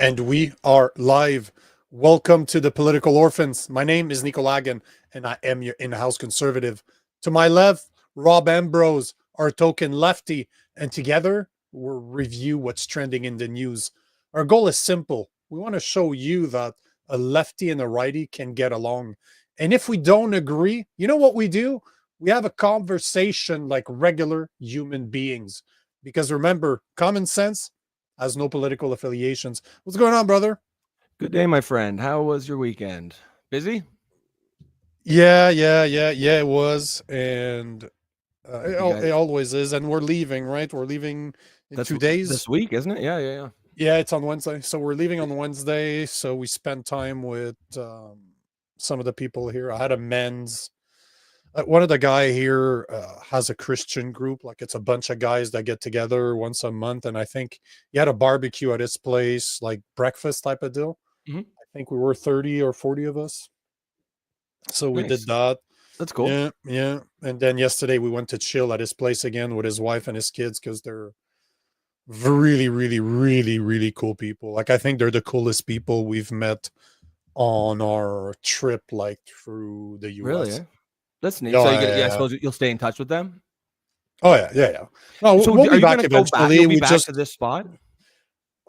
And we are live. Welcome to the Political Orphans. My name is Nico, and I am your in-house conservative. To my left, Rob Ambrose, our token lefty, and together we'll review what's trending in the news. Our goal is simple. We want to show you that a lefty and a righty can get along. And if we don't agree, you know what we do? We have a conversation like regular human beings. Because remember, common sense has no political affiliations. What's going on, brother? Good day, my friend. How was your weekend? Busy? Yeah, it was, and guys, it always is. And we're leaving, right? We're leaving in that's 2 days. this week, isn't it? Yeah. Yeah, it's on Wednesday. So we're leaving on Wednesday. So we spent time with some of the people here. I had a men's. One of the guy here has a Christian group. Like it's a bunch of guys that get together once a month, and I think he had a barbecue at his place, like breakfast type of deal. Mm-hmm. I think we were 30 or 40 of us. So we did that. That's cool. Yeah. And then yesterday we went to chill at his place again with his wife and his kids because they're really, really, really, really cool people. Like I think they're the coolest people we've met on our trip, like through the US. Really? Eh? That's neat. Oh, So yeah. I suppose you'll stay in touch with them. Oh yeah. No, So we'll are be you back going to go eventually. back? You'll be back to this spot?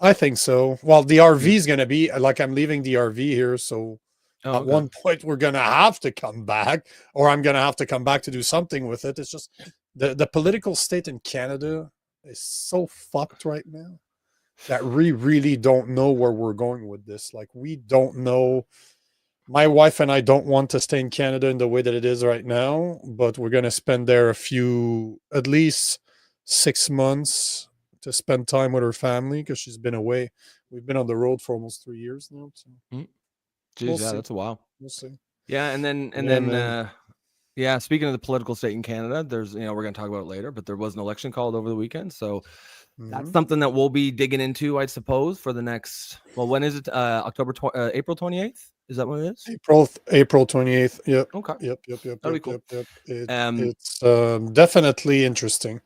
I think so. Well, the RV is going to be like I'm leaving the RV here, so at one point we're going to have to come back, or I'm going to have to come back to do something with it. It's just the political state in Canada is so fucked right now that we really don't know where we're going with this. Like we don't know. My wife and I don't want to stay in Canada in the way that it is right now, but we're going to spend there at least 6 months to spend time with her family because she's been away. We've been on the road for almost 3 years now. So. Jeez, that's a while. We'll see. Yeah, and then speaking of the political state in Canada, there's we're going to talk about it later, but there was an election called over the weekend, so that's something that we'll be digging into, I suppose, for the next. Well, when is it? April 28th. Is that what it is? April 28th. Yep. Okay. Yep. That'll be cool. Yep. It's definitely interesting.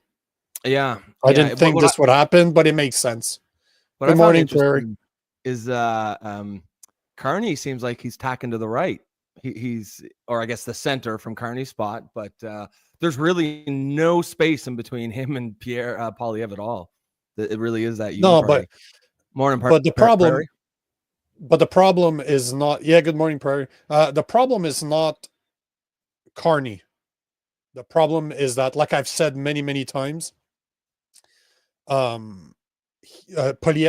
Yeah. I didn't think this would happen, but it makes sense. Good morning, Prairie. Is Carney seems like he's tacking to the right. He's or I guess the center from Carney's spot, but there's really no space in between him and Pierre Poilievre at all. It really is that but morning. But the problem. Prairie. But the problem is not. Yeah, good morning, Prairie. The problem is not Carney. The problem is that, like I've said many, many times, Poilievre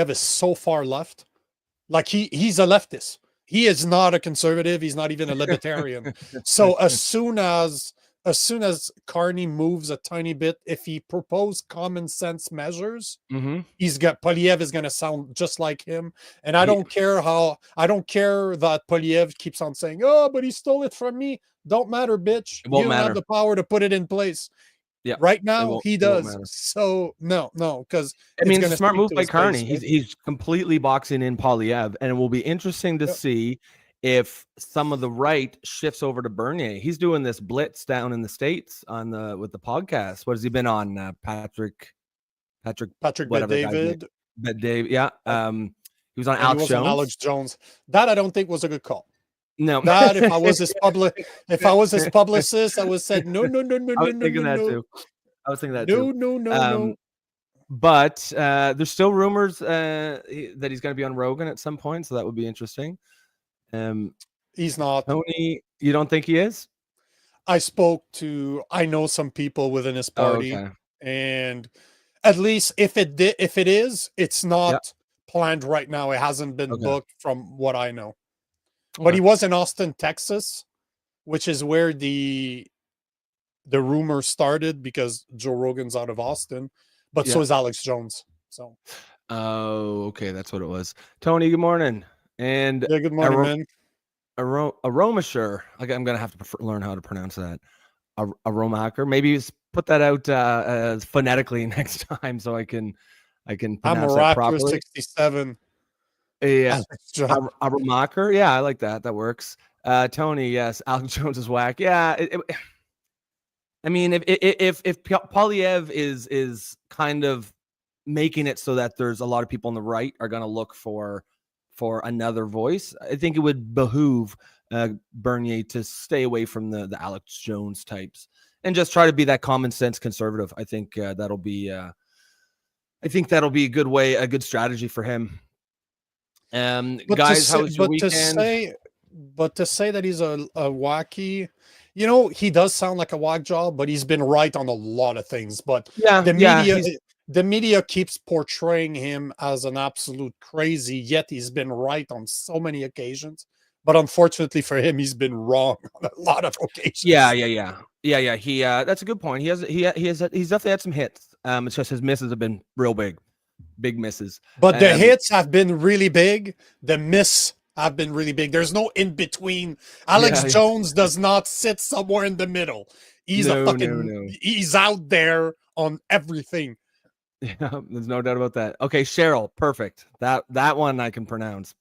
is so far left. Like he's a leftist. He is not a conservative. He's not even a libertarian. So as soon as Carney moves a tiny bit, if he proposed common sense measures, Poilievre is going to sound just like him. And I don't care that Poilievre keeps on saying, "Oh, but he stole it from me." Don't matter, bitch. You don't have the power to put it in place. Yeah, right now he does. So no, because I mean, it's a smart move by Carney. He's completely boxing in Poilievre, and it will be interesting to see if some of the right shifts over to Bernier. He's doing this blitz down in the States with the podcast. What has he been on? Patrick Bet-David. Bet-David, yeah. He was on Alex Jones. Alex Jones. That I don't think was a good call. No, that if I was his publicist, I would said no. I was thinking that too. No. But there's still rumors that he's going to be on Rogan at some point, so that would be interesting. He's not. Tony, you don't think he is? I know some people within his party, and at least if it is, it's not planned right now. It hasn't been booked from what I know. But he was in Austin, Texas, which is where the rumor started because Joe Rogan's out of Austin, but so is Alex Jones. So, okay, that's what it was. Tony, good morning. And good morning, man. Aromasher. I'm gonna have to learn how to pronounce that. Aromacher. Maybe put that out phonetically next time so I can pronounce that properly. 67. Yeah, Aromacher. Yeah, I like that. That works. Tony, yes. Alex Jones is whack. Yeah. I mean, if Poilievre is kind of making it so that there's a lot of people on the right are going to look for for another voice. I think it would behoove Bernier to stay away from the Alex Jones types and just try to be that common sense conservative. I think that'll be a good strategy for him. Guys, how was your weekend? But to say that he's a wacky, he does sound like a whack job, but he's been right on a lot of things. But the media keeps portraying him as an absolute crazy, yet he's been right on so many occasions. But unfortunately for him, he's been wrong on a lot of occasions. Yeah. He that's a good point. He's definitely had some hits. It's just his misses have been real big misses. But the hits have been really big. The miss have been really big. There's no in between. Alex Jones does not sit somewhere in the middle. He's he's out there on everything. Yeah, there's no doubt about that. Okay, Cheryl, perfect. That one I can pronounce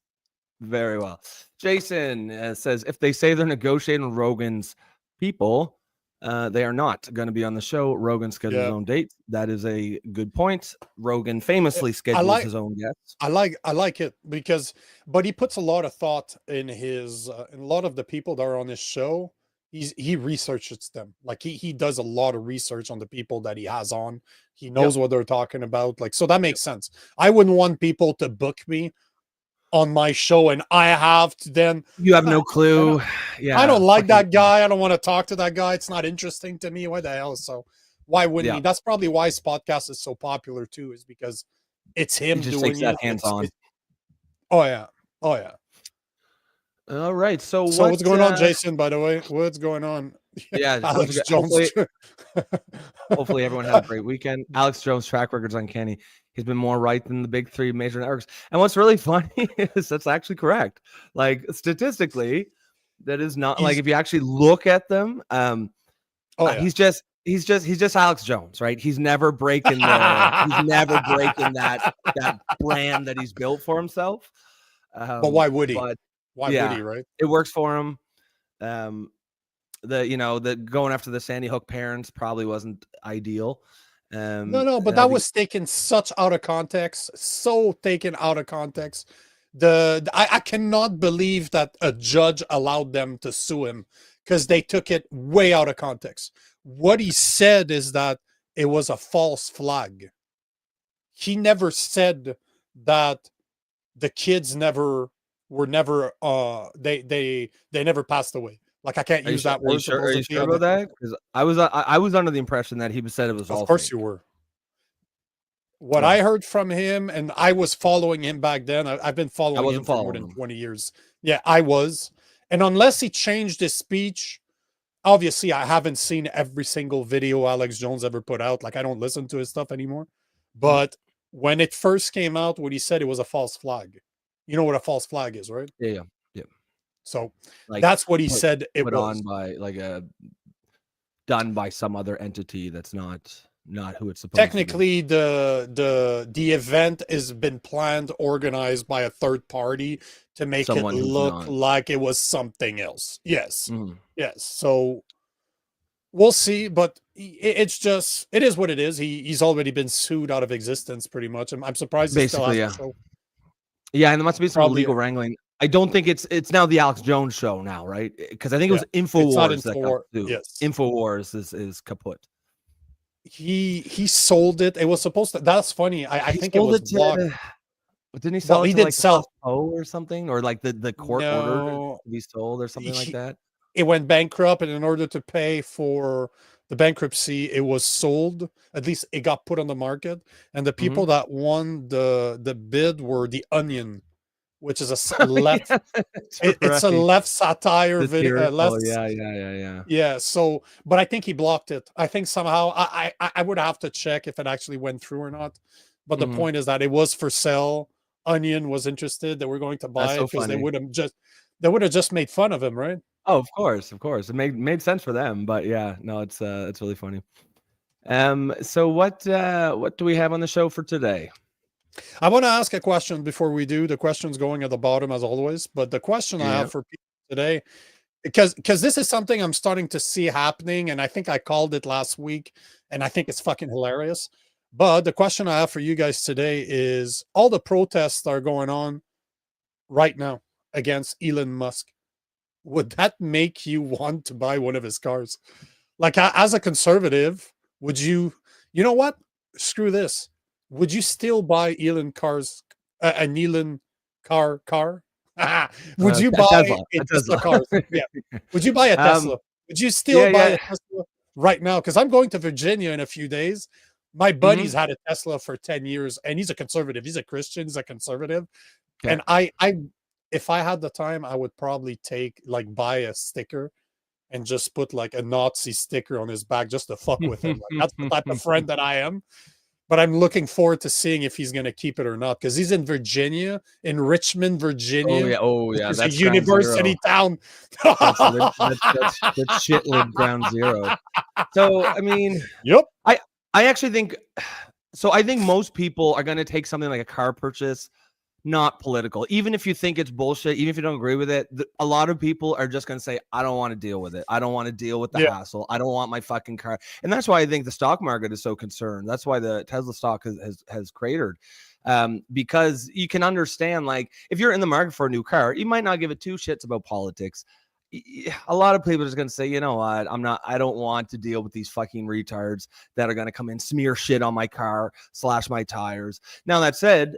very well. Jason says, if they say they're negotiating Rogan's people, they are not going to be on the show. Rogan schedules his own dates. That is a good point. Rogan famously schedules his own guests. I like it but he puts a lot of thought in his in a lot of the people that are on his show. He researches them. Like he does a lot of research on the people that he has on. He knows what they're talking about. Like, so that makes sense. I wouldn't want people to book me on my show and I have to then. You have no clue. I don't like that guy. I don't want to talk to that guy. It's not interesting to me. What the hell? So why wouldn't he? That's probably why his podcast is so popular too, is because it's him doing it. Hands on. Oh yeah. All right. So what's going on, Jason, by the way? What's going on? Yeah, Alex Jones. Hopefully everyone had a great weekend. Alex Jones' track record's uncanny. He's been more right than the big three major networks. And what's really funny is that's actually correct. Like statistically, that is not like if you actually look at them. He's just Alex Jones, right? He's never breaking that brand that he's built for himself. But why would he? Why would he, right? It works for him. The going after the Sandy Hook parents probably wasn't ideal. But that was taken such out of context. So taken out of context. I cannot believe that a judge allowed them to sue him because they took it way out of context. What he said is that it was a false flag. He never said that the kids never passed away. Like I can't use that word. Are you sure about that? Because I was under the impression that he said it was all. Of course you were. What I heard from him, and I was following him back then. I've been following him for more than 20 years. Yeah, I was. And unless he changed his speech, obviously I haven't seen every single video Alex Jones ever put out. Like I don't listen to his stuff anymore. But when it first came out, what he said, it was a false flag. You know what a false flag is, right? Yeah. So that's what he said. It put was on by done by some other entity that's not who it's supposed technically to be. The event has been planned, organized by a third party to make it look like it was something else. Yes. Yes. So we'll see, but it is what it is. He's already been sued out of existence pretty much. I'm surprised he still has a show. Yeah, and there must be some legal wrangling. I don't think it's now the Alex Jones show now, right? Because I think it was InfoWars that got sued. Yes. InfoWars is kaput. He sold it. It was supposed to. That's funny. I think it was blocked. Didn't he sell it to Costco or something, or like the court ordered to be sold or something like that? It went bankrupt, and in order to pay for the bankruptcy, it was sold. At least it got put on the market, and the people that won the bid were the Onion, which is a left. It's a left satire video. Yeah. So, but I think he blocked it. I think somehow I would have to check if it actually went through or not. But the point is that it was for sale. Onion was interested. They were going to buy it because they would have just made fun of him, right? Oh, of course. It made sense for them. But yeah, no, it's really funny. So what do we have on the show for today? I want to ask a question before we do. The question's going at the bottom as always, but the question I have for people today, because this is something I'm starting to see happening, and I think I called it last week, and I think it's fucking hilarious. But the question I have for you guys today is, all the protests that are going on, right now against Elon Musk, would that make you want to buy one of his cars? Like, as a conservative, would you, you know what? Screw this. Would you still buy an Elon car? Would you buy Tesla, a a Tesla Tesla. car? Yeah. Would you buy a Tesla? Would you still buy a Tesla right now? Because I'm going to Virginia in a few days. My buddy's had a Tesla for 10 years, and he's a conservative. He's a Christian. He's a conservative. Okay. And if I had the time, I would probably buy a sticker and just put like a Nazi sticker on his back just to fuck with him. Like, that's the type of friend that I am. But I'm looking forward to seeing if he's going to keep it or not, because he's in Virginia, in Richmond, Virginia. Oh yeah, It's a that's university town. That's shit-lib ground zero. So I mean, yep. I actually think so. I think most people are going to take something like a car purchase not political. Even if you think it's bullshit, even if you don't agree with it, a lot of people are just going to say, I don't want to deal with it. I don't want to deal with the hassle. I don't want my fucking car. And that's why I think the stock market is so concerned. That's why the Tesla stock has cratered. Because you can understand, like, if you're in the market for a new car, you might not give it two shits about politics. A lot of people are just going to say, you know what, I don't want to deal with these fucking retards that are going to come in, smear shit on my car, slash my tires. Now, that said,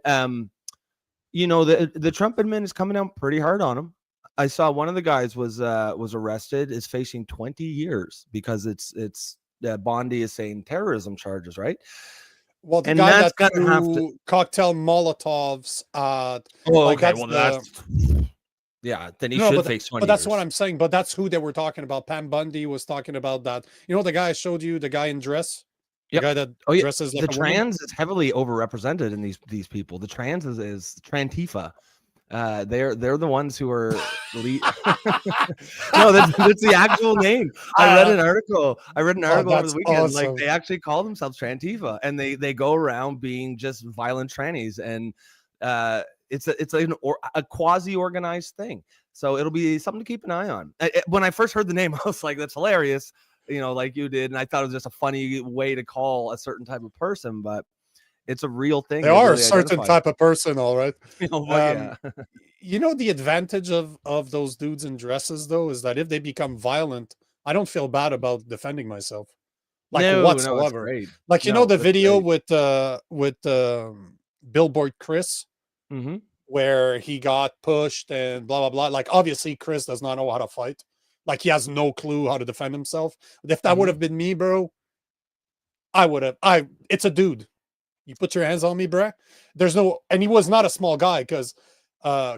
you know, the Trump admin is coming out pretty hard on him. I saw one of the guys was arrested, is facing 20 years because it's Bondi is saying terrorism charges, right? Well, the guy that's going to have to cocktail Molotovs. Yeah, then he should face 20 But that's years. what I'm saying. But that's who they were talking about. Pam Bundy was talking about that. You know, the guy I showed you, the guy in dress? The guy that dresses like the trans is heavily overrepresented in these people. The trans is Trantifa. They're the ones who are no, that's the actual name. I read an article over the weekend. Awesome. Like, they actually call themselves Trantifa, and they go around being just violent trannies, and it's a quasi organized thing. So it'll be something to keep an eye on. When I first heard the name, I was like, that's hilarious. You know, like you did, and I thought it was just a funny way to call a certain type of person, but it's a real thing. They are really a certain type of person, all right. You know, the advantage of those dudes in dresses, though, is that if they become violent, I don't feel bad about defending myself, like, whatsoever. Like, you know, the video with Billboard Chris, where he got pushed and blah blah blah. Like, obviously, Chris does not know how to fight. Like, he has no clue how to defend himself. But if that would have been me, bro, I would have. It's a dude. You put your hands on me, bruh. And he was not a small guy, because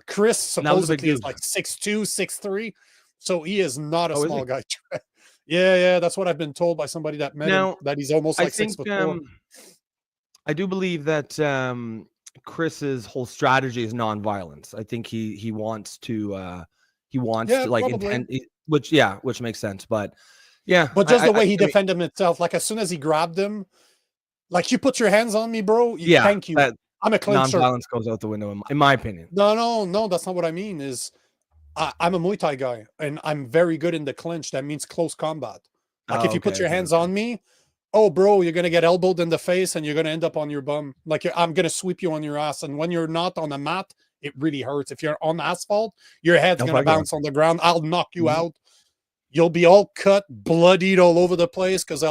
Chris supposedly is like 6'2", 6'3". So he is not a small guy. Yeah, that's what I've been told by somebody that met him, that he's almost like 6'4". I do believe that Chris's whole strategy is nonviolence. I think he wants to like intend, which makes sense. But but just the way he defended himself, like, as soon as he grabbed him, like, you put your hands on me, bro. Thank you. I'm a clincher. Non-violence goes out the window, in my opinion. No, that's not what I mean. Is I'm a Muay Thai guy, and I'm very good in the clinch. That means close combat. Like, if you put your hands on me, oh, bro, you're gonna get elbowed in the face, and you're gonna end up on your bum. Like, I'm gonna sweep you on your ass, and when you're not on a mat, it really hurts. If you're on asphalt, your head's gonna bounce on the ground. I'll knock you out. You'll be all cut, bloodied all over the place, because I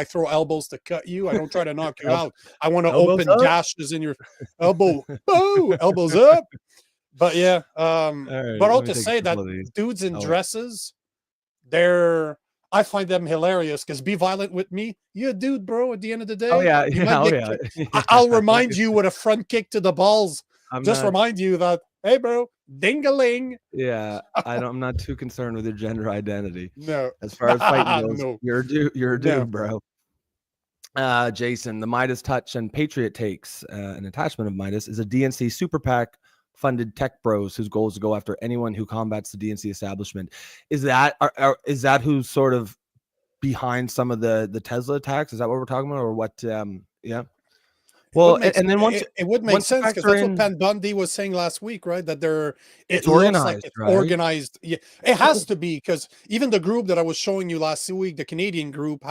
throw elbows to cut you. I don't try to knock you out. I want to open gashes in your elbow. Oh, elbows up. But yeah, but all to say that dudes in dresses, I find them hilarious, because be violent with me. You're a dude, bro, at the end of the day. I'll remind you with a front kick to the balls. Remind you that, hey, bro, ding-a-ling. Yeah, I'm not too concerned with your gender identity. No. As far as fighting goes, no. You're a dude, bro. Jason, the Midas Touch and Patriot Takes, an attachment of Midas, is a DNC super PAC funded tech bros whose goal is to go after anyone who combats the DNC establishment. Is that who's sort of behind some of the Tesla attacks? Is that what we're talking about, or what? Yeah. Well, and then once it would make sense, because that's what Pam Bundy was saying last week, right? That it's organized. It's organized. Yeah, it has to be, because even the group that I was showing you last week, the Canadian group,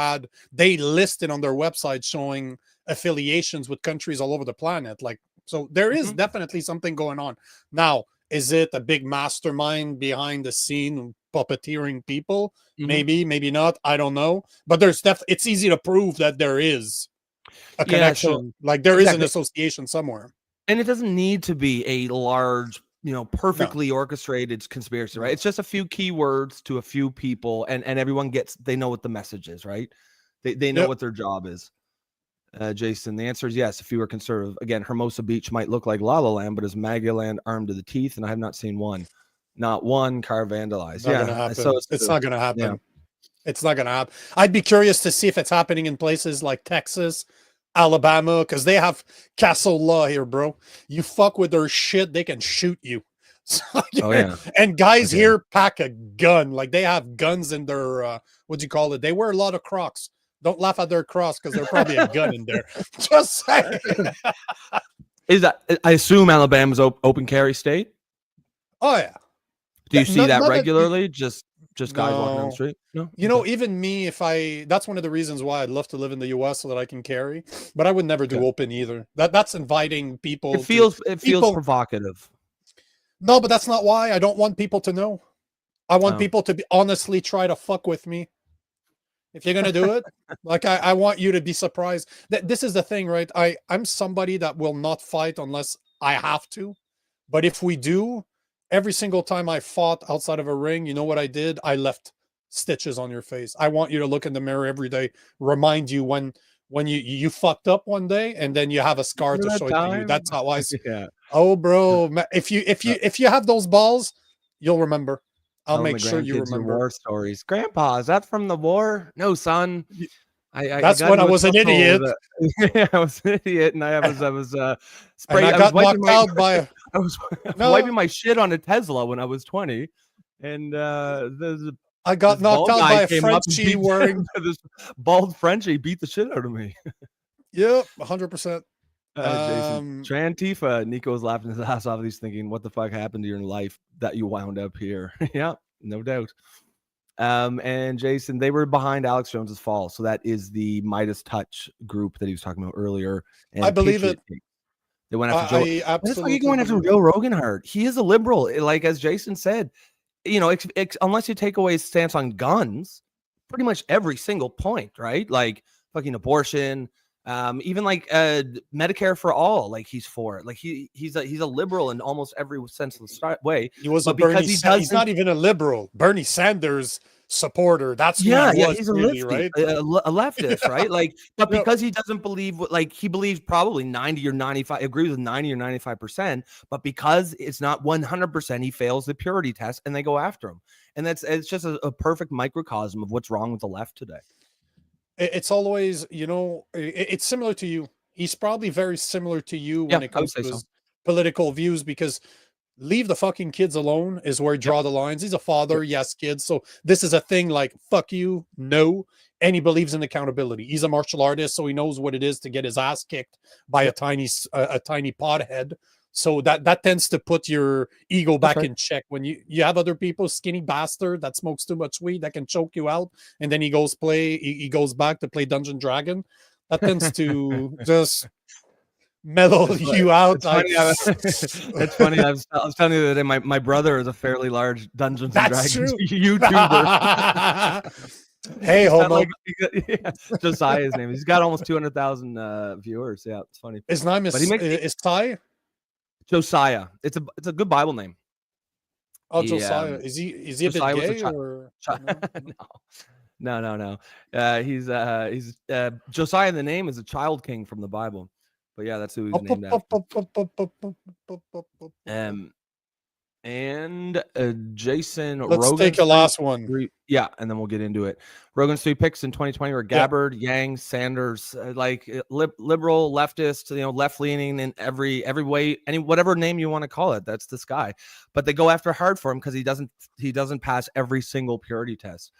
they listed on their website showing affiliations with countries all over the planet. Like, so there is definitely something going on. Now, Is it a big mastermind behind the scene puppeteering people? Maybe, maybe not. I don't know. But there's it's easy to prove that there is a connection. Like there is an association somewhere. And it doesn't need to be a large, perfectly orchestrated conspiracy, right? It's just a few keywords to a few people, and everyone they know what the message is, right? They know what their job is. Jason, the answer is yes. If you were conservative, again, Hermosa Beach might look like La La Land, but is Magaland armed to the teeth? And I have not seen not one car vandalized. So it's not going to happen. Yeah. It's not going to happen. I'd be curious to see if it's happening in places like Texas, Alabama, because they have castle law here, bro. You fuck with their shit, they can shoot you. So, and guys here pack a gun. Like they have guns in their what do you call it? They wear a lot of Crocs. Don't laugh at their Crocs because there's probably a gun in there. Just saying. Is that? I assume Alabama's open carry state. Oh yeah. Do you see that regularly? Just guys walking down the street? No. You know, even me, that's one of the reasons why I'd love to live in the US so that I can carry, but I would never do open either. That's inviting people. It feels provocative. No, but that's not why. I don't want people to know. I want people to honestly try to fuck with me. If you're going to do it, like I want you to be surprised. This is the thing, right? I'm somebody that will not fight unless I have to. But if we do, every single time I fought outside of a ring, you know what I did? I left stitches on your face. I want you to look in the mirror every day, remind you when you fucked up one day, and then you have a scar to show it to you. That's how I see. Yeah. Oh, bro, if you have those balls, you'll remember. I'll make sure you remember. War stories. Grandpa, is that from the war? No, son. That's when I was an idiot. I was an idiot, and I was spraying. I got knocked out by. I was wiping my shit on a Tesla when I was 20, and I got knocked out by a Frenchie wearing this bald Frenchie beat the shit out of me. Yep, 100%. Jason, Trantifa, Nico was laughing his ass off. He's thinking, what the fuck happened to your life that you wound up here? Yeah, no doubt. And Jason, they were behind Alex Jones's fall. So that is the Midas Touch group that he was talking about earlier. And I believe it. They went after Joe. That's why you're going after Joe Rogan hard. He is a liberal. Like, as Jason said, unless you take away his stance on guns, pretty much every single point, right? Like fucking abortion, even like Medicare for all, like he's for it. Like he's a liberal in almost every sense of the way. He was a Bernie. He's not even a liberal. Bernie Sanders supporter. That's he's a lefty, right? a leftist, right? Like, but because he doesn't believe, like he believes probably 90 or 95, agrees with 90 or 95%, but because it's not 100%, he fails the purity test, and they go after him. And it's just a perfect microcosm of what's wrong with the left today. It's always, it's similar to you. He's probably very similar to you when it comes to his political views, because leave the fucking kids alone is where he draw the lines. He's a father, yes, kids. So this is a thing like, fuck you, no. And he believes in accountability. He's a martial artist, so he knows what it is to get his ass kicked by a tiny pothead. So that tends to put your ego back in check. When you have other people, skinny bastard that smokes too much weed that can choke you out, and then he goes back to play Dungeon Dragon. That tends to just mellow you out. It's funny. I was telling you the other day, my brother is a fairly large Dungeons and Dragons YouTuber. Hey, homo. Josiah's name. He's got almost 200,000 viewers. Yeah, it's funny. His name is Ty. Josiah. It's a good Bible name. Oh, Josiah. Is he a bit gay or no? He's Josiah. The name is a child king from the Bible. But yeah, that's who he's named after. And Jason Let's Rogan. Take a last one. Yeah, and then we'll get into it. Rogan's 3 picks in 2020 were Gabbard, Yang, Sanders, like liberal, leftist, left-leaning in every way, whatever name you want to call it. That's this guy. But they go after hard for him because he doesn't pass every single purity test.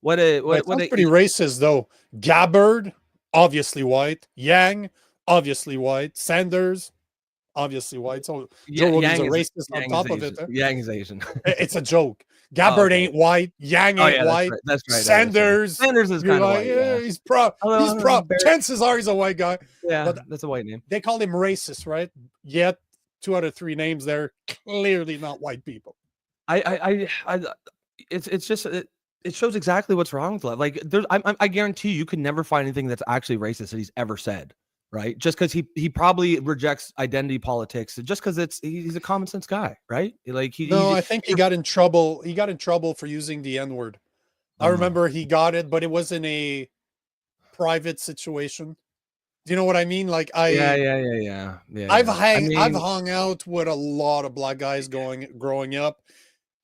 Pretty racist though. Gabbard, obviously white. Yang, obviously white. Sanders, obviously white. So Joe Rogan's a racist on top of it. Yang is Asian. It's a joke. Gabbard ain't white. Yang ain't white. That's right. Sanders is kind of white. Yeah, he's proud. He's proud. Chances are he's a white guy. Yeah, that's a white name. They call him racist, right? Yet 2 out of 3 names there, clearly not white people. It's just it shows exactly what's wrong with love. Like I guarantee you could never find anything that's actually racist that he's ever said, right? Just because he probably rejects identity politics, just because he's a common sense guy, right? Like I think he got in trouble. He got in trouble for using the N-word. I remember he got it, but it was in a private situation. Do you know what I mean? Like yeah. I've hung out with a lot of black guys growing up,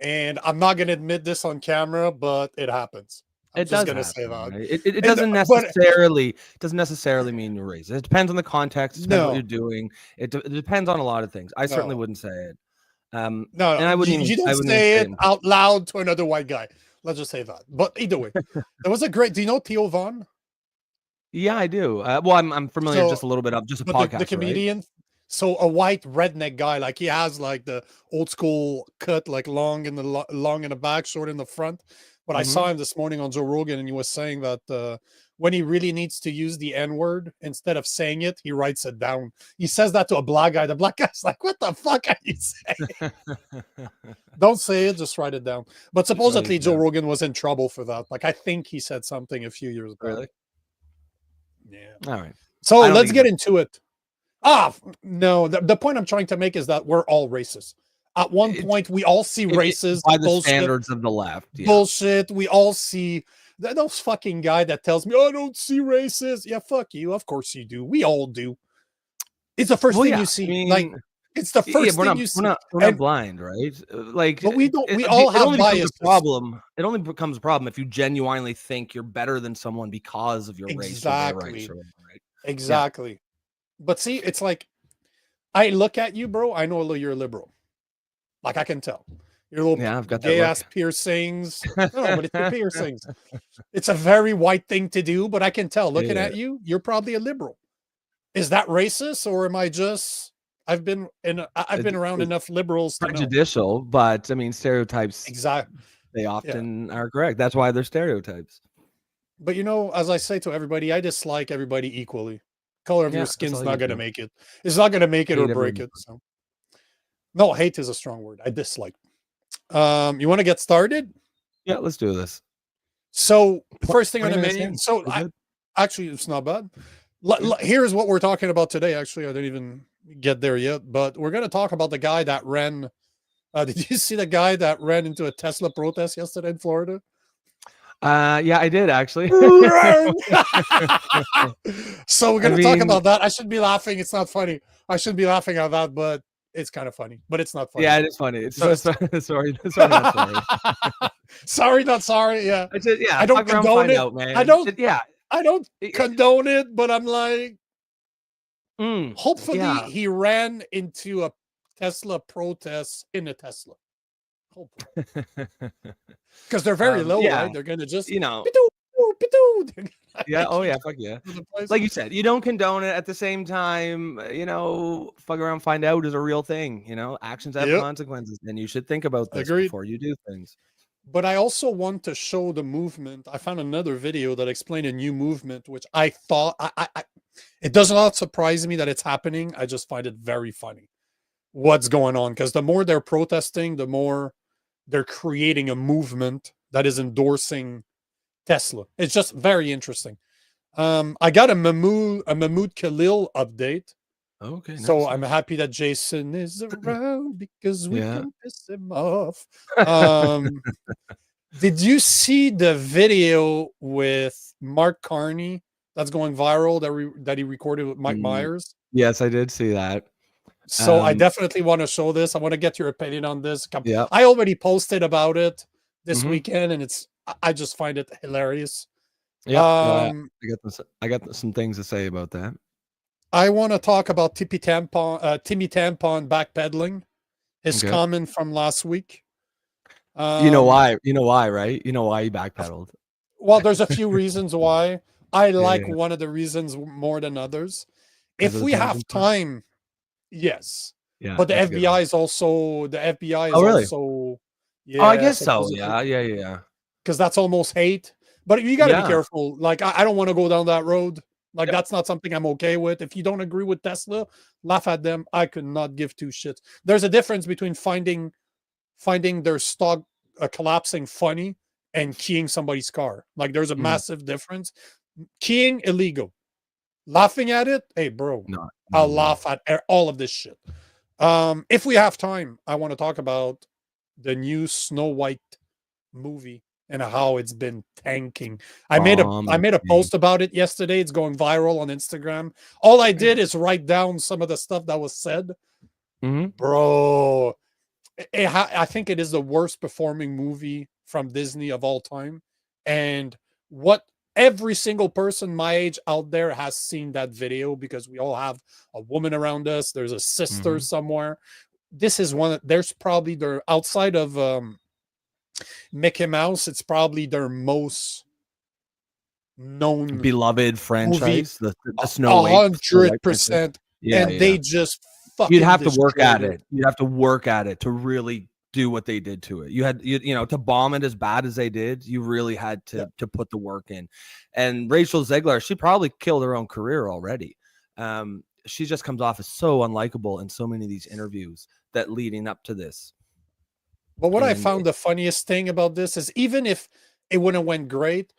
and I'm not going to admit this on camera, but it happens. I'm just going to say that. Right? It doesn't necessarily mean you're racist. It depends on the context. It depends what you're doing. It depends on a lot of things. I certainly wouldn't say it. And I wouldn't. You don't say it out loud to another white guy. Let's just say that. But either way, there was a great. Do you know Theo Von? Yeah, I do. Well, I'm familiar just a little bit of just a podcast. The comedian. Right? So a white redneck guy, like he has like the old school cut, like long in the back, short in the front. But I saw him this morning on Joe Rogan, and he was saying that when he really needs to use the N-word, instead of saying it, he writes it down. He says that to a black guy. The black guy's like, "What the fuck are you saying?" Don't say it, just write it down. But supposedly Joe Rogan was in trouble for that. Like I think he said something a few years back. Really? Yeah. All right. So let's get into it. No, the point I'm trying to make is that we're all racist. At one point, we all see racist by the standards of the left. Yeah. Bullshit. We all see those fucking guy that tells me, I don't see racist. Yeah, fuck you. Of course you do. We all do. It's the first thing you see. I mean, like, it's the first thing you see. We're not blind, right? Like, but we don't. We all have biases. It only becomes a problem if you genuinely think you're better than someone because of your race or their race. Right? Exactly. Yeah. But see, it's like, I look at you, bro. I know you're a liberal. Like, I can tell. Your little I've got gay ass piercings. No, but it's the piercings. It's a very white thing to do, but I can tell. Looking at you, you're probably a liberal. Is that racist, or am I just? I've been around enough liberals to prejudicial, but I mean stereotypes. Exactly. They often are correct. That's why they're stereotypes. But as I say to everybody, I dislike everybody equally. Color of your skin's not going to make it. It's not going to make it or break it. So, no, hate is a strong word. I dislike. You want to get started? Yeah, let's do this. So, first thing on the menu. So, actually, it's not bad. Here's what we're talking about today. Actually, I didn't even get there yet, but we're going to talk about the guy that ran. Did you see the guy that ran into a Tesla protest yesterday in Florida? Yeah, I did actually. So we're going to talk about that. I shouldn't be laughing. It's not funny. I shouldn't be laughing at that, but it's kind of funny. But it's not funny. Yeah, it is funny. It's sorry, not sorry. Sorry, not sorry. Yeah, I don't condone it. Out, man. I don't condone it, but I'm like, hopefully he ran into a Tesla protest in a Tesla. Hopefully. Because they're very low, right? They're gonna just yeah. Oh yeah, fuck yeah. Like you said, you don't condone it. At the same time, fuck around, find out is a real thing. Actions have consequences, and you should think about this before you do things. But I also want to show the movement. I found another video that explained a new movement, which I thought it does not surprise me that it's happening. I just find it very funny what's going on, because the more they're protesting, the more they're creating a movement that is endorsing Tesla. It's just very interesting. I got a Mahmoud Khalil update. Okay. So nice. I'm happy that Jason is around because we can piss him off. Did you see the video with Mark Carney that's going viral that he recorded with Mike Myers? Yes, I did see that. So I definitely want to show this. I want to get your opinion on this. I already posted about it this weekend, and I just find it hilarious. Yeah, I got some things to say about that. I want to talk about Timmy Tampon backpedaling. His comment from last week. You know why? Right? You know why he backpedaled. Well, there's a few reasons why. I like one of the reasons more than others. If we have time. Yes. Yeah. But the FBI is also also. Yeah. Oh, I guess so. Yeah. Because that's almost hate. But you got to be careful. Like I don't want to go down that road. Like, Yep. that's not something I'm okay with. If you don't agree with Tesla, laugh at them. I could not give two shits. There's a difference between finding their stock collapsing funny and keying somebody's car. Like, there's a massive difference. Keying illegal. Laughing at it, hey bro, I'll laugh at all of this shit. If we have time, I want to talk about the new Snow White movie and how it's been tanking. I made a post about it yesterday. It's going viral on Instagram. All I did is write down some of the stuff that was said. Bro, I think it is the worst performing movie from Disney of all time. And what every single person my age out there has seen that video, because we all have a woman around us. There's a sister somewhere. This is one. There's probably their, outside of Mickey Mouse, it's probably their most known beloved franchise, the Snow White. 100%. And they just fucking you'd have to work at it. You'd have to work at it to really do what they did to it. You know, to bomb it as bad as they did, you really had to put the work in. And Rachel Zegler, she probably killed her own career already. She just comes off as so unlikable in so many of these interviews that leading up to this. But what I found the funniest thing about this is, even if it wouldn't have went great,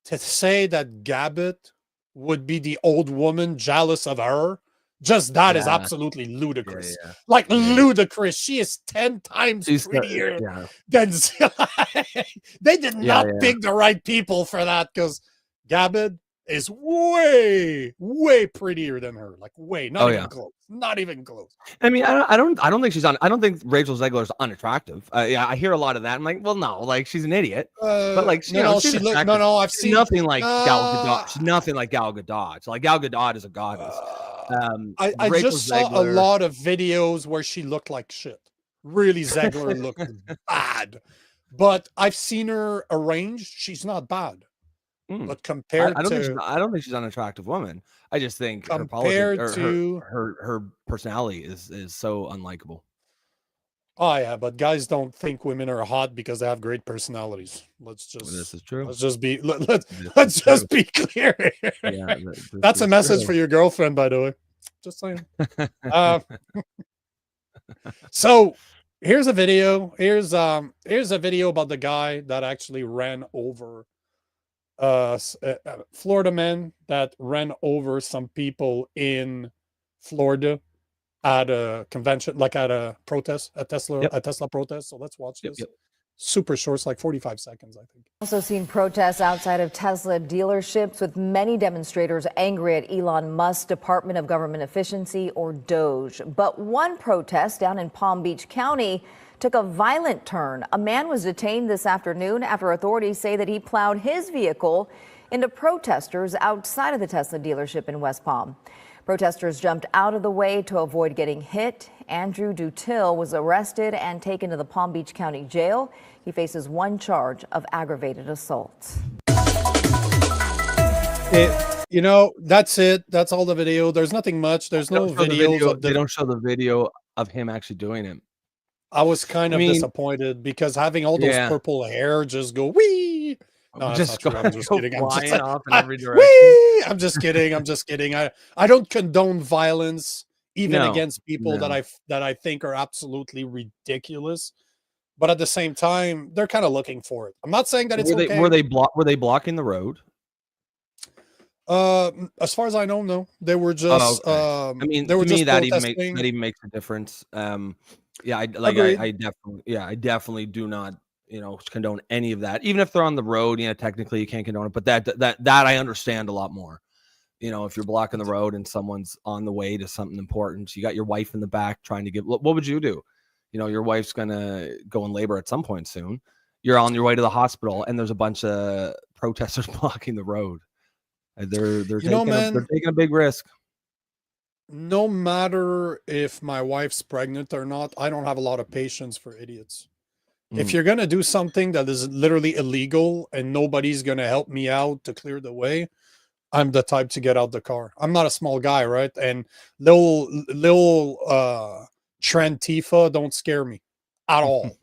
to say that Gabbett would be the old woman jealous of her, just that is absolutely ludicrous. Like, ludicrous. She is 10 times prettier than they did not pick the right people for that, because Gabbett is way, way prettier than her. Like, way, not even close. Not even close. I mean, I don't think she's on. I don't think Rachel Zegler is unattractive. I hear a lot of that. I'm like, well, no, like, she's an idiot. But like, I've seen nothing like Gal Gadot. She's nothing like Gal Gadot. So, like, Gal Gadot is a goddess. I just saw a lot of videos where she looked like shit. Really, Zegler looked bad. But I've seen her arranged. She's not bad. But compared I don't think she's an unattractive woman. I just think compared to her personality is so unlikable. Oh yeah, but guys don't think women are hot because they have great personalities. This is true. Let's just be be clear. That's a message for your girlfriend, by the way. Just saying. So here's a video. Here's a video about the guy that actually ran over Florida man that ran over some people in Florida at a convention, like at a protest, a Tesla protest. So let's watch this. Super short, it's like 45 seconds, I think. Also seen protests outside of Tesla dealerships, with many demonstrators angry at Elon Musk's Department of Government Efficiency, or DOGE. But one protest down in Palm Beach County took a violent turn. A man was detained this afternoon after authorities say that he plowed his vehicle into protesters outside of the Tesla dealership in West Palm. Protesters jumped out of the way to avoid getting hit. Andrew Dutil was arrested and taken to the Palm Beach County Jail. He faces one charge of aggravated assault. You know, that's it. That's all the video. There's nothing much. There's no videos. They don't show the video of him actually doing it. I was kind of disappointed because having all those purple hair just go wee. No, I'm just kidding. Off in every direction. I'm just kidding. I'm just kidding. I don't condone violence, even against people that I think are absolutely ridiculous. But at the same time, they're kind of looking for it. I'm not saying that it's okay. Were they blocking the road? As far as I know, no. They were just. I mean, they were just that even makes a difference. I definitely do not, condone any of that. Even if they're on the road, technically you can't condone it. But that I understand a lot more. If you're blocking the road and someone's on the way to something important, you got your wife in the back trying to what would you do? Your wife's gonna go in labor at some point soon. You're on your way to the hospital, and there's a bunch of protesters blocking the road. They're taking a big risk. No matter if my wife's pregnant or not, I don't have a lot of patience for idiots. If you're going to do something that is literally illegal and nobody's going to help me out to clear the way, I'm the type to get out the car. I'm not a small guy, right? And little Trantifa don't scare me at all.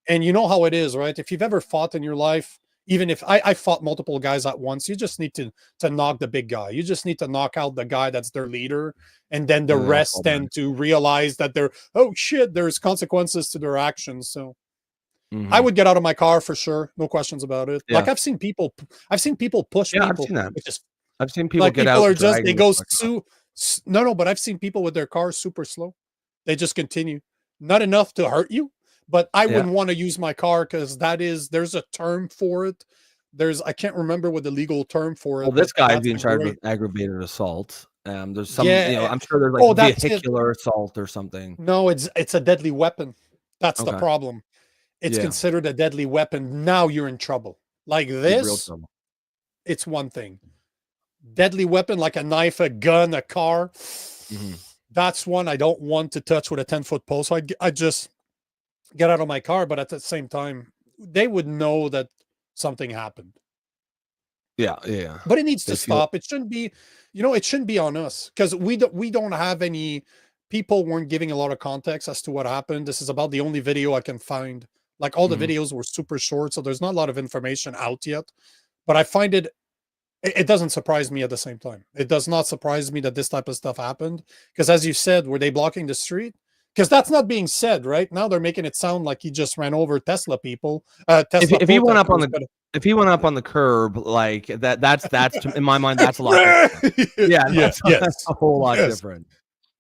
And you know how it is, right? If you've ever fought in your life, Even if I fought multiple guys at once, you just need to knock the big guy. You just need to knock out the guy that's their leader, and then the rest tend to realize that oh shit, there's consequences to their actions. So I would get out of my car for sure, no questions about it. Yeah. Like I've seen people push people. I've seen that. I've seen people like get people out. Are just they go no, but I've seen people with their cars super slow. They just continue, not enough to hurt you. But I wouldn't want to use my car because there's a term for it. I can't remember what the legal term for it. Well, this guy's being charged with aggravated assault. There's some, I'm sure there's like vehicular assault or something. No, it's a deadly weapon. That's the problem. It's considered a deadly weapon. Now you're in trouble. Like this, real trouble. It's one thing. Deadly weapon like a knife, a gun, a car. That's one I don't want to touch with a 10-foot pole. So I just get out of my car, but at the same time, they would know that something happened. Yeah. But it needs to stop. It shouldn't be, it shouldn't be on us because we don't have any. People weren't giving a lot of context as to what happened. This is about the only video I can find. Like all the videos were super short, so there's not a lot of information out yet. But I find it doesn't surprise me at the same time. It does not surprise me that this type of stuff happened because, as you said, were they blocking the street? Because that's not being said right now. They're making it sound like he just ran over Tesla people. If he went up on the curb like that's in my mind that's a lot different. That's a whole lot different.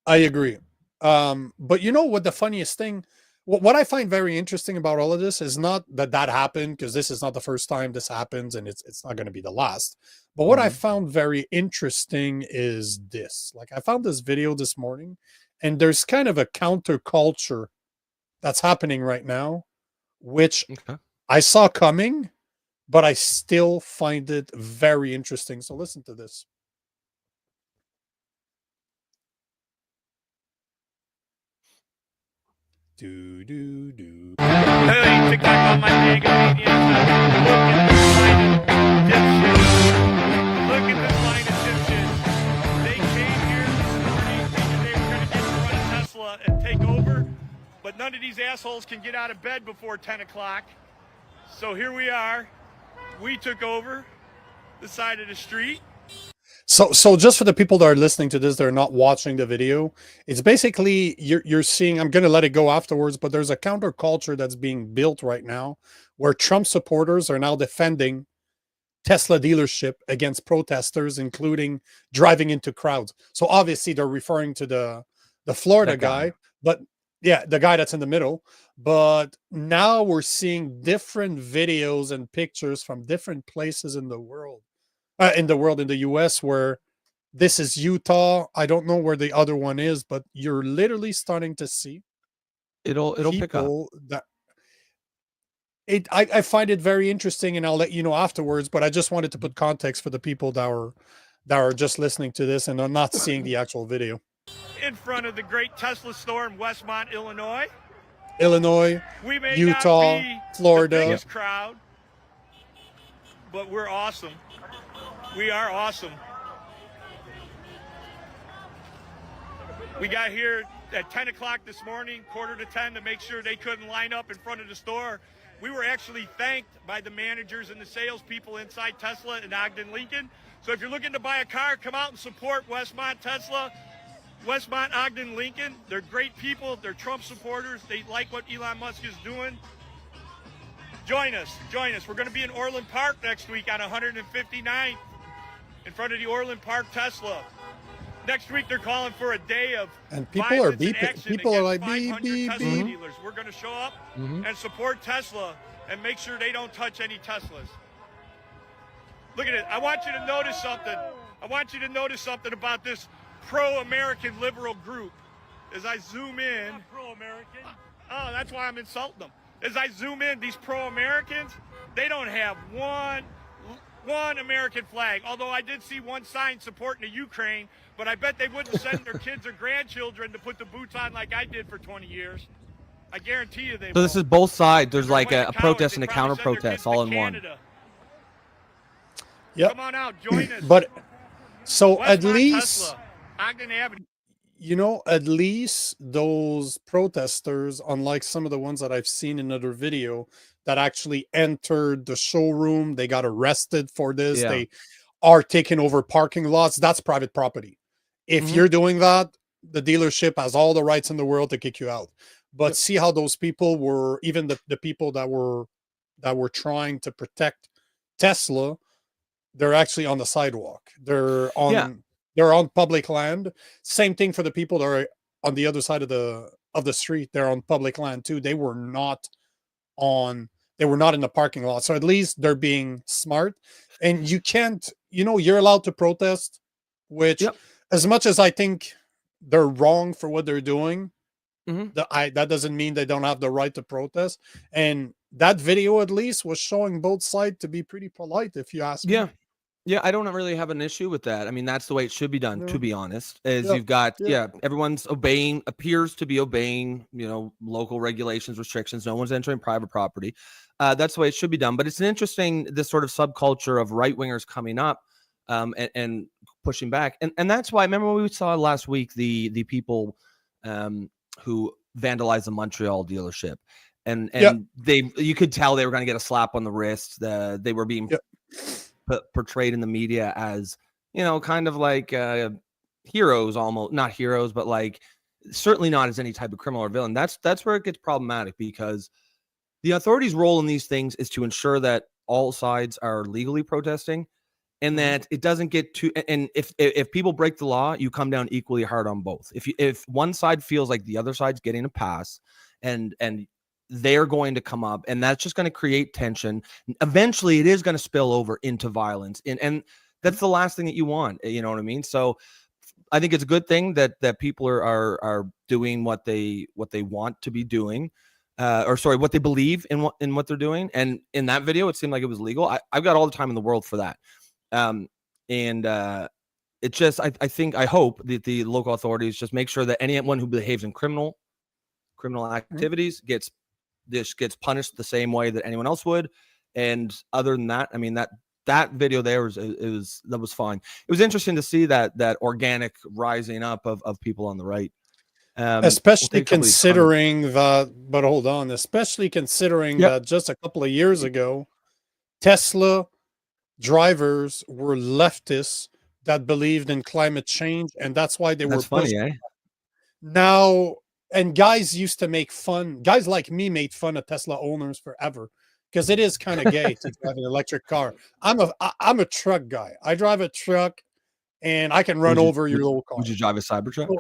I agree. But you know what the funniest thing, what I find very interesting about all of this is not that happened, because this is not the first time this happens and it's not going to be the last. But what I found very interesting is this. Like I found this video this morning, and there's kind of a counterculture that's happening right now, which I saw coming, but I still find it very interesting. So listen to this. Do. Hey, TikTok on my magazine. Look at this line of dipshits. They came here this morning thinking they were going to get in front of Tesla and take over, but none of these assholes can get out of bed before 10 o'clock. So here we are. We took over the side of the street. So just for the people that are listening to this, they're not watching the video. It's basically you're seeing. I'm going to let it go afterwards, but there's a counterculture that's being built right now, where Trump supporters are now defending Tesla dealership against protesters, including driving into crowds. So obviously they're referring to the Florida guy, but the guy that's in the middle. But now we're seeing different videos and pictures from different places in the world. In the US, where this is Utah. I don't know where the other one is, but you're literally starting to see it'll pick up. I find it very interesting, and I'll let you know afterwards, but I just wanted to put context for the people that are just listening to this and are not seeing the actual video. In front of the great Tesla store in Westmont, Illinois, we may Utah, not be Florida. The biggest crowd, but we're awesome. We are awesome. We got here at 10 o'clock this morning, 9:45 to make sure they couldn't line up in front of the store. We were actually thanked by the managers and the salespeople inside Tesla in Ogden, Lincoln. So if you're looking to buy a car, come out and support Westmont Tesla, Westmont Ogden, Lincoln. They're great people. They're Trump supporters. They like what Elon Musk is doing. Join us. We're going to be in Orland Park next week on 159th. In front of the Orland Park Tesla. Next week they're calling for a day of people are beeping. People are like beep. Dealers. We're going to show up and support Tesla and make sure they don't touch any Teslas. Look at it. I want you to notice something about this pro-American liberal group. As I zoom in, pro-American. Oh, that's why I'm insulting them. As I zoom in, these pro-Americans, they don't have one American flag, although I did see one sign supporting the Ukraine, but I bet they wouldn't send their kids or grandchildren to put the boots on like I did for 20 years. I guarantee you they won't. So this is both sides. There's like a protest and a counter protest all in one. Yep. Come on out, join us. But so Westmont at least Tesla, Ogden Avenue. At least those protesters, unlike some of the ones that I've seen in other video, that actually entered the showroom. They got arrested for this. Yeah. They are taking over parking lots. That's private property. If you're doing that, the dealership has all the rights in the world to kick you out. But see how those people were, even the people that were trying to protect Tesla, they're actually on the sidewalk. They're on public land. Same thing for the people that are on the other side of the street. They're on public land too. They were not in the parking lot. So at least they're being smart. And you can't, you're allowed to protest, which as much as I think they're wrong for what they're doing, that doesn't mean they don't have the right to protest. And that video at least was showing both sides to be pretty polite, if you ask me. Yeah, I don't really have an issue with that. I mean, that's the way it should be done, to be honest. You've got, everyone's appears to be obeying, local regulations, restrictions. No one's entering private property. That's the way it should be done. But it's an interesting, this sort of subculture of right-wingers coming up and pushing back. And that's why, remember when we saw last week, the people who vandalized the Montreal dealership. And you could tell they were going to get a slap on the wrist. They were being portrayed in the media as, kind of like heroes, almost not heroes, but like certainly not as any type of criminal or villain. That's where it gets problematic, because the authorities' role in these things is to ensure that all sides are legally protesting, and that it doesn't get too. And if people break the law, you come down equally hard on both. If one side feels like the other side's getting a pass, and they're going to come up, and that's just going to create tension. Eventually, it is going to spill over into violence, and that's the last thing that you want. You know what I mean? So, I think it's a good thing that people are doing what they want to be doing, what they believe in what they're doing. And in that video, it seemed like it was legal. I've got all the time in the world for that. It just, I hope that the local authorities just make sure that anyone who behaves in criminal activities gets punished the same way that anyone else would. And other than that, I mean, that video there was fine. It was interesting to see that organic rising up of people on the right. Especially considering that just a couple of years ago, Tesla drivers were leftists that believed in climate change, and that's why they were funny, eh? Now, and guys like me made fun of Tesla owners forever, because it is kind of gay to drive an electric car. I'm a truck guy. I drive a truck, and I can run over your little car. Would you drive a Cybertruck?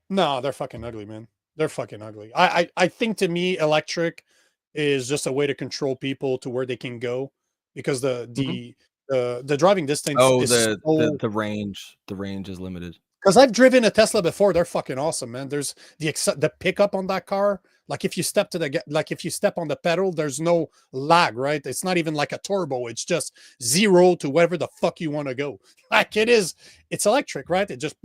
No, they're fucking ugly, man. They're fucking ugly. I think, to me, electric is just a way to control people to where they can go, because the driving distance the range is limited. Because I've driven a Tesla before. They're fucking awesome, man. There's the pickup on that car. Like if you step on the pedal, there's no lag, right? It's not even like a turbo. It's just 0 to wherever the fuck you want to go. Like it's electric, right? It just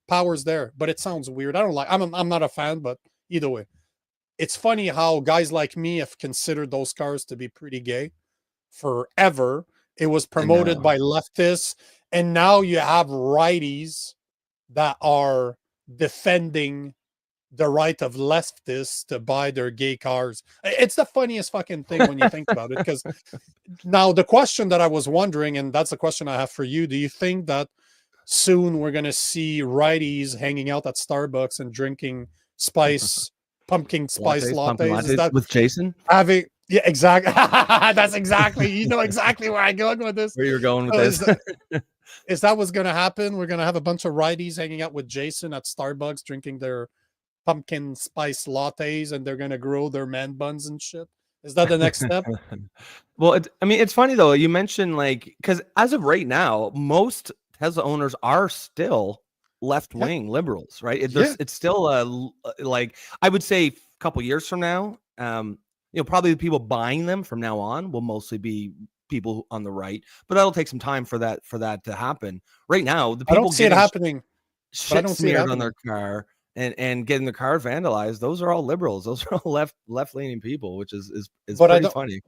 powers there, but it sounds weird. I don't like. I'm not a fan, but either way, it's funny how guys like me have considered those cars to be pretty gay forever. It was promoted by leftists, and now you have righties that are defending the right of leftists to buy their gay cars. It's the funniest fucking thing when you think about it. Because now the question that I was wondering, and that's the question I have for you, do you think that soon we're going to see righties hanging out at Starbucks and drinking pumpkin spice lattes? Is that with Jason? Yeah, exactly. That's exactly, you know exactly where I'm going with this. Where you're going with this. Is that what's going to happen? We're going to have a bunch of righties hanging out with Jason at Starbucks, drinking their pumpkin spice lattes, and they're going to grow their man buns and shit. Is that the next step? Well, it's funny though. You mentioned because as of right now, most Tesla owners are still left-wing liberals, right? It's still I would say a couple years from now, probably the people buying them from now on will mostly be people on the right, but that'll take some time for that to happen. Right now, the people I don't see it happening. Shit smeared on their car and getting their car vandalized. Those are all liberals. Those are all left-leaning people, which is pretty funny.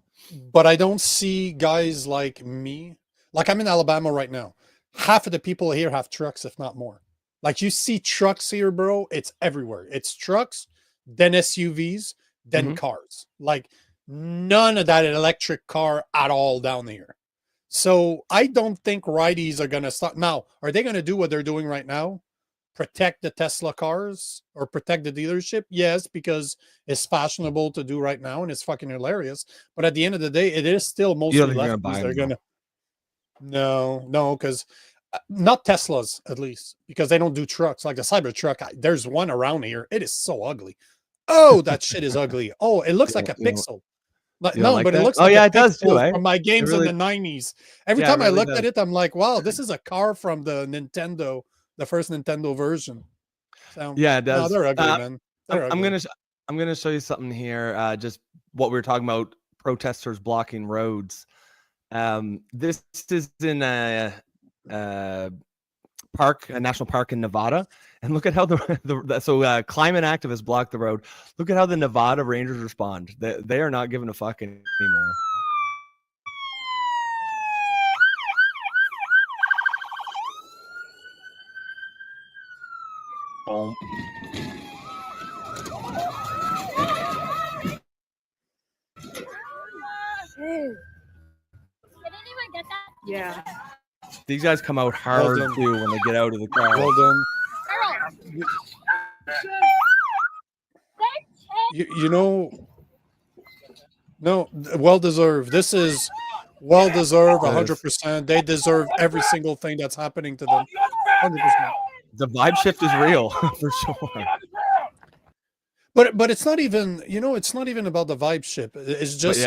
But I don't see guys like me. Like, I'm in Alabama right now. Half of the people here have trucks, if not more. Like, you see trucks here, bro. It's everywhere. It's trucks, then SUVs, then cars. Like, none of that electric car at all down here. So I don't think righties are going to stop. Now, are they going to do what they're doing right now? Protect the Tesla cars or protect the dealership? Yes, because it's fashionable to do right now and it's fucking hilarious. But at the end of the day, it is still mostly lefties. They're going to. No, because not Teslas, at least, because they don't do trucks like the Cybertruck. There's one around here. It is so ugly. Oh, that shit is ugly. Oh, it looks like a pixel. No, like but that? it looks Oh like yeah, a it does too, pixel eh? from my games really- in the 90s. Every Yeah, time it I really looked does. at it, I'm like, wow, this is a car from the Nintendo, the first Nintendo version. So, Yeah, it no, does. they're ugly, man. They're I'm ugly. gonna show you something here. Just what we were talking about, protesters blocking roads. This is in a park, a national park in Nevada, and look at how the climate activists block the road. Look at how the Nevada Rangers respond. They are not giving a fuck anymore. Boom. Yeah. These guys come out hard done. too when they get out of the car. Well done. You know, no, well deserved. This is well deserved, 100%. They deserve every single thing that's happening to them, 100%. The vibe shift is real for sure. But it's not even, it's not even about the vibe ship. It's just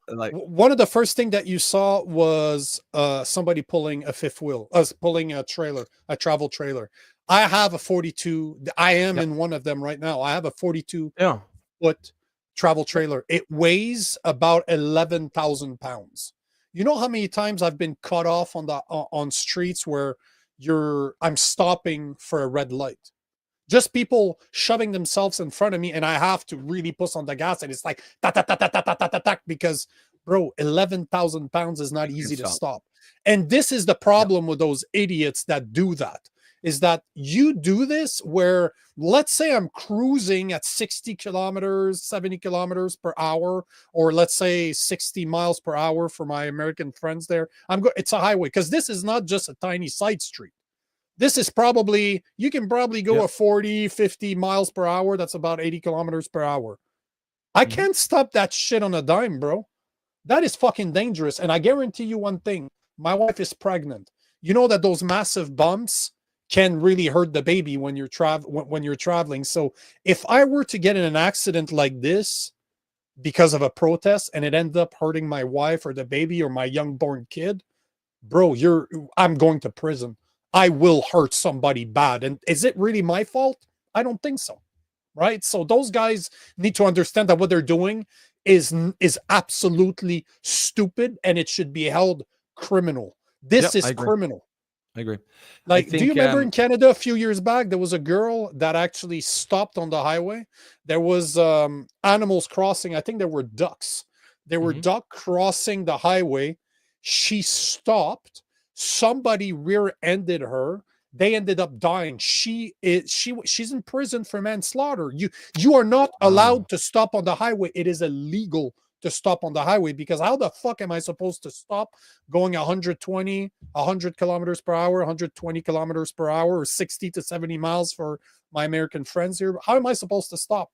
like one of the first thing that you saw was somebody pulling a fifth wheel, pulling a travel trailer. I have a 42. I am in one of them right now. I have a 42 foot travel trailer. It weighs about 11,000 pounds. You know how many times I've been cut off on streets where I'm stopping for a red light. Just people shoving themselves in front of me, and I have to really push on the gas, and it's like because, bro, 11,000 pounds is not easy to stop. And this is the problem with those idiots that do that, is that you do this where, let's say I'm cruising at 60 kilometers, 70 kilometers per hour, or let's say 60 miles per hour for my American friends there. It's a highway, because this is not just a tiny side street. This is you can probably go at 40, 50 miles per hour. That's about 80 kilometers per hour. I can't stop that shit on a dime, bro. That is fucking dangerous. And I guarantee you one thing. My wife is pregnant. You know that those massive bumps can really hurt the baby when you're traveling. So if I were to get in an accident like this because of a protest and it ended up hurting my wife or the baby or my young born kid, bro, I'm going to prison. I will hurt somebody bad. And is it really my fault? I don't think so. Right? So those guys need to understand that what they're doing is absolutely stupid, and it should be held criminal. This is criminal. I agree. Like, do you remember in Canada a few years back, there was a girl that actually stopped on the highway. There was animals crossing. I think there were ducks. There were duck crossing the highway. She stopped. Somebody rear-ended her. They ended up dying. She's in prison for manslaughter. You are not allowed to stop on the highway. It is illegal to stop on the highway, because how the fuck am I supposed to stop going 100 kilometers per hour, 120 kilometers per hour, or 60 to 70 miles for my American friends here? How am I supposed to stop?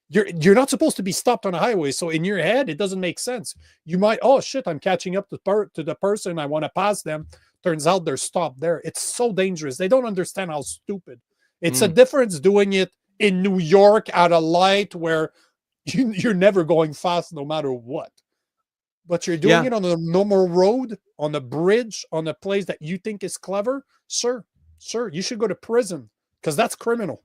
You're not supposed to be stopped on a highway. So in your head, it doesn't make sense. You might, oh shit, I'm catching up to the person. I want to pass them. Turns out they're stopped there. It's so dangerous. They don't understand how stupid. It's a difference doing it in New York at a light where you're never going fast no matter what. But you're doing it on a normal road, on a bridge, on a place that you think is clever. Sir, you should go to prison, because that's criminal.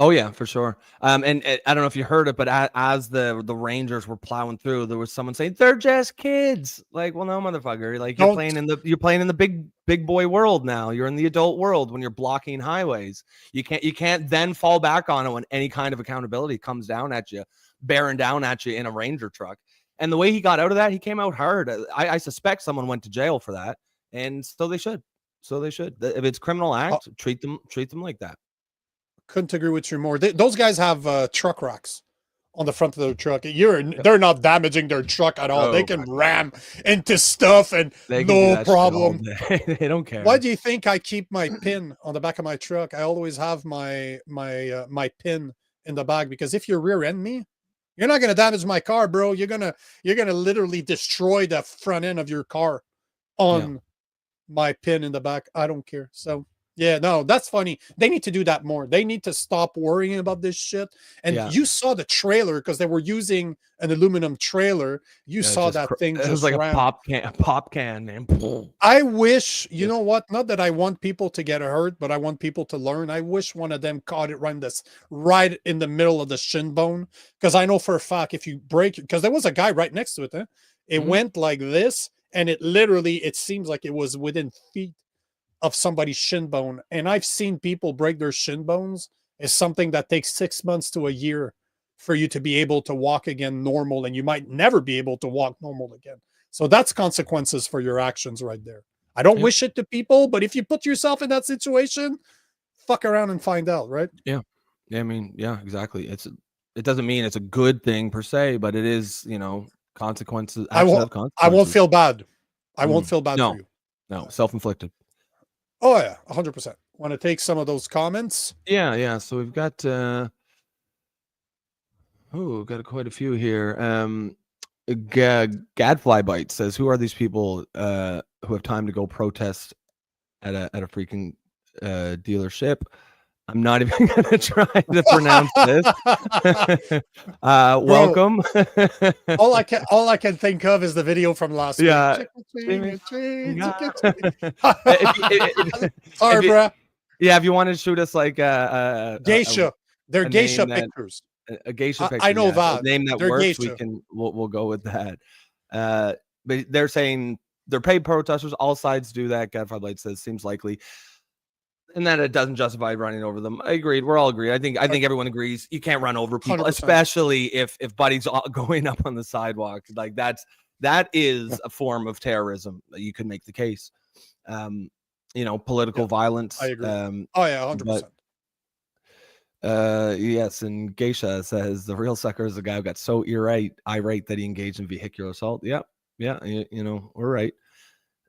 Oh yeah, for sure. And I don't know if you heard it, but as the Rangers were plowing through, there was someone saying they're just kids. Like, well, no, motherfucker. Like, you're playing in the big boy world now. You're in the adult world when you're blocking highways. You can't then fall back on it when any kind of accountability comes down at you, bearing down at you in a Ranger truck. And the way he got out of that, he came out hard. I suspect someone went to jail for that, and so they should. If it's criminal act, treat them like that. Couldn't agree with you more. Those guys have truck racks on the front of their truck. They're not damaging their truck at all. They can ram into stuff and no problem. They don't care. Why do you think I keep my pin on the back of my truck? I always have my pin in the bag, because if you rear end me, you're not going to damage my car, bro. You're gonna literally destroy the front end of your car on my pin in the back. I don't care. So yeah, no, that's funny. They need to do that more. They need to stop worrying about this shit. And you saw the trailer, because they were using an aluminum trailer. You saw that thing. It was like a pop can, man. I wish, you know what? Not that I want people to get hurt, but I want people to learn. I wish one of them caught it right in the middle of the shin bone, because I know for a fact if you break, because there was a guy right next to it. It went like this, and it seems like it was within feet of somebody's shin bone. And I've seen people break their shin bones. Is something that takes 6 months to a year for you to be able to walk again normal, and you might never be able to walk normal again. So that's consequences for your actions right there. I don't wish it to people, but if you put yourself in that situation, fuck around and find out, right? Yeah. I mean, yeah, exactly. It doesn't mean it's a good thing per se, but it is, consequences. I won't feel bad. I won't feel bad for you. No, self-inflicted. Oh yeah, 100%. Want to take some of those comments? Yeah. So we've got got quite a few here. Gadfly Bite says, "Who are these people who have time to go protest at a freaking dealership?" I'm not even gonna try to pronounce this. Welcome. all I can think of is the video from last week. Sorry, bro. Yeah, if you want to shoot us like geisha, they're geisha pictures. A geisha picture. I know that. Name that they're works. Geisha. We'll go with that. But they're saying they're paid protesters. All sides do that. Gadfly Light says seems likely. And that it doesn't justify running over them. I agreed. We're all agreed. I think everyone agrees you can't run over people, 100%. Especially if buddies going up on the sidewalk. Like that is a form of terrorism. You could make the case. Political violence. I agree. 100%. Yes, and Geisha says the real sucker is the guy who got so irate that he engaged in vehicular assault. Yeah, we're right.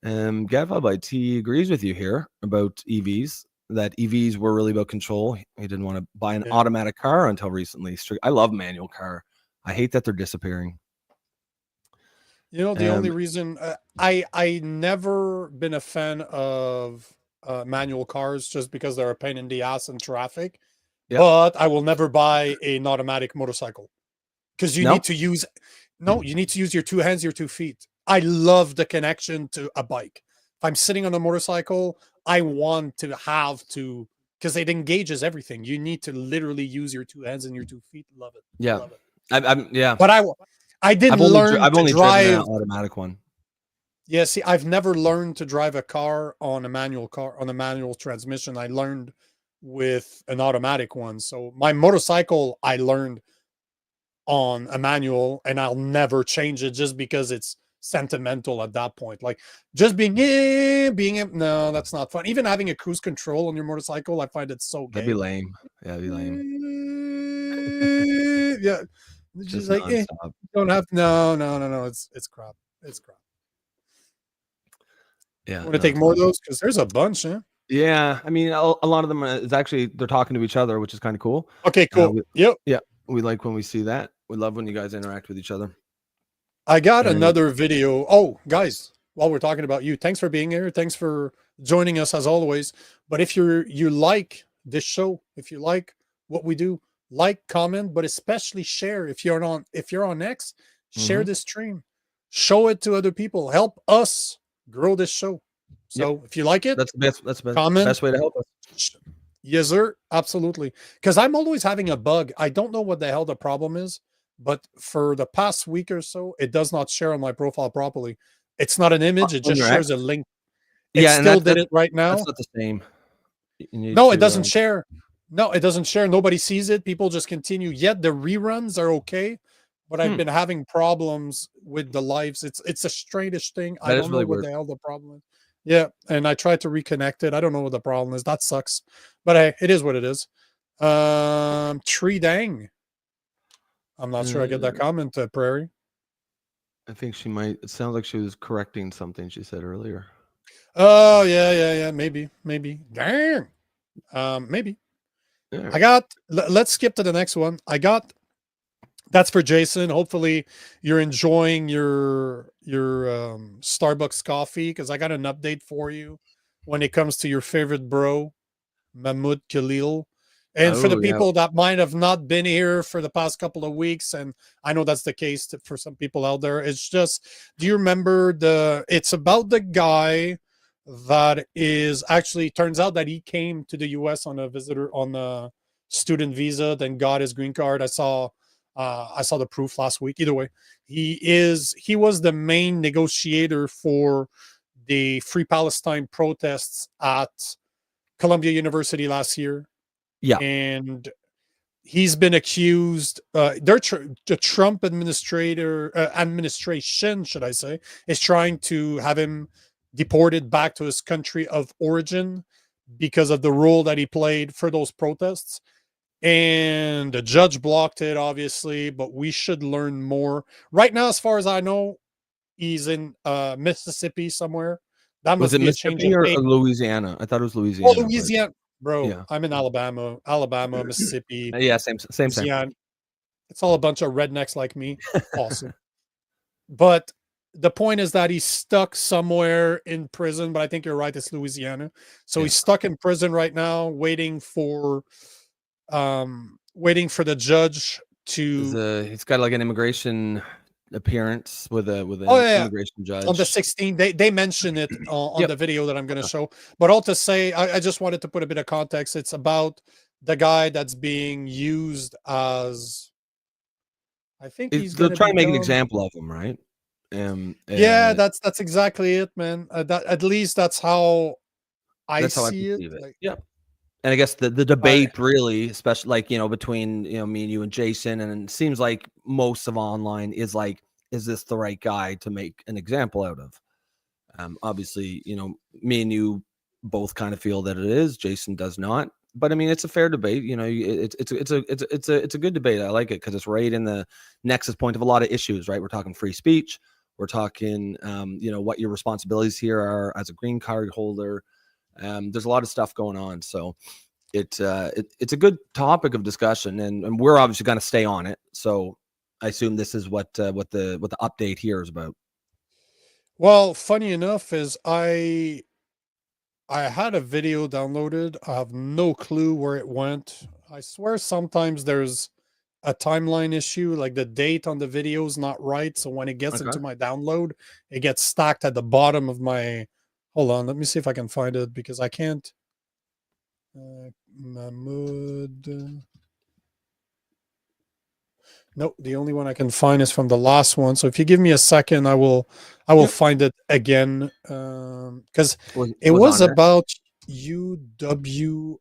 Gadfly Bites, he agrees with you here about EVs. That EVs were really about control. He didn't want to buy an automatic car until recently. I love manual car. I hate that they're disappearing. The only reason I never been a fan of manual cars, just because they're a pain in the ass in traffic. Yep. But I will never buy an automatic motorcycle, because you need to use your two hands, your 2 feet. I love the connection to a bike. If I'm sitting on a motorcycle, I want to because it engages everything. You need to literally use your 2 hands and your 2 feet. Love it. Yeah. Love it. But I didn't learn I've only to drive driven an automatic one. Yeah, see, I've never learned to drive a car on a manual transmission. I learned with an automatic one. So my motorcycle, I learned on a manual, and I'll never change it just because it's sentimental at that point. Like just being no, that's not fun. Even having a cruise control on your motorcycle, I find it so gay. That'd be lame. Yeah, that'd be lame. Yeah, just like don't have no. It's crap. It's crap. Yeah, want to take more of those, because there's a bunch. Yeah, I mean, a lot of them is actually they're talking to each other, which is kind of cool. Okay, cool. Yeah, we like when we see that. We love when you guys interact with each other. I got another video. Oh, guys, while we're talking about you, thanks for being here. Thanks for joining us as always. But if you like this show, if you like what we do, like, comment, but especially share. If you're on X, share this stream, show it to other people, help us grow this show. So if you like it, that's the best comment, best way to help us. Yes, sir. Absolutely. Because I'm always having a bug. I don't know what the hell the problem is, but for the past week or so, it does not share on my profile properly. It's not an image. It just shares a link. It still did it right now. That's not the same. No, it doesn't share. No, it doesn't share. Nobody sees it. People just continue. Yet the reruns are okay. But I've been having problems with the lives. It's a strangest thing. I don't know what the hell the problem is. Yeah, and I tried to reconnect it. I don't know what the problem is. That sucks. But hey, it is what it is. Tree Dang. I'm not sure I get that comment, Prairie. I think she might. It sounds like she was correcting something she said earlier. Oh, yeah. Maybe. Dang. Maybe. Yeah. Let's skip to the next one. That's for Jason. Hopefully you're enjoying your Starbucks coffee, because I got an update for you when it comes to your favorite bro, Mahmoud Khalil. And for the people that might have not been here for the past couple of weeks, and I know that's the case for some people out there, it's just, do you remember it's about the guy that is actually, turns out that he came to the US on a student visa, then got his green card. I saw the proof last week. Either way, he was the main negotiator for the Free Palestine protests at Columbia University last year. Yeah. And he's been accused, the Trump administration, should I say, is trying to have him deported back to his country of origin because of the role that he played for those protests. And the judge blocked it, obviously, but we should learn more. Right now, as far as I know, he's in Mississippi somewhere. That was must it be Mississippi or Louisiana? I thought it was Louisiana. Oh, Louisiana. Bro, yeah. I'm in Alabama, Mississippi. Yeah, same. It's all a bunch of rednecks like me. Awesome. But the point is that he's stuck somewhere in prison, but I think you're right, it's Louisiana. So he's stuck in prison right now, waiting for the judge to he's got like an immigration appearance with an immigration judge on the 16th. They mention it on the video that I'm going to show. But all to say, I just wanted to put a bit of context. It's about the guy that's being used as, I think they're trying to make an example of him, right? Yeah, that's exactly it, man. At least that's how I see it. Like, yeah. And I guess the debate really, especially like, between, me and you and Jason, and it seems like most of online is like, is this the right guy to make an example out of? Obviously, me and you both kind of feel that it is. Jason does not. But I mean, it's a fair debate. It's a good debate. I like it because it's right in the nexus point of a lot of issues, right? We're talking free speech. We're talking, what your responsibilities here are as a green card holder. There's a lot of stuff going on, so it's a good topic of discussion, and we're obviously going to stay on it. So I assume this is what the update here is about. Well, funny enough is I had a video downloaded. I have no clue where it went. I swear sometimes there's a timeline issue, like the date on the video is not right. So when it gets into my download, it gets stacked at the bottom of my. Hold on, let me see if I can find it, because I can't. Mahmoud. No, the only one I can find is from the last one. So if you give me a second, I will find it again. Because it was about UWRN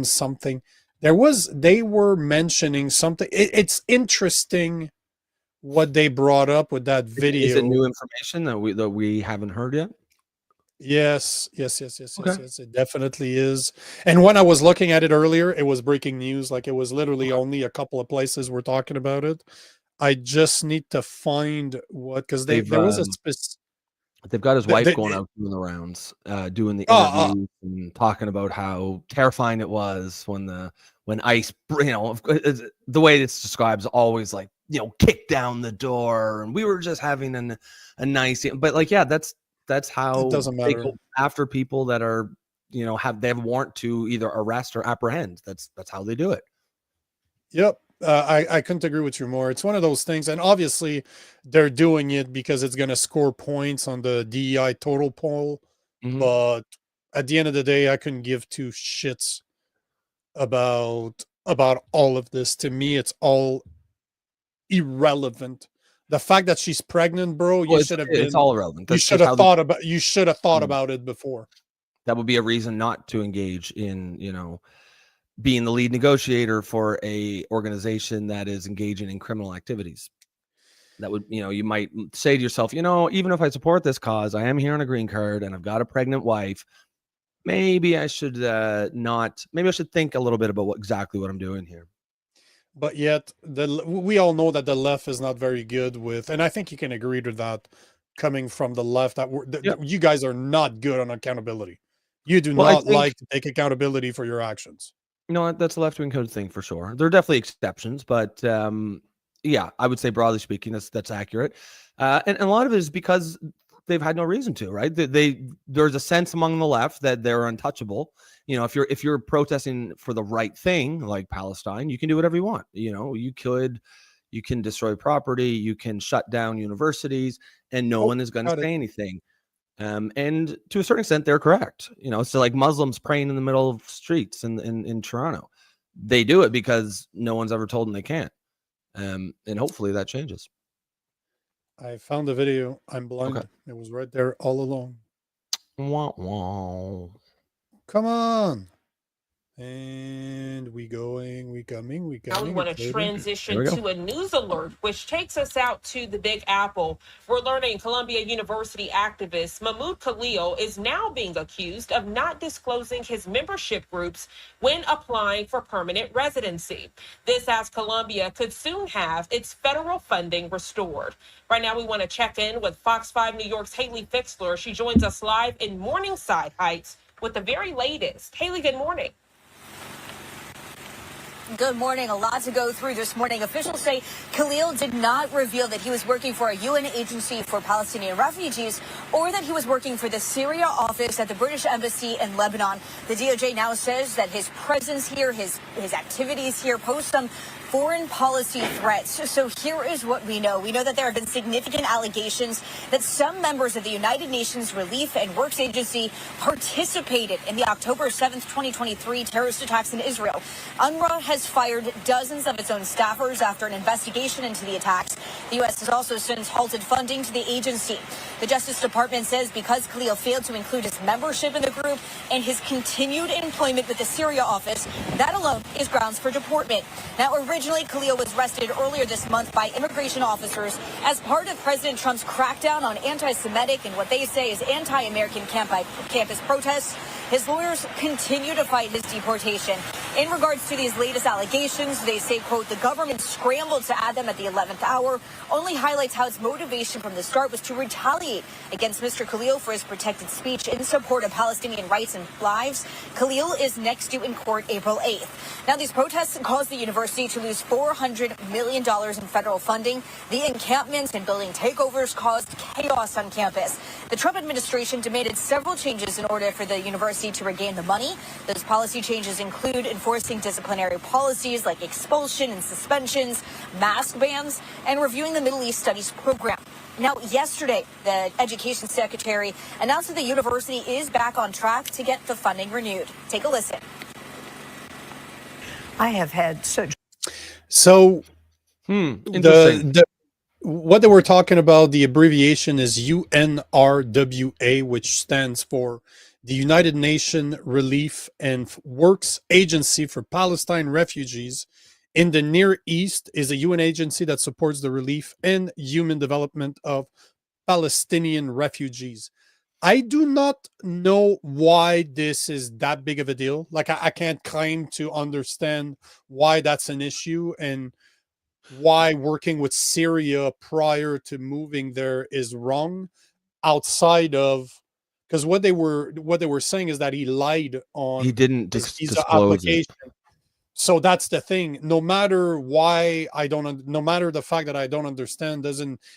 something. They were mentioning something. It's interesting what they brought up with that video. Is it new information that we haven't heard yet? Yes. It definitely is. And when I was looking at it earlier, it was breaking news. Like, it was literally only a couple of places were talking about it. I just need to find what, because there was a specific. They've got his wife going out doing the rounds, doing the interviews and talking about how terrifying it was when ICE, the way it's described is always like, kick down the door, and we were just having a nice, but like, yeah, that's how it doesn't matter. They go after people that are, they have a warrant to either arrest or apprehend. That's how they do it. Yep. I couldn't agree with you more. It's one of those things, and obviously they're doing it because it's going to score points on the DEI total poll. Mm-hmm. But at the end of the day, I couldn't give two shits about all of this. To me, it's all irrelevant. The fact that she's pregnant, bro, it's all irrelevant. You should have thought about it before. That would be a reason not to engage in, being the lead negotiator for a organization that is engaging in criminal activities. That would, you might say to yourself, even if I support this cause, I am here on a green card and I've got a pregnant wife. Maybe I should maybe I should think a little bit about exactly what I'm doing here. but yet we all know that the left is not very good with, and I think you can agree to that, coming from the left, that you guys are not good on accountability. You do not like to take accountability for your actions. No, that's a left-wing code thing for sure. There are definitely exceptions, but yeah, I would say broadly speaking, that's accurate. And a lot of it is because they've had no reason to, right? There's a sense among the left that they're untouchable. You know, if you're protesting for the right thing, like Palestine, you can do whatever you want. You know, you can destroy property, you can shut down universities, and no one is going to say anything. And to a certain extent, they're correct. You know, so like Muslims praying in the middle of streets in Toronto, they do it because no one's ever told them they can't. And hopefully that changes. I found the video. I'm blind. Okay. It was right there all along. Wah, wah. Come on. And we coming. Now we want to transition to a news alert, which takes us out to the Big Apple. We're learning Columbia University activist Mahmoud Khalil is now being accused of not disclosing his membership groups when applying for permanent residency. This as Columbia could soon have its federal funding restored. Right now, we want to check in with Fox 5 New York's Haley Fixler. She joins us live in Morningside Heights with the very latest. Haley, good morning. Good morning. A lot to go through this morning. Officials say Khalil did not reveal that he was working for a UN agency for Palestinian refugees or that he was working for the Syria office at the British Embassy in Lebanon. The DOJ now says that his presence here, his activities here pose some foreign policy threats. So here is what we know. We know that there have been significant allegations that some members of the United Nations Relief and Works Agency participated in the October 7th, 2023 terrorist attacks in Israel. UNRWA has fired dozens of its own staffers after an investigation into the attacks. The U.S. has also since halted funding to the agency. The Justice Department says because Khalil failed to include his membership in the group and his continued employment with the Syria office, that alone is grounds for deportment. Now, originally, Khalil was arrested earlier this month by immigration officers as part of President Trump's crackdown on anti-Semitic and what they say is anti-American campus protests. His lawyers continue to fight his deportation. In regards to these latest allegations, they say, quote, the government scrambled to add them at the 11th hour, only highlights how its motivation from the start was to retaliate against Mr. Khalil for his protected speech in support of Palestinian rights and lives. Khalil is next due in court April 8th. Now, these protests caused the university to lose $400 million in federal funding. The encampments and building takeovers caused chaos on campus. The Trump administration demanded several changes in order for the university to regain the money. Those policy changes include enforcing disciplinary policies like expulsion and suspensions, mask bans, and reviewing the Middle East Studies program. Now, yesterday, the education secretary announced that the university is back on track to get the funding renewed. Take a listen. I have had such. So, interesting. What they were talking about, the abbreviation is UNRWA, which stands for the United Nations Relief and Works Agency for Palestine Refugees in the Near East, is a UN agency that supports the relief and human development of Palestinian refugees. I do not know why this is that big of a deal. Like, I can't claim to understand why that's an issue and why working with Syria prior to moving there is wrong, outside of, because what they were saying is that he lied on he didn't his visa disclose application. It. So that's the thing. No matter why no matter the fact that I don't understand,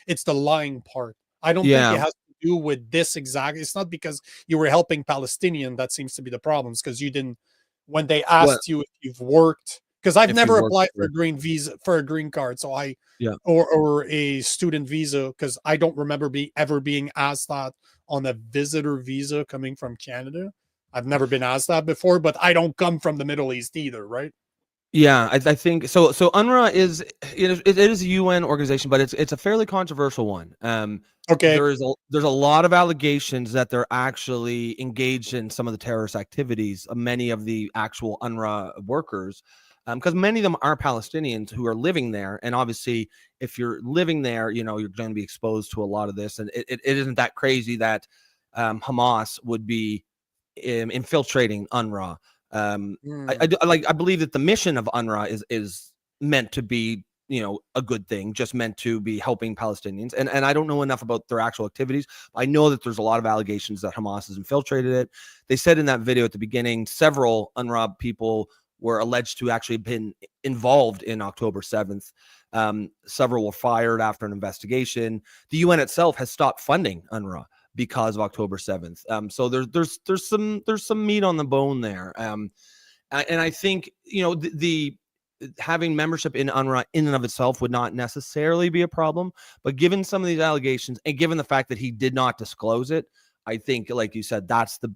it's the lying part. I don't think it has to do with this exact. It's not because you were helping Palestinian that seems to be the problems, because you didn't, when they asked you if you've worked, because I've never applied for a green card, so or a student visa, because I don't remember ever being asked that on a visitor visa coming from Canada. I've never been asked that before, but I don't come from the Middle East either, right? Yeah, I think so. So UNRWA is it is a UN organization, but it's a fairly controversial one. Okay, there's a lot of allegations that they're actually engaged in some of the terrorist activities. Many of the actual UNRWA workers, because many of them are Palestinians who are living there, and obviously, if you're living there, you're going to be exposed to a lot of this. And it isn't that crazy that Hamas would be infiltrating UNRWA. I believe that the mission of UNRWA is meant to be, a good thing, just meant to be helping Palestinians. And I don't know enough about their actual activities. I know that there's a lot of allegations that Hamas has infiltrated it. They said in that video at the beginning, several UNRWA people were alleged to actually have been involved in October 7th. Several were fired after an investigation. The UN itself has stopped funding UNRWA because of October 7th. So there's some meat on the bone there. And I think, the having membership in UNRWA in and of itself would not necessarily be a problem, but given some of these allegations and given the fact that he did not disclose it, I think, like you said, that's the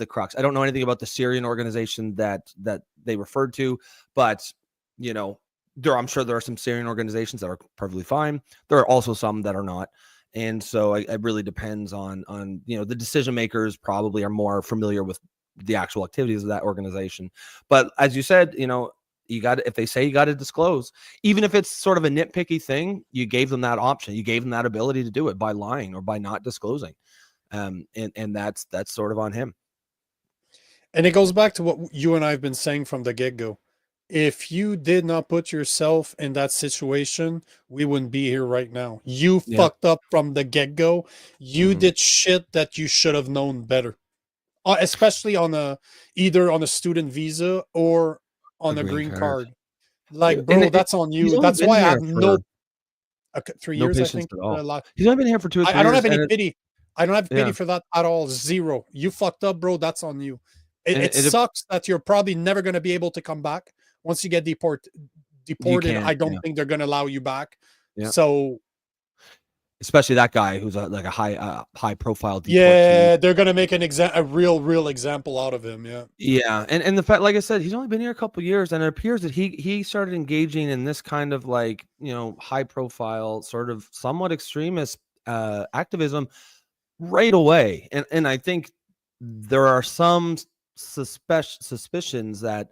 crux. I don't know anything about the Syrian organization that they referred to, but I'm sure there are some Syrian organizations that are perfectly fine. There are also some that are not. And so it really depends on the decision makers probably are more familiar with the actual activities of that organization. But as you said, if they say you got to disclose, even if it's sort of a nitpicky thing, you gave them that option. You gave them that ability to do it by lying or by not disclosing. And that's sort of on him. And it goes back to what you and I have been saying from the get-go. If you did not put yourself in that situation, we wouldn't be here right now. You fucked up from the get-go. You did shit that you should have known better. Especially either on a student visa or on a green card. Like, bro, that's on you. That's why I have 3 years, I think. He's only been here for 2 or 3 years. I don't have any pity. I don't have pity for that at all. Zero. You fucked up, bro. That's on you. It sucks that you're probably never going to be able to come back. Once you get deported, I don't think they're going to allow you back. Yeah. So, especially that guy who's like a high profile. Yeah, they're going to make a real example out of him. Yeah. Yeah, and the fact, like I said, he's only been here a couple of years, and it appears that he started engaging in this kind of high profile, sort of somewhat extremist activism right away. And I think there are some suspicions that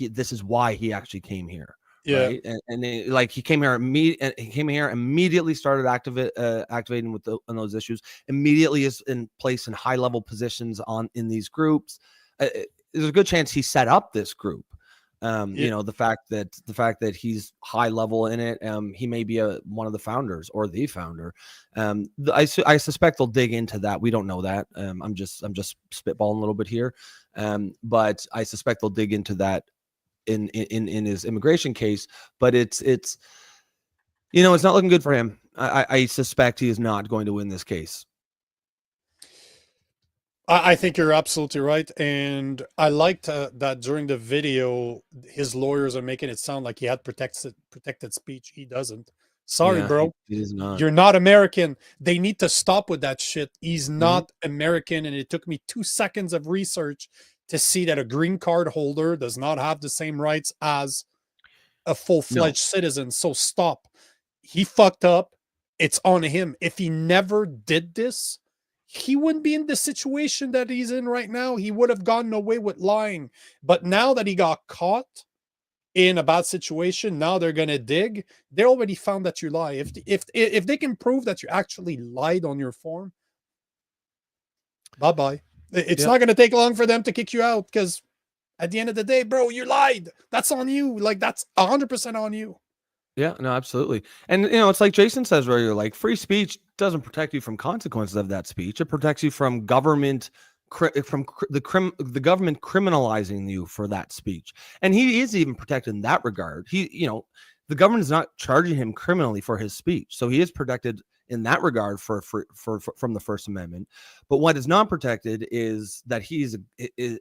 this is why he actually came here. Yeah. Right? And he came here immediately started activating with on those issues, immediately is in place in high level positions in these groups. There's a good chance he set up this group. The fact that he's high level in it, he may be one of the founders or the founder. I suspect they'll dig into that. We don't know that. I'm just spitballing a little bit here, but I suspect they'll dig into that in his immigration case. But it's it's not looking good for him. I suspect he is not going to win this case. I think you're absolutely right. And I liked that during the video, his lawyers are making it sound like he had protected speech. He doesn't. Sorry, bro. He is not. You're not American. They need to stop with that shit. He's not American. And it took me 2 seconds of research to see that a green card holder does not have the same rights as a full-fledged citizen. So stop. He fucked up. It's on him. If he never did this, he wouldn't be in the situation that he's in right now. He would have gotten away with lying. But now that he got caught in a bad situation, now they're going to dig. They already found that you lie. If they can prove that you actually lied on your form, bye-bye. It's not going to take long for them to kick you out, because at the end of the day, bro, you lied. That's on you. Like, that's 100% on you. Yeah, no, absolutely. And, it's like Jason says earlier, like, free speech doesn't protect you from consequences of that speech. It protects you from government, the government criminalizing you for that speech. And he is even protected in that regard. The government is not charging him criminally for his speech. So he is protected in that regard from the First Amendment. But what is not protected is that is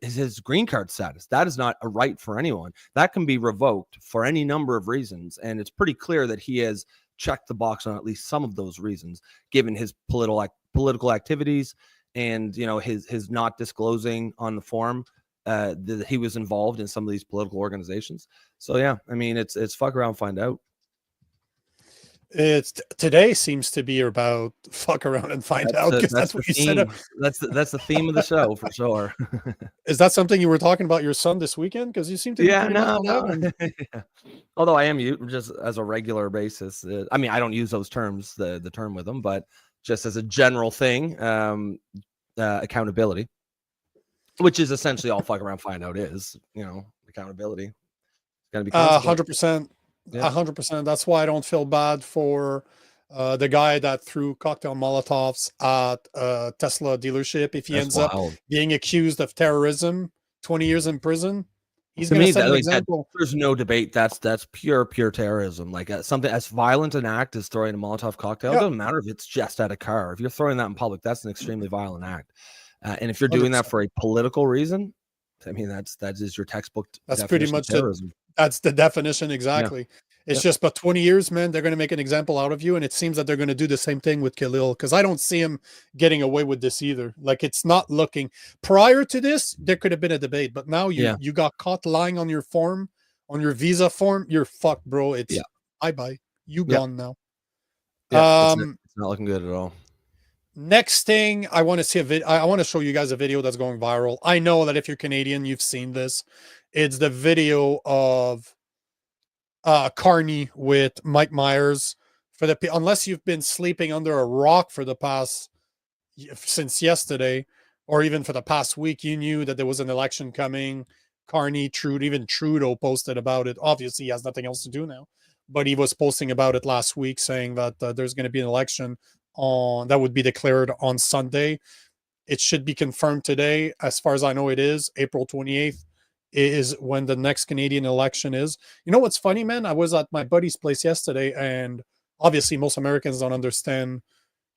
his green card status. That is not a right for anyone. That can be revoked for any number of reasons. And it's pretty clear that he has checked the box on at least some of those reasons, given his political activities and, his not disclosing on the form that he was involved in some of these political organizations. So, yeah, I mean, it's fuck around, find out. Today seems to be about fuck around and find out, because that's what you said. That's the theme of the show for sure. Is that something you were talking about your son this weekend? Because you seem to no. Although I am just as a regular basis. I mean, I don't use those terms, the term with them, but just as a general thing, accountability, which is essentially all fuck around, find out is, accountability. Gotta be 100%. 100%. That's why I don't feel bad for the guy that threw cocktail Molotovs at a Tesla dealership. If he ends up being accused of terrorism, 20 years in prison, he's going to set an example. There's no debate. That's pure terrorism. Like something as violent an act as throwing a Molotov cocktail. It doesn't matter if it's just at a car. If you're throwing that in public, that's an extremely violent act. And if you're doing 100%. That for a political reason, I mean, that is your textbook. That's pretty much terrorism. That's the definition exactly. Yeah. It's just but 20 years, man, they're going to make an example out of you. And it seems that they're going to do the same thing with Khalil, because I don't see him getting away with this either. Like, it's not looking. Prior to this, there could have been a debate, but now you got caught lying on your form, on your visa form. You're fucked, bro. It's bye-bye. You gone now. Yeah, it's not looking good at all. Next thing, I want to see a video. I want to show you guys a video that's going viral. I know that if you're Canadian, you've seen this. It's the video of Carney with Mike Myers. Unless you've been sleeping under a rock for the past, since yesterday, or even for the past week, you knew that there was an election coming. Carney, even Trudeau posted about it. Obviously, he has nothing else to do now, but he was posting about it last week, saying that there's going to be an election that would be declared on Sunday. It should be confirmed today. As far as I know, it is April 28th. Is when the next Canadian election is. You know what's funny, man? I was at my buddy's place yesterday, and obviously most Americans don't understand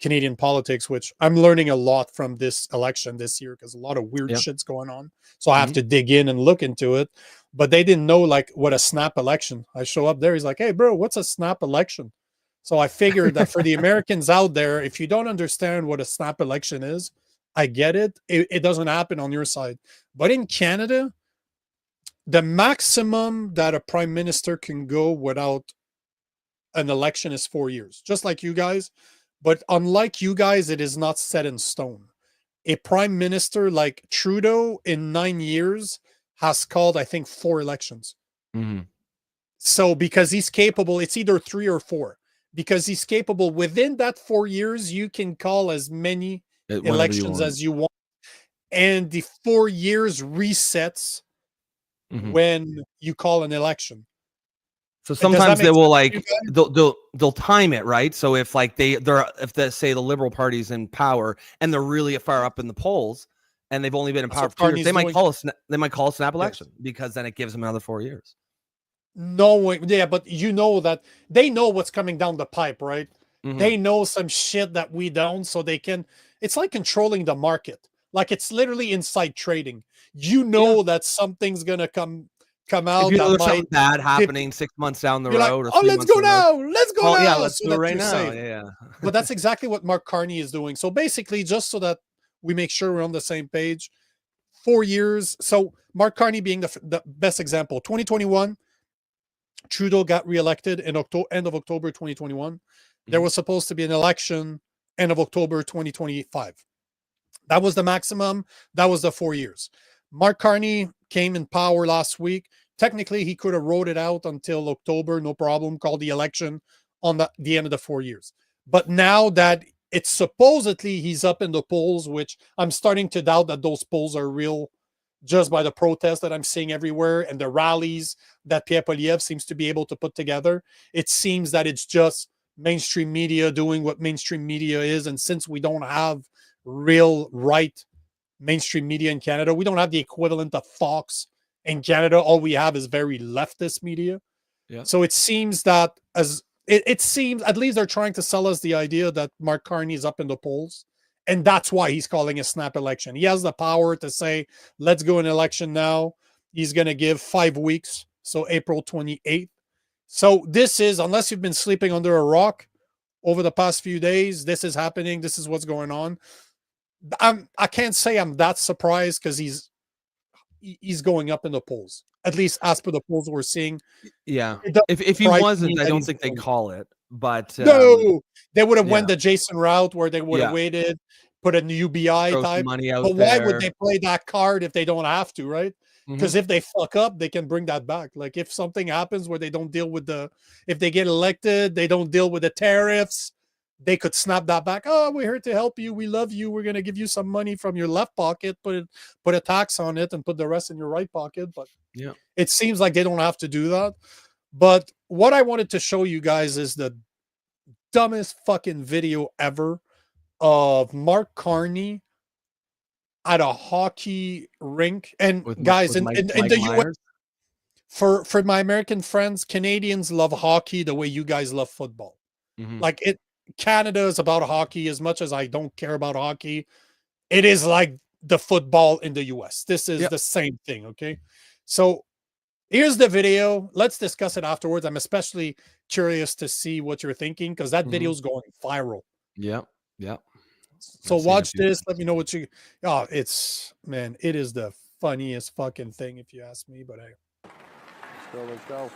Canadian politics, which I'm learning a lot from this election this year, because a lot of weird shit's going on. So I have to dig in and look into it. But they didn't know like what a snap election. I show up there, he's like, "Hey, bro, what's a snap election?" So I figured that for the Americans out there, if you don't understand what a snap election is, I get it. It doesn't happen on your side. But in Canada, the maximum that a prime minister can go without an election is 4 years, just like you guys. But unlike you guys, it is not set in stone. A prime minister like Trudeau in 9 years has called, I think, 4 elections. Mm-hmm. So because he's capable, it's either 3 or 4. Because he's capable within that 4 years, you can call as many elections as you want. And the 4 years resets when you call an election. So sometimes they will they'll time it, right? So if like if they say the Liberal Party's in power and they're really far up in the polls and they've only been in power for 2 years, they might call a snap election because then it gives them another 4 years. But you know that they know what's coming down the pipe, right? They know some shit that we don't, so they can. It's like controlling the market. Like, it's literally inside trading. You know that something's gonna come out. If you know there's something bad happening 6 months down the road, like, let's go now. Let's go now. Yeah, let's do it right now. Yeah. But that's exactly what Mark Carney is doing. So basically, just so that we make sure we're on the same page, 4 years. So Mark Carney being the best example. 2021, Trudeau got reelected in end of October 2021. There was supposed to be an election end of October 2025. That was the maximum. That was the 4 years. Mark Carney came in power last week. Technically, he could have wrote it out until October, no problem, called the election on the end of the 4 years. But now that it's supposedly he's up in the polls, which I'm starting to doubt that those polls are real, just by the protests that I'm seeing everywhere and the rallies that Pierre Poilievre seems to be able to put together. It seems that it's just mainstream media doing what mainstream media is. And since we don't have real right mainstream media in Canada, we don't have the equivalent of Fox in Canada. All we have is very leftist media. Yeah. So it seems that it seems at least they're trying to sell us the idea that Mark Carney is up in the polls. And that's why he's calling a snap election. He has the power to say, let's go an election now. He's going to give 5 weeks. So April 28th. So this is, unless you've been sleeping under a rock over the past few days, this is happening. This is what's going on. I can't say I'm that surprised because he's going up in the polls, at least as per the polls we're seeing. Yeah. If he wasn't, I don't think they call it. But no, they would have went the Jason route where they would have waited, put a UBI type. Money out but why would they play that card if they don't have to, right? Because if they fuck up, they can bring that back. Like if something happens where they don't deal with if they get elected, they don't deal with the tariffs, they could snap that back. Oh, we're here to help you. We love you. We're going to give you some money from your left pocket, put a tax on it and put the rest in your right pocket. But yeah, it seems like they don't have to do that. But what I wanted to show you guys is the dumbest fucking video ever of Mark Carney at a hockey rink. And guys, in the US, for my American friends, Canadians love hockey the way you guys love football. Like Canada is about hockey as much as I don't care about hockey. It is like the football in the US. This is the same thing. Okay. So here's the video. Let's discuss it afterwards. I'm especially curious to see what you're thinking because that video is going viral. Yeah. Yeah. So watch this. Let me know what you. Oh, man, it is the funniest fucking thing if you ask me. But let's go.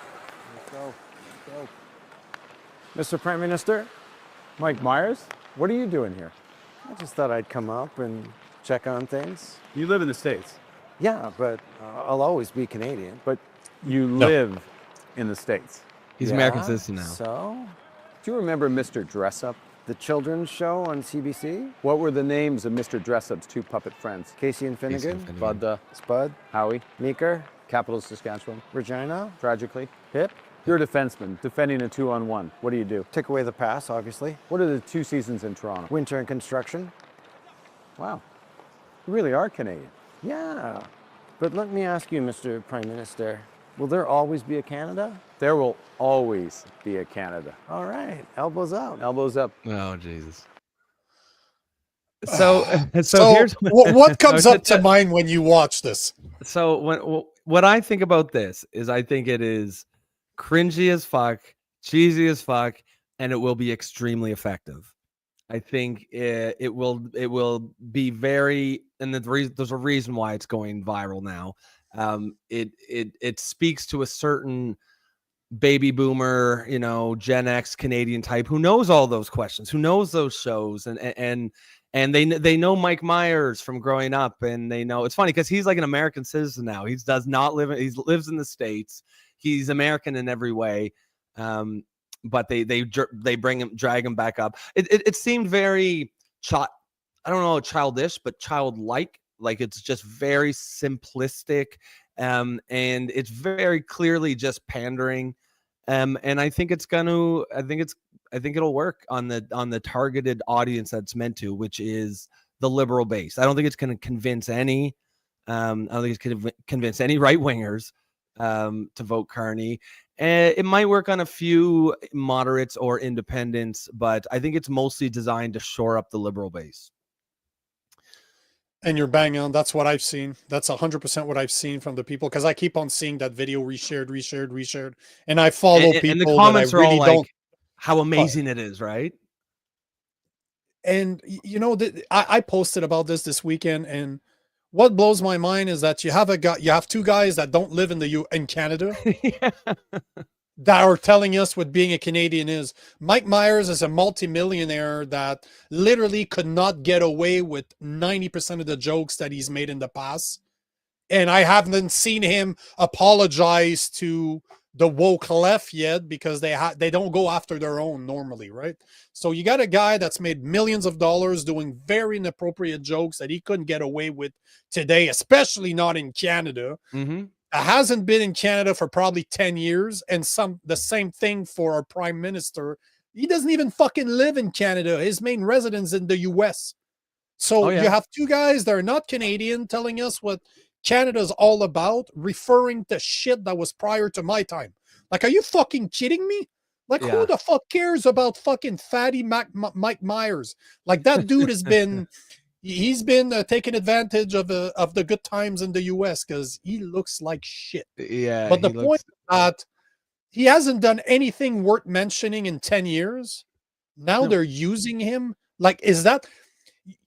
Mr. Prime Minister, Mike Myers, what are you doing here? I just thought I'd come up and check on things. You live in the States. Yeah, but I'll always be Canadian. But you live in the States. He's American citizen now. So, do you remember Mr. Dressup, the children's show on CBC? What were the names of Mr. Dressup's two puppet friends? Casey and Finnegan, Bud, Spud, Howie, Meeker, Capital Saskatchewan, Regina, tragically. Pip. You're a defenseman, defending a 2-on-1. What do? Take away the pass, obviously. What are the 2 seasons in Toronto? Winter and construction. Wow. You really are Canadian. Yeah. But let me ask you, Mr. Prime Minister, will there always be a Canada? There will always be a Canada. All right. Elbows up. Elbows up. Oh, Jesus. So here's what comes up to mind when you watch this. So what I think about this is I think it is cringy as fuck, cheesy as fuck, and it will be extremely effective. I think it will be very, and there's a reason why it's going viral now. It speaks to a certain baby boomer, Gen X Canadian type who knows all those questions, who knows those shows, and they know Mike Myers from growing up, and they know it's funny because he's like an American citizen now. He does not live. He lives in the States. He's American in every way. But they drag him back up. It seemed very I don't know, childish, but childlike. Like it's just very simplistic, and it's very clearly just pandering. And I think it'll work on the targeted audience that's meant to, which is the liberal base. I don't think it's going to convince any. I don't think it's going to convince any right wingers to vote Carney. It might work on a few moderates or independents, but I think it's mostly designed to shore up the liberal base. And you're bang on. That's what I've seen. That's 100% what I've seen from the people, because I keep on seeing that video reshared, and I follow people. And the comments are all like, how amazing it is, right? And I posted about this weekend, and what blows my mind is that you have two guys that don't live in Canada that are telling us what being a Canadian is. Mike Myers is a multimillionaire that literally could not get away with 90% of the jokes that he's made in the past. And I haven't seen him apologize to the woke left yet, because they don't go after their own normally, right? So you got a guy that's made millions of dollars doing very inappropriate jokes that he couldn't get away with today, especially not in Canada. Hasn't been in Canada for probably 10 years. And the same thing for our prime minister. He doesn't even fucking live in Canada. His main residence in the US. So you have two guys that are not Canadian telling us what Canada's all about, referring to shit that was prior to my time. Like, are you fucking kidding me? Like, who the fuck cares about fucking fatty Mike Myers? Like, that dude has been... He's been taking advantage of the good times in the US because he looks like shit. Yeah. But the point is that he hasn't done anything worth mentioning in 10 years. Now they're using him. Like, is that...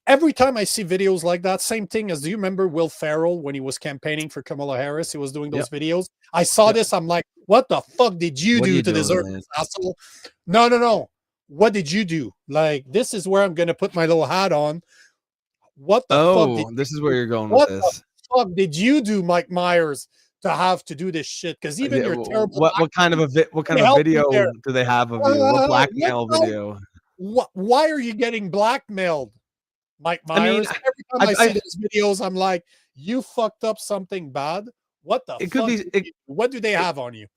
Every time I see videos like that, same thing as, do you remember Will Ferrell when he was campaigning for Kamala Harris? He was doing those videos. I saw this. I'm like, what the fuck did you do to deserve this, asshole? No. What did you do? Like, this is where I'm going to put my little hat on. What the fuck? This is where you're going with this. What the fuck did you do, Mike Myers, to have to do this shit? Because even your terrible... What kind of a video do they have of you? What blackmail video? Why are you getting blackmailed, Mike Myers? I mean, every time I see those videos, I'm like, you fucked up something bad. What the it fuck? could be. What do they have on you?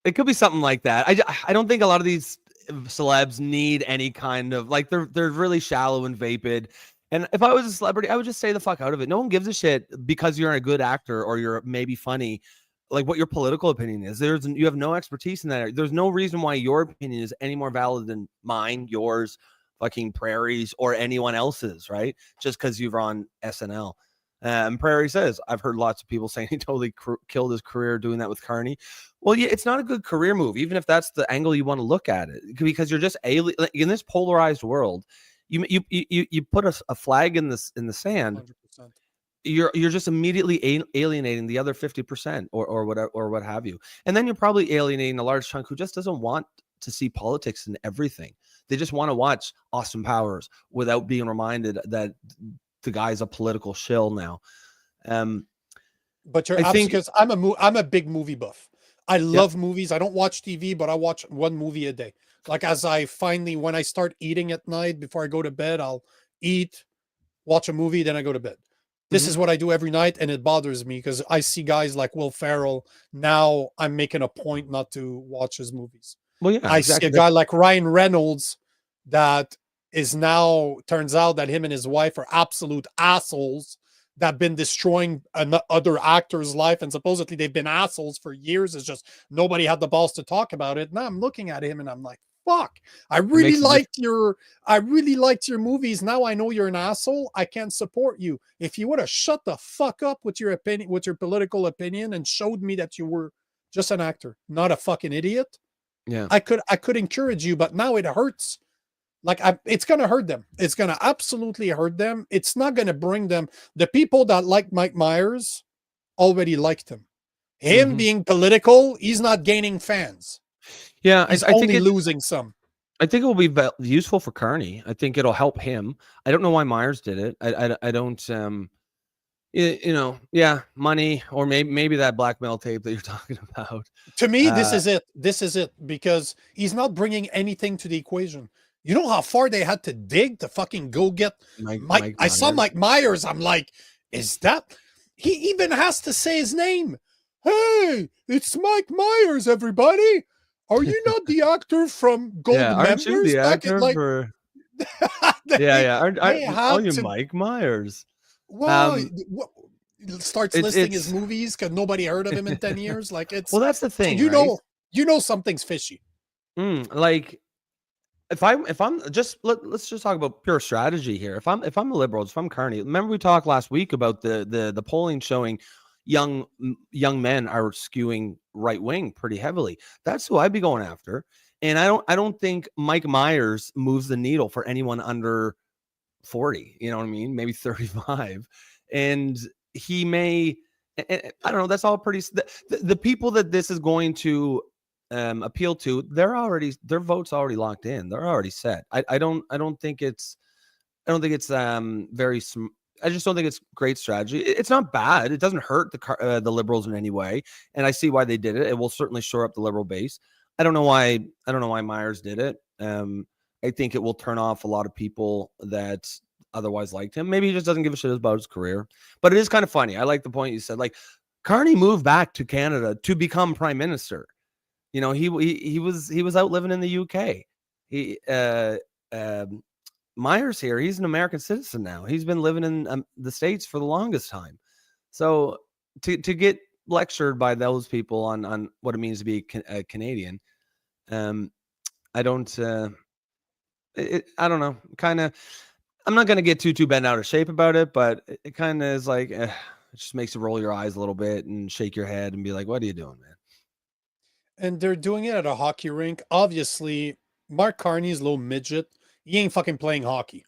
It could be something like that. I don't think a lot of these celebs need any kind of like they're really shallow and vapid. And if I was a celebrity, I would just stay the fuck out of it. No one gives a shit because you're a good actor or you're maybe funny, like what your political opinion is. You have no expertise in that. There's no reason why your opinion is any more valid than mine, yours, fucking Prairie's, or anyone else's, right? Just because you're on SNL. Prairie says, I've heard lots of people saying he totally killed his career doing that with Carney. Well, yeah, it's not a good career move, even if that's the angle you want to look at it, because you're just in this polarized world. You put a flag in the sand. 100%. You're just immediately alienating the other 50% or whatever or what have you, and then you're probably alienating a large chunk who just doesn't want to see politics in everything. They just want to watch Austin Powers without being reminded that the guy's a political shill now. But I think because I'm a big movie buff. I love movies. I don't watch TV, but I watch one movie a day. Like when I start eating at night before I go to bed, I'll eat, watch a movie, then I go to bed. This is what I do every night, and it bothers me because I see guys like Will Ferrell. Now I'm making a point not to watch his movies. Well, yeah, I see a guy like Ryan Reynolds that is now turns out that him and his wife are absolute assholes that have been destroying other actors' life, and supposedly they've been assholes for years. It's just nobody had the balls to talk about it. Now I'm looking at him and I'm like, fuck, I really liked your movies. Now I know you're an asshole. I can't support you. If you would have shut the fuck up with your opinion, with your political opinion, and showed me that you were just an actor, not a fucking idiot, yeah, I could encourage you, but now it hurts. Like it's going to hurt them. It's going to absolutely hurt them. It's not going to bring them. The people that like Mike Myers already liked him. Him being political, he's not gaining fans. Yeah, he's only losing some. I think it will be useful for Carney. I think it'll help him. I don't know why Myers did it. I don't. Yeah, money, or maybe that blackmail tape that you're talking about. To me, this is it. This is it, because he's not bringing anything to the equation. You know how far they had to dig to fucking go get Mike I saw Mike Myers. I'm like, is that? He even has to say his name. Hey, it's Mike Myers, everybody. Are you not the actor from Gold Aren't you the actor for... Are you Mike Myers? Well, starts listing his movies because nobody heard of him in 10 years. Like it's well, that's the thing. So you know something's fishy. Like if I'm just let's just talk about pure strategy here. If I'm a liberal, if I'm Carney, remember we talked last week about the polling showing young men are skewing right wing pretty heavily. That's who I'd be going after. And I don't think Mike Myers moves the needle for anyone under 40. You know what I mean? Maybe 35. And he may. I don't know. That's all pretty. The people that this is going to appeal to, their vote's already locked in. They're already set. I don't think it's very. I just don't think it's great strategy. It's not bad. It doesn't hurt the liberals in any way, and I see why they did it. It will certainly shore up the liberal base. I don't know why Myers did it. I think it will turn off a lot of people that otherwise liked him. Maybe he just doesn't give a shit about his career. But it is kind of funny. I like the point you said. Like Carney moved back to Canada to become prime minister. You know, he was out living in the UK. Myers here, he's an American citizen now. He's been living in the States for the longest time. So to get lectured by those people on what it means to be a Canadian, I don't know. Kind of, I'm not going to get too bent out of shape about it, but it kind of is like, it just makes you roll your eyes a little bit and shake your head and be like, what are you doing, man? And they're doing it at a hockey rink. Obviously, Mark Carney's a little midget. He ain't fucking playing hockey.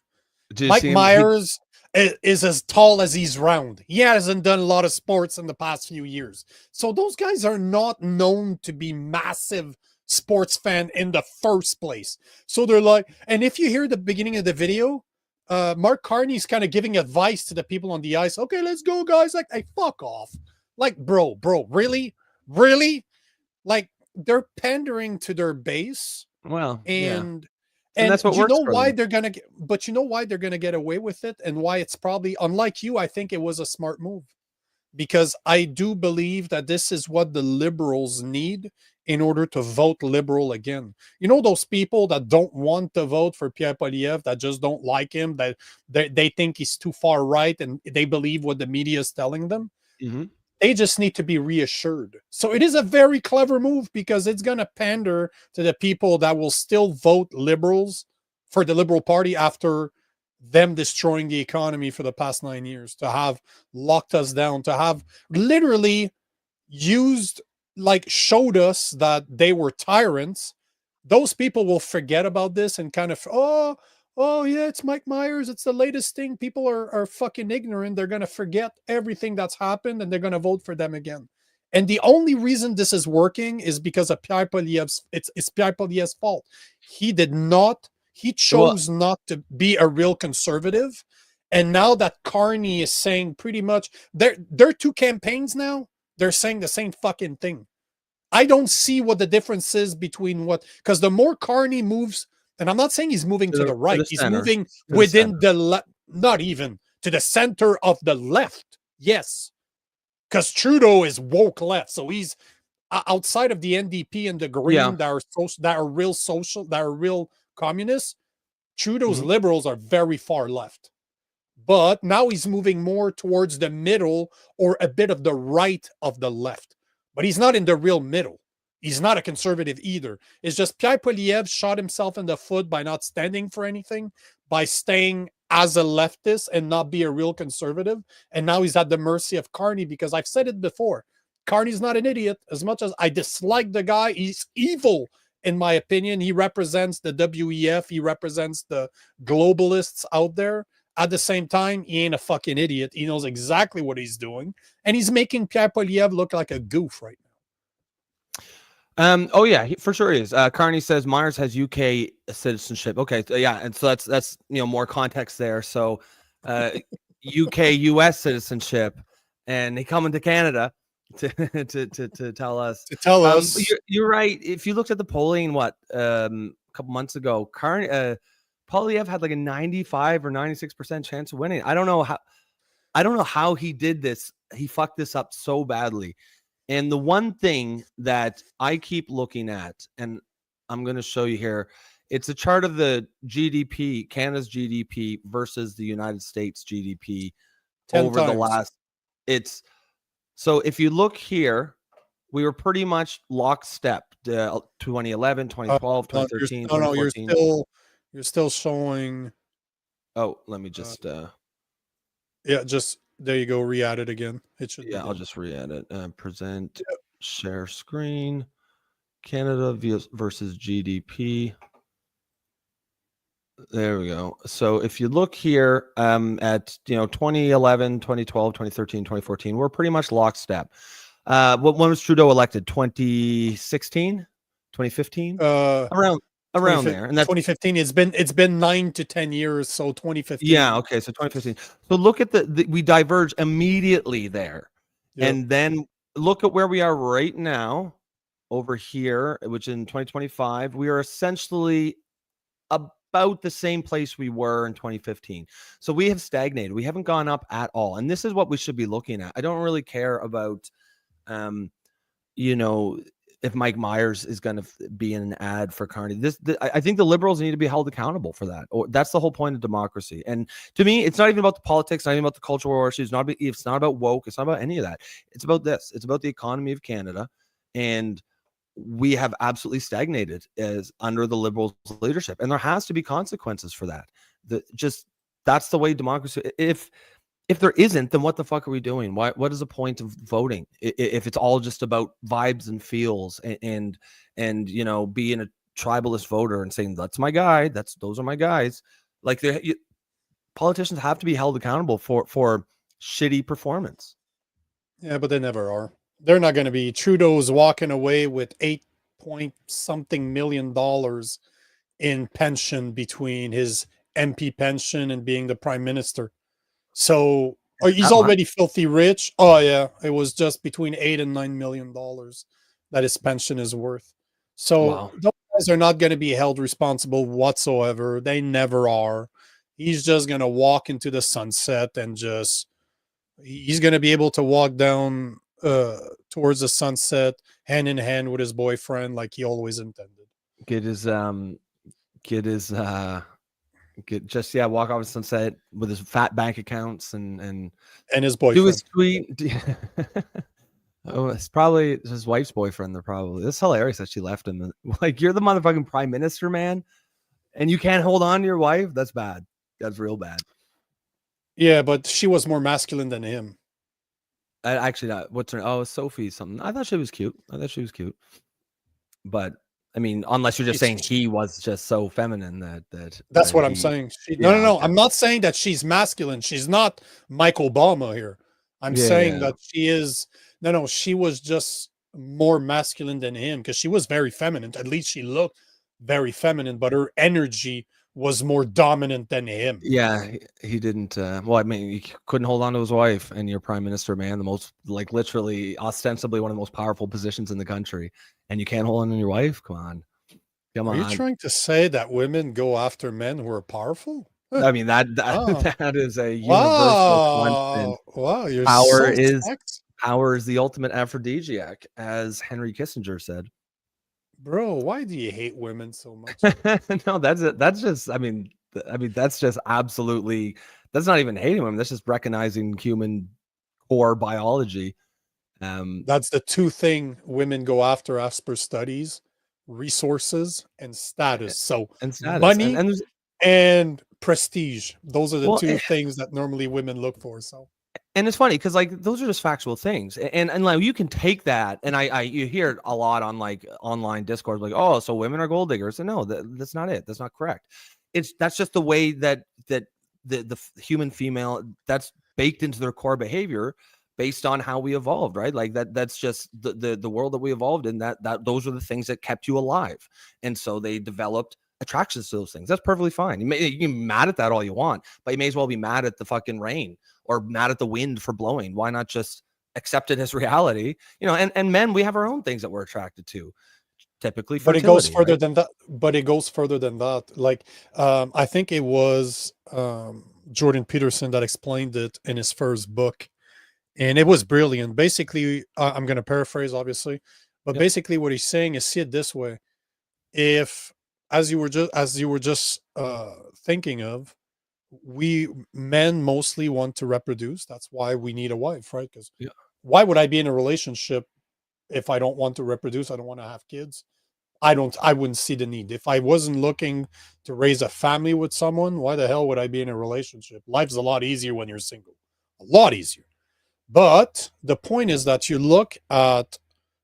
Mike Myers is as tall as he's round. He hasn't done a lot of sports in the past few years. So those guys are not known to be massive sports fan in the first place. So they're like, and if you hear the beginning of the video, Mark Carney's kind of giving advice to the people on the ice. Okay, let's go, guys. Like, hey, fuck off. Like, bro, really? Like, they're pandering to their base. Well, and And that's what you works know for why them. they're gonna get, but you know why they're gonna get away with it, and why it's probably, unlike you, I think it was a smart move, because I do believe that this is what the liberals need in order to vote liberal again. You know, those people that don't want to vote for Pierre Poilievre, that just don't like him, that they think he's too far right, and they believe what the media is telling them. Mm-hmm. They just need to be reassured. So it is a very clever move, because it's going to pander to the people that will still vote liberals for the Liberal Party after them destroying the economy for the past 9 years, to have locked us down, to have literally used, like, showed us that they were tyrants. Those people will forget about this and kind of, oh yeah, it's Mike Myers, it's the latest thing. People are fucking ignorant. They're gonna forget everything that's happened, and they're gonna vote for them again. And the only reason this is working is because of Pierre Poilievre's, it's Pierre Poilievre's fault. He chose not to be a real conservative. And now that Carney is saying pretty much, their two campaigns now, they're saying the same fucking thing. I don't see what the difference is between what, because the more Carney moves, and I'm not saying he's moving to the right, he's moving within the left, not even to the center of the left. Yes, because Trudeau is woke left, so he's outside of the NDP and the Green that are real social, that are real communists. Trudeau's liberals are very far left. But now he's moving more towards the middle, or a bit of the right of the left. But he's not in the real middle. He's not a conservative either. It's just Pierre Poilievre shot himself in the foot by not standing for anything, by staying as a leftist and not be a real conservative. And now he's at the mercy of Carney, because I've said it before. Carney's not an idiot. As much as I dislike the guy, he's evil, in my opinion. He represents the WEF. He represents the globalists out there. At the same time, he ain't a fucking idiot. He knows exactly what he's doing. And he's making Pierre Poilievre look like a goof right now. Oh yeah, for sure he is. Carney says Myers has UK citizenship. Okay, yeah, and so that's more context there. So UK US citizenship, and they come into Canada to tell us. To tell us. You're right. If you looked at the polling, a couple months ago, Poilievre had like a 95 or 96% chance of winning. I don't know how he did this. He fucked this up so badly. And the one thing that I keep looking at, and I'm going to show you here, it's a chart of the GDP, Canada's GDP versus the United States GDP over the last. So if you look here, we were pretty much lockstep. 2011, 2012, 2013. No, you're still showing. Oh, let me just. Yeah, just there you go. Re-add it again. It should. Yeah, I'll just re-add it. Present, share screen, Canada versus GDP. There we go. So if you look here at 2011, 2012, 2013, 2014, we're pretty much lockstep. When was Trudeau elected? 2016, 2015? Around there. And that's 2015. It's been 9 to 10 years. So 2015. Yeah. Okay. So 2015. So look at we diverge immediately there. Yep. And then look at where we are right now over here, which in 2025, we are essentially about the same place we were in 2015. So we have stagnated. We haven't gone up at all. And this is what we should be looking at. I don't really care about, if Mike Myers is going to be in an ad for Carney. I think the Liberals need to be held accountable for that. Or that's the whole point of democracy. And to me, it's not even about the politics, not even about the cultural war issues. It's not about woke. It's not about any of that. It's about this. It's about the economy of Canada. And we have absolutely stagnated as under the Liberals' leadership. And there has to be consequences for that. That's the way democracy. If there isn't, then what the fuck are we doing? What is the point of voting if it's all just about vibes and feels and being a tribalist voter and saying that's my guy, those are my guys? Like politicians have to be held accountable for shitty performance. Yeah, but they never are. They're not going to be. Trudeau's walking away with $8-point-something million in pension between his MP pension and being the prime minister. So he's already filthy rich. Oh yeah, it was just between $8 and $9 million that his pension is worth. So those guys are not going to be held responsible whatsoever. They never are. He's just going to walk into the sunset and he's going to be able to walk down towards the sunset hand in hand with his boyfriend like he always intended. Walk off the sunset with his fat bank accounts and his boyfriend. Do his tweet. Oh, it's probably his wife's boyfriend. It's hilarious that she left him. Like, you're the motherfucking prime minister, man, and you can't hold on to your wife. That's bad. That's real bad. Yeah, but she was more masculine than him. Actually, what's her name? Oh, Sophie something. I thought she was cute. But I mean, unless you're just saying he was just so feminine that's what I'm saying. No. I'm not saying that she's masculine. She's not Mike Obama here. I'm saying that she is. No, she was just more masculine than him because she was very feminine. At least she looked very feminine, but her energy was more dominant than him. Yeah, he didn't. Well, I mean, he couldn't hold on to his wife, and you're prime minister, man, the most, like, literally, ostensibly one of the most powerful positions in the country, and you can't hold on to your wife? Come on. Are you trying to say that women go after men who are powerful? I mean, that is a universal constant. Wow, you're Power is the ultimate aphrodisiac, as Henry Kissinger said. Bro, why do you hate women so much? No, that's just absolutely, that's not even hating women. That's just recognizing human core biology. That's the two thing women go after as per studies: resources and status. So money and prestige. Those are the two things that normally women look for. So. And it's funny because, like, those are just factual things, and like, you can take that, and you hear it a lot on, like, online discourse, like, oh, so women are gold diggers. And no, that's not it. That's not correct. That's just the way that the human female, that's baked into their core behavior based on how we evolved, right? Like that's just the world that we evolved in. That those are the things that kept you alive, and so they developed attractions to those things. That's perfectly fine. You can be mad at that all you want, but you may as well be mad at the fucking rain or mad at the wind for blowing. Why not just accept it as reality? And men, we have our own things that we're attracted to, typically. But it goes further than that. Like, I think it was Jordan Peterson that explained it in his first book, and it was brilliant. Basically, I'm going to paraphrase, obviously, but basically what he's saying is, see it this way: if, as you were just thinking of, we men mostly want to reproduce. That's why we need a wife, right? Because why would I be in a relationship if I don't want to reproduce? I don't want to have kids. I wouldn't see the need. If I wasn't looking to raise a family with someone, why the hell would I be in a relationship? Life's a lot easier when you're single. A lot easier. But the point is that you look at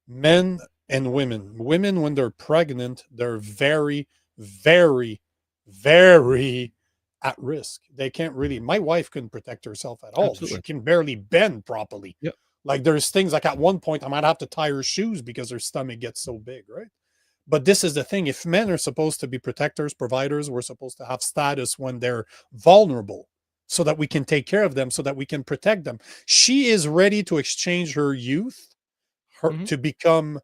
men and women. Women, when they're pregnant, they're very, very, very at risk. They can't really. My wife couldn't protect herself at all. Absolutely. She can barely bend properly. Yep. Like, there's things like, at one point I might have to tie her shoes because her stomach gets so big, right? But this is the thing: if men are supposed to be protectors, providers, we're supposed to have status when they're vulnerable, so that we can take care of them, so that we can protect them. She is ready to exchange her youth, to become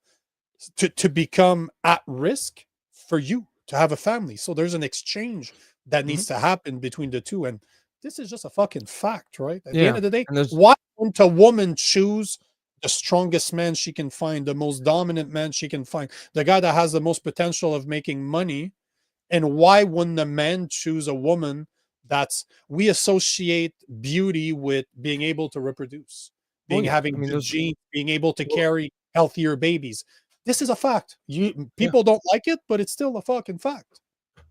at risk for you to have a family. So there's an exchange that needs to happen between the two. And this is just a fucking fact, right? At the end of the day, why won't a woman choose the strongest man she can find, the most dominant man she can find, the guy that has the most potential of making money? And why wouldn't a man choose a woman we associate beauty with being able to reproduce, having good genes, being able to carry healthier babies? This is a fact. People don't like it, but it's still a fucking fact.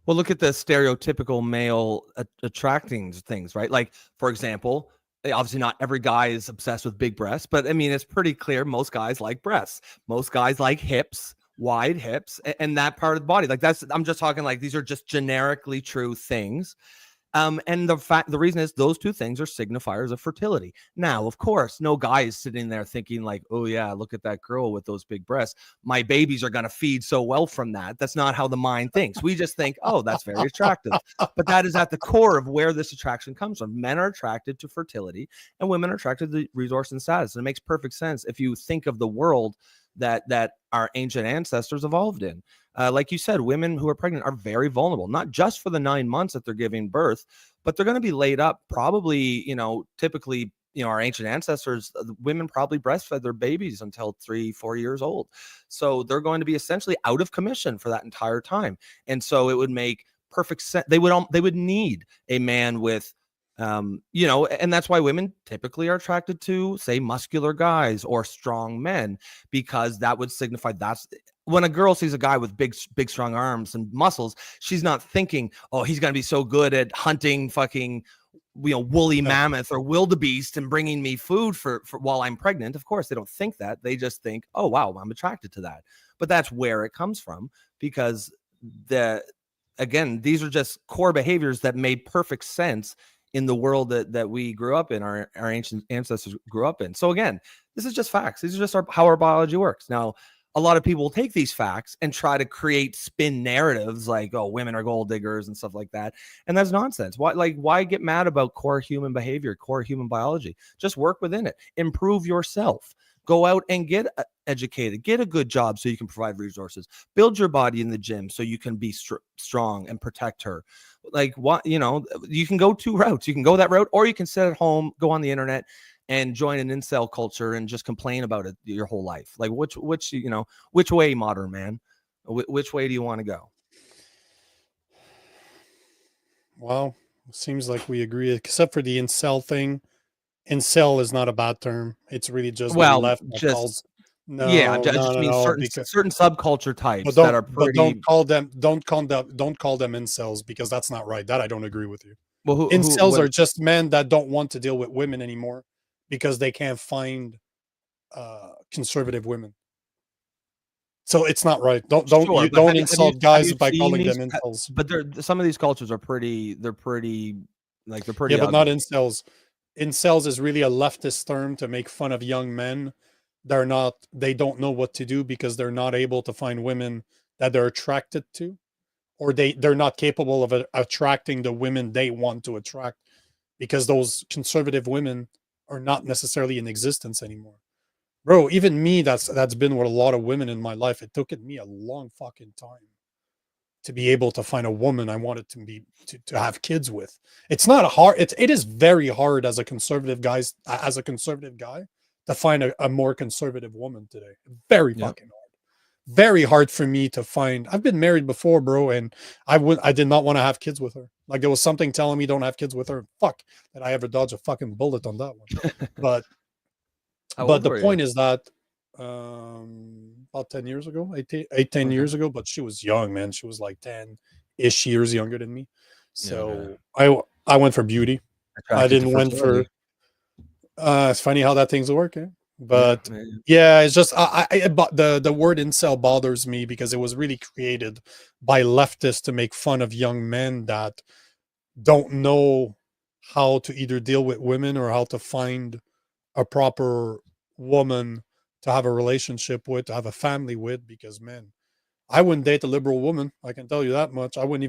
Well, look at the stereotypical male attracting things, right? Like, for example, obviously not every guy is obsessed with big breasts, but I mean, it's pretty clear most guys like breasts. Most guys like hips, wide hips, and that part of the body. Like, I'm just talking, like, these are just generically true things. And the reason is those two things are signifiers of fertility. Now, of course, no guy is sitting there thinking like, oh yeah, look at that girl with those big breasts. My babies are going to feed so well from that. That's not how the mind thinks. We just think, oh, that's very attractive. But that is at the core of where this attraction comes from. Men are attracted to fertility and women are attracted to resource and status. And it makes perfect sense if you think of the world that our ancient ancestors evolved in. Like you said, women who are pregnant are very vulnerable, not just for the 9 months that they're giving birth, but they're going to be laid up probably, typically, our ancient ancestors, women probably breastfed their babies until 3-4 years old. So they're going to be essentially out of commission for that entire time. And so it would make perfect sense. They would need a man with, and that's why women typically are attracted to, say, muscular guys or strong men, because that would signify that's when a girl sees a guy with big, strong arms and muscles, she's not thinking, oh, he's going to be so good at hunting fucking, woolly mammoth or wildebeest and bringing me food for while I'm pregnant. Of course, they don't think that. They just think, oh, wow, I'm attracted to that. But that's where it comes from, because again, these are just core behaviors that made perfect sense in the world that we grew up in, our ancient ancestors grew up in. So again, this is just facts. These are just how our biology works. Now, a lot of people will take these facts and try to create spin narratives like, oh, women are gold diggers and stuff like that. And that's nonsense. Why get mad about core human behavior, core human biology? Just work within it. Improve yourself. Go out and get educated. Get a good job so you can provide resources. Build your body in the gym so you can be strong and protect her. You can go 2 routes. You can go that route, or you can sit at home, go on the internet, and join an incel culture and just complain about it your whole life. Like which way, modern man? Which way do you want to go? Well, seems like we agree, except for the incel thing. Incel is not a bad term. It's really just left that calls. No, certain subculture types that are pretty. But don't call them incels, because that's not right. That I don't agree with you. Well, incels are just men that don't want to deal with women anymore because they can't find conservative women. So it's not right. Don't insult guys by calling them incels. But some of these cultures are pretty. They're pretty. Yeah, ugly. But not incels. Incels is really a leftist term to make fun of young men. They don't know what to do because they're not able to find women that they're attracted to, or they're not capable of attracting the women they want to attract, because those conservative women are not necessarily in existence anymore. Bro, even me, that's been with a lot of women in my life. It took me a long fucking time to be able to find a woman I wanted to have kids with. It's not hard. It is very hard as a conservative guy to find a more conservative woman today. Very fucking hard. Very hard for me to find. I've been married before, bro, and I did not want to have kids with her. Like, there was something telling me don't have kids with her. Fuck, that I ever dodged a fucking bullet on that one. But the point is that about 10 years ago, 10 years ago, but she was young, man. She was like 10-ish years younger than me. So I went for beauty. I didn't went for it's funny how that things work, eh? But it's just the word incel bothers me because it was really created by leftists to make fun of young men that don't know how to either deal with women or how to find a proper woman to have a relationship with, to have a family with. Because, man, I wouldn't date a liberal woman. I can tell you that much. I wouldn't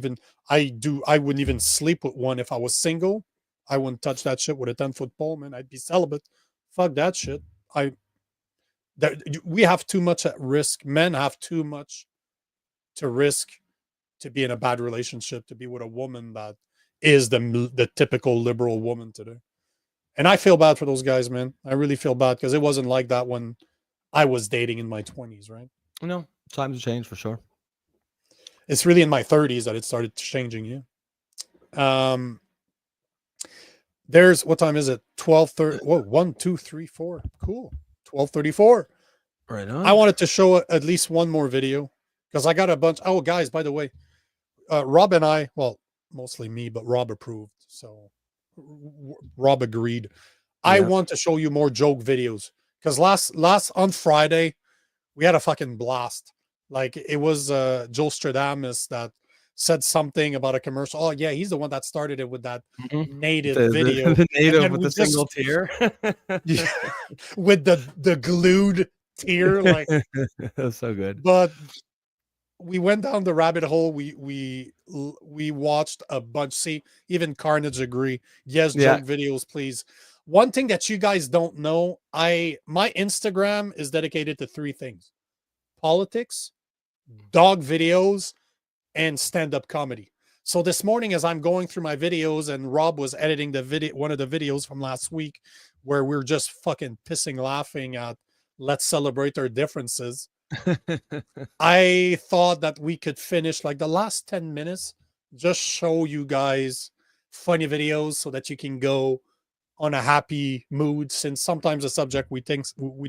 even sleep with one if I was single. I wouldn't touch that shit with a 10-foot pole, man. I'd be celibate. Fuck that shit. We have too much at risk. Men have too much to risk to be in a bad relationship, to be with a woman that is the typical liberal woman today. And I feel bad for those guys, man. I really feel bad, because it wasn't like that when I was dating in my 20s, right? No, times have changed for sure. It's really in my 30s that it started changing. There's, what time is it? 12:30. Whoa, 1, 2, 3, 4. Cool. 12:34. Right on. I wanted to show at least one more video because I got a bunch. Oh, guys, by the way, Rob and I, well, mostly me, but Rob approved. So Rob agreed. I want to show you more joke videos because last on Friday, we had a fucking blast. Like, it was Joe Stradamus that said something about a commercial. Oh yeah, he's the one that started it with that native video. The native with the single tear. With the glued tear. Like, that's so good. But we went down the rabbit hole. We watched a bunch. See, even Carnage agree. Yes, joke videos, please. One thing that you guys don't know, my Instagram is dedicated to 3 things. politics, dog videos, and stand-up comedy. So this morning, as I'm going through my videos, and Rob was editing one of the videos from last week, where we're just fucking pissing laughing at let's celebrate our differences. I thought that we could finish like the last 10 minutes, just show you guys funny videos so that you can go on a happy mood, since sometimes the subject we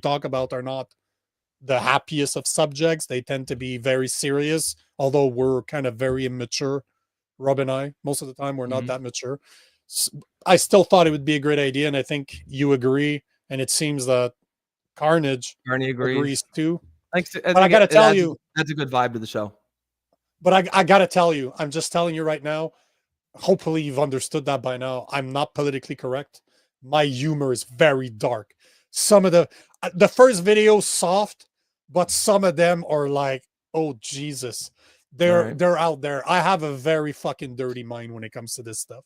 talk about are not the happiest of subjects. They tend to be very serious, although we're kind of very immature. Rob and I, most of the time, we're not that mature. I still thought it would be a great idea, and I think you agree, and it seems that Carney agrees too. Thanks. But I got to tell you, that's a good vibe to the show. But I got to tell you, I'm just telling you right now, hopefully you've understood that by now. I'm not politically correct. My humor is very dark. Some of the first video soft, but some of them are like, oh Jesus, they're out there. I have a very fucking dirty mind when it comes to this stuff.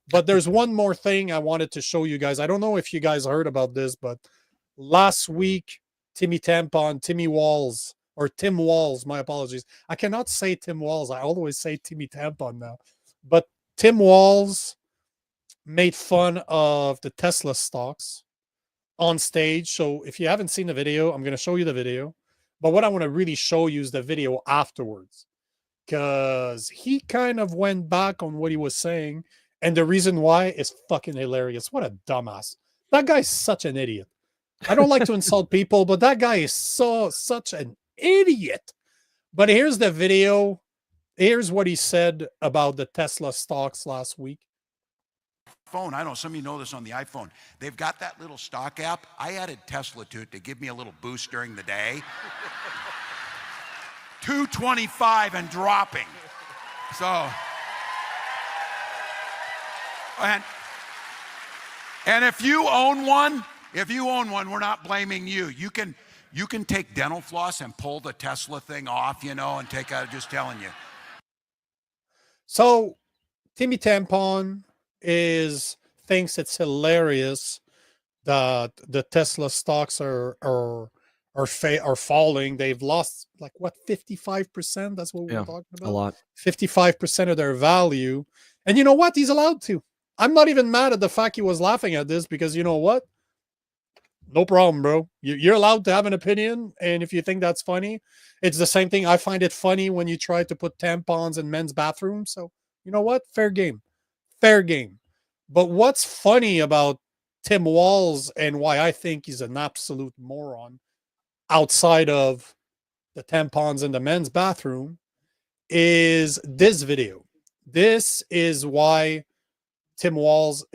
But there's one more thing I wanted to show you guys. I don't know if you guys heard about this, but last week, Tim Walz, my apologies. I cannot say Tim Walz. I always say Timmy Tampon now. But Tim Walz made fun of the Tesla stocks on stage. So if you haven't seen the video, I'm going to show you the video. But what I want to really show you is the video afterwards, because he kind of went back on what he was saying. And the reason why is fucking hilarious. What a dumbass. That guy's such an idiot. I don't like to insult people, but that guy is such an idiot. But here's the video. Here's what he said about the Tesla stocks last week. Phone. I know some of you know this on the iPhone. They've got that little stock app. I added Tesla to it to give me a little boost during the day. 225 and dropping. So, and if you own one, we're not blaming you. You can take dental floss and pull the Tesla thing off, you know, and take out. Just telling you. So, Timmy Tampon thinks it's hilarious that the Tesla stocks are falling. They've lost like what, 55%? That's what we were talking about. A lot. 55% of their value. And you know what? He's allowed to. I'm not even mad at the fact he was laughing at this, because you know what? No problem, bro. You're allowed to have an opinion, and if you think that's funny, it's the same thing. I find it funny when you try to put tampons in men's bathrooms. So you know what? Fair game. Fair game. But what's funny about Tim Walz and why I think he's an absolute moron outside of the tampons in the men's bathroom is this video. This is why Tim Walz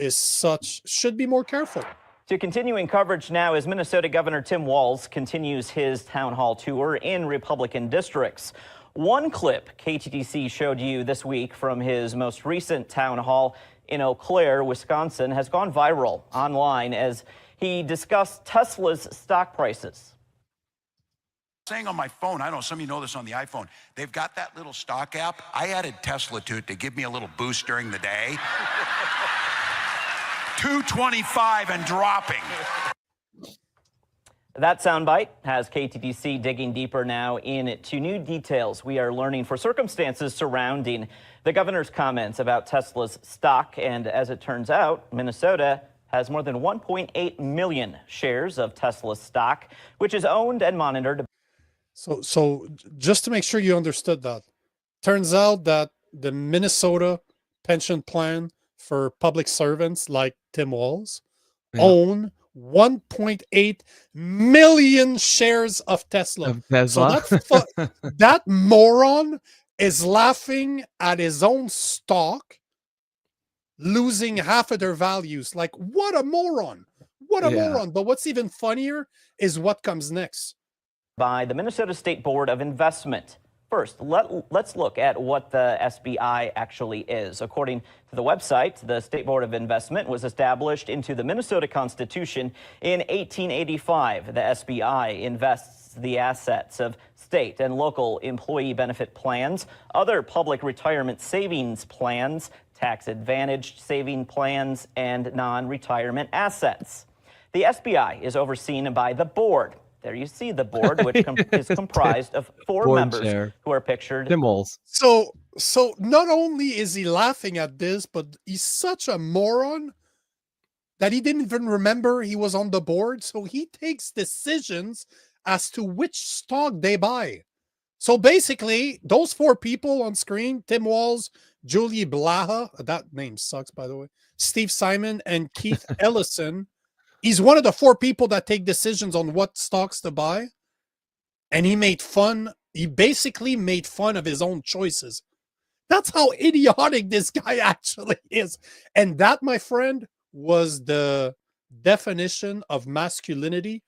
should be more careful. To continuing coverage now as Minnesota Governor Tim Walz continues his town hall tour in Republican districts. One clip KTTC showed you this week from his most recent town hall in Eau Claire, Wisconsin, has gone viral online as he discussed Tesla's stock prices. Saying on my phone, I know some of you know this on the iPhone, they've got that little stock app. I added Tesla to it to give me a little boost during the day. 225 and dropping. That soundbite has KTTC digging deeper now into new details we are learning for circumstances surrounding the governor's comments about Tesla's stock. And as it turns out, Minnesota has more than 1.8 million shares of Tesla stock, which is owned and monitored. So just to make sure you understood that, turns out that the Minnesota pension plan for public servants like Tim Walz own 1.8 million shares of Tesla. So that moron is laughing at his own stock losing half of their values. Like, what a moron. What a moron. But what's even funnier is what comes next. By the Minnesota State Board of Investment. First, let's look at what the SBI actually is. According to the website, the State Board of Investment was established into the Minnesota Constitution in 1885. The SBI invests the assets of state and local employee benefit plans, other public retirement savings plans, tax-advantaged saving plans, and non-retirement assets. The SBI is overseen by the board. There you see the board, which is comprised of 4 Board members chair. who are pictured. Tim Walz. So not only is he laughing at this, but he's such a moron that he didn't even remember he was on the board. So he takes decisions as to which stock they buy. So basically, those 4 people on screen, Tim Walz, Julie Blaha, that name sucks, by the way, Steve Simon, and Keith Ellison, he's one of the 4 people that take decisions on what stocks to buy. And he basically made fun of his own choices. That's how idiotic this guy actually is. And that, my friend, was the definition of masculinity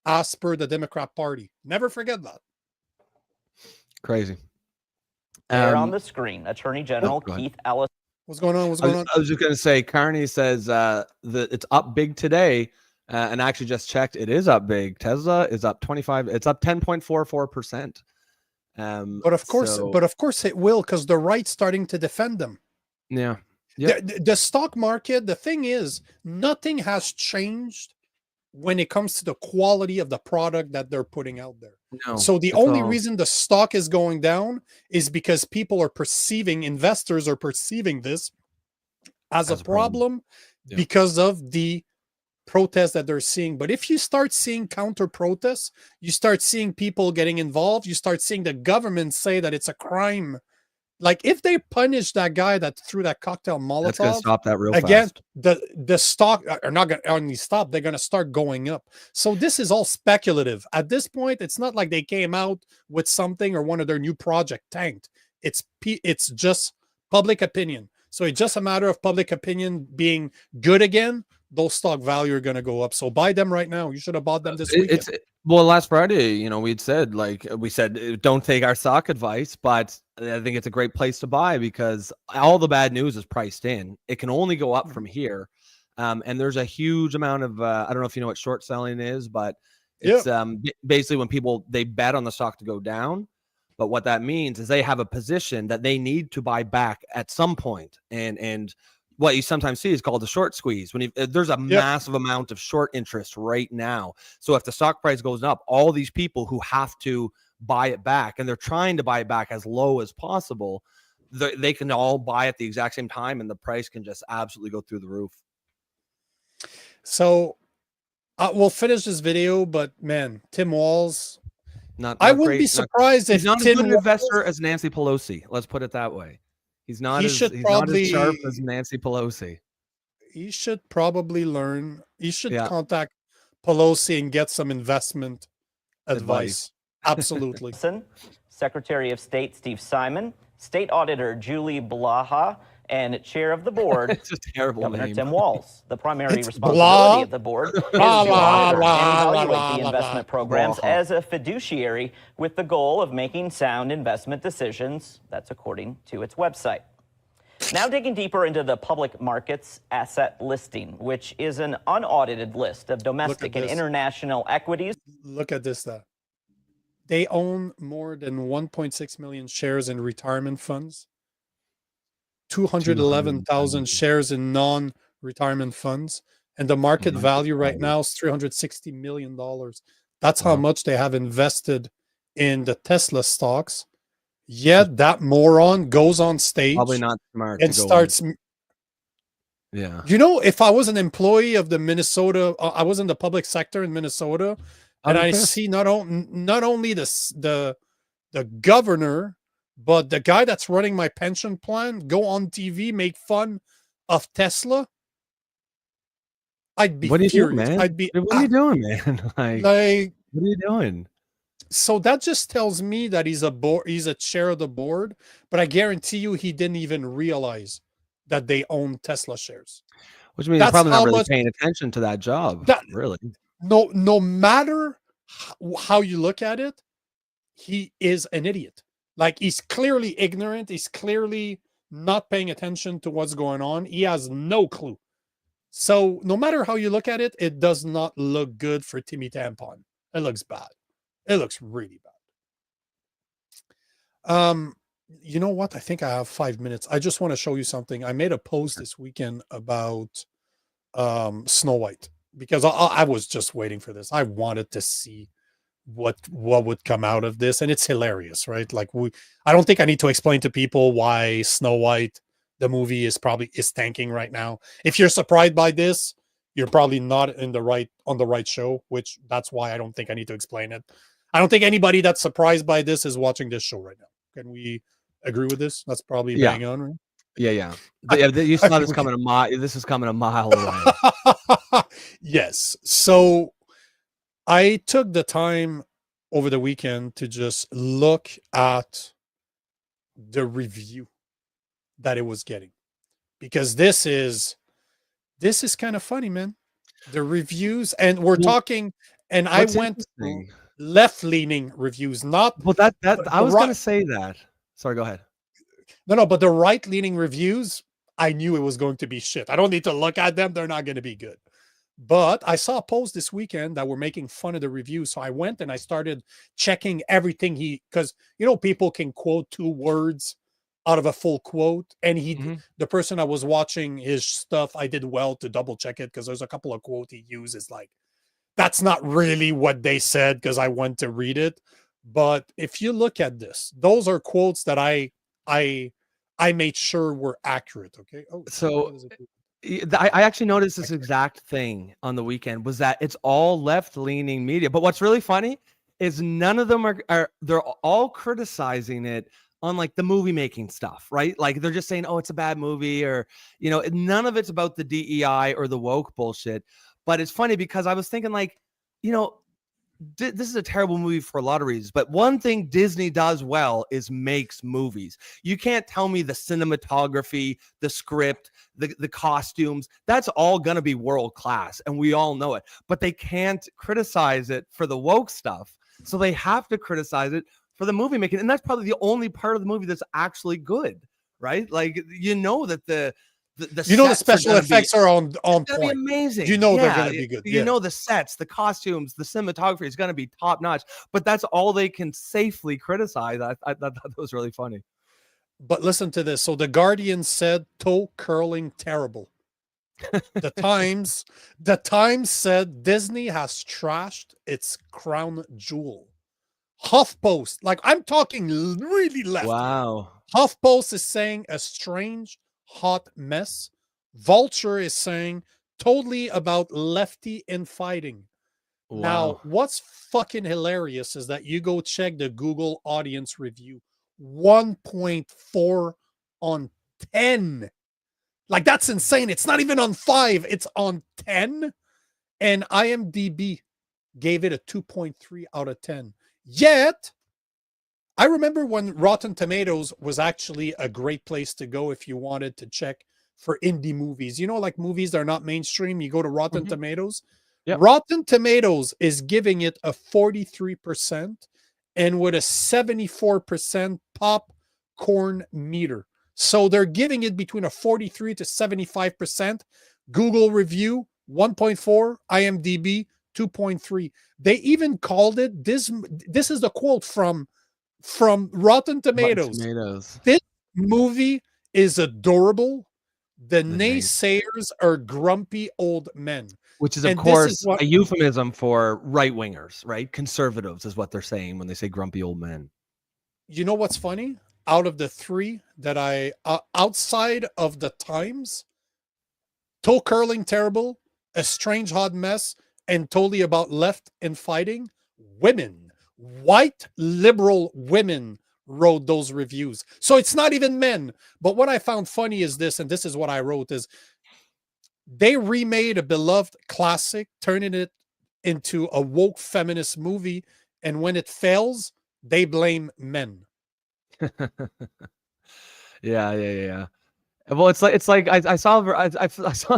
as per the Democrat Party. Never forget that. Crazy. There on the screen, Attorney General Keith Ellison. What's going on? I was just going to say, Carney says that it's up big today. And I actually just checked. It is up big. Tesla is up 25. It's up 10.44%. But of course it will, because the right's starting to defend them. Yeah. The stock market, the thing is, nothing has changed when it comes to the quality of the product that they're putting out there. No, so the only reason the stock is going down is because investors are perceiving this as a problem because of the protests that they're seeing. But if you start seeing counter protests, you start seeing people getting involved, you start seeing the government say that it's a crime. Like if they punish that guy that threw that cocktail Molotov, that's going to stop that real fast. The stock are not going to only stop, they're going to start going up. So this is all speculative. At this point, it's not like they came out with something or one of their new project tanked. It's just public opinion. So it's just a matter of public opinion being good again. Those stock value are going to go up. So buy them right now. You should have bought them this weekend. Well, last Friday, we said, don't take our stock advice, but I think it's a great place to buy because all the bad news is priced in. It can only go up from here. And there's a huge amount of, I don't know if you know what short selling is, but it's basically when people, they bet on the stock to go down. But what that means is they have a position that they need to buy back at some point. And what you sometimes see is called the short squeeze. When there's a massive amount of short interest right now. So if the stock price goes up, all these people who have to buy it back, and they're trying to buy it back as low as possible, they can all buy at the exact same time, and the price can just absolutely go through the roof. So we'll finish this video, but man, Tim Walz, I wouldn't be surprised if he's not Tim as good an investor as Nancy Pelosi. Let's put it that way. He's not as sharp as Nancy Pelosi. He should probably learn. He should contact Pelosi and get some investment advice. Absolutely. Secretary of State Steve Simon, State Auditor Julie Blaha, and Chair of the Board, it's a terrible Governor name. Tim Walz. The primary responsibility of the board is to monitor and evaluate the investment programs as a fiduciary with the goal of making sound investment decisions. That's according to its website. Now digging deeper into the public markets asset listing, which is an unaudited list of domestic and international equities. Look at this, though. They own more than 1.6 million shares in retirement funds. 211,000 shares in non-retirement funds, and the market value right now is $360 million. That's how much they have invested in the Tesla stocks. Yet that moron goes on stage, probably not smart, and starts. If I was an employee of the Minnesota, I was in the public sector in Minnesota, and I see not only the governor, but the guy that's running my pension plan go on TV, make fun of Tesla. I'd be furious. Doing, man? I'd be. What are you doing, man? Like, what are you doing? So that just tells me that he's a chair of the board, but I guarantee you he didn't even realize that they own Tesla shares. Which means he's probably not really paying attention to that job. Really. No matter how you look at it, he is an idiot. Like, he's clearly ignorant. He's clearly not paying attention to what's going on. He has no clue. So no matter how you look at it, it does not look good for Timmy Tampon. It looks bad. It looks really bad. You know what? I think I have 5 minutes. I just want to show you something. I made a post this weekend about Snow White because I was just waiting for this. I wanted to see what would come out of this, and it's hilarious, right? Like I don't think I need to explain to people why Snow White, the movie, is tanking right now. If you're surprised by this, you're probably not on the right show, which that's why I don't think I need to explain it. I don't think anybody that's surprised by this is watching this show right now. Can we agree with this? That's probably bang on, right? Yeah. You saw this coming a mile. This is coming a mile away. Yes. So I took the time over the weekend to just look at the review that it was getting, because this is kind of funny, man. The reviews, and we're talking, and I went left-leaning reviews, not that I was going to say that. Sorry, go ahead. No, but the right-leaning reviews, I knew it was going to be shit. I don't need to look at them. They're not going to be good. But I saw a post this weekend that were making fun of the reviews. So I went and I started checking everything because, people can quote 2 words out of a full quote. And the person I was watching his stuff, I did well to double check it, because there's a couple of quotes he uses like, that's not really what they said, because I went to read it. But if you look at this, those are quotes that I made sure were accurate. Okay. Oh, so I actually noticed this exact thing on the weekend, was that it's all left-leaning media. But what's really funny is none of them are they're all criticizing it on like the movie making stuff, right? Like they're just saying, oh, it's a bad movie, or, none of it's about the DEI or the woke bullshit. But it's funny because I was thinking like, this is a terrible movie for a lot of reasons, but one thing Disney does well is makes movies. You can't tell me the cinematography, the script, the costumes, that's all going to be world class, and we all know it, but they can't criticize it for the woke stuff. So they have to criticize it for the movie making. And that's probably the only part of the movie that's actually good, right? Like, that the special effects are on point. Be amazing. They're going to be good. The sets, the costumes, the cinematography is going to be top notch. But that's all they can safely criticize. I thought that was really funny. But listen to this. So the Guardian said toe curling terrible. The Times said Disney has trashed its crown jewel. HuffPost, like I'm talking really left. Wow. HuffPost is saying a strange hot mess. Vulture is saying totally about lefty infighting. Wow. Now, what's fucking hilarious is that you go check the Google audience review. 1.4 on 10. Like, that's insane. It's not even on 5. It's on 10. And IMDb gave it a 2.3 out of 10. Yet, I remember when Rotten Tomatoes was actually a great place to go if you wanted to check for indie movies. Like movies that are not mainstream, you go to Rotten Tomatoes. Yep. Rotten Tomatoes is giving it a 43% and with a 74% popcorn meter. So they're giving it between a 43 to 75%. Google review, 1.4. IMDb, 2.3. They even called it, this is the quote from Rotten Tomatoes. This movie is adorable. The naysayers are grumpy old men. Which is, of course, a euphemism for right-wingers, right? Conservatives is what they're saying when they say grumpy old men. You know what's funny? Out of the 3 that outside of the Times, toe curling terrible, a strange hot mess, and totally about left and fighting, women, white liberal women wrote those reviews. So it's not even men. But what I found funny is this, and this is what I wrote, is they remade a beloved classic, turning it into a woke feminist movie, and when it fails, they blame men. Yeah. Well, it's like I saw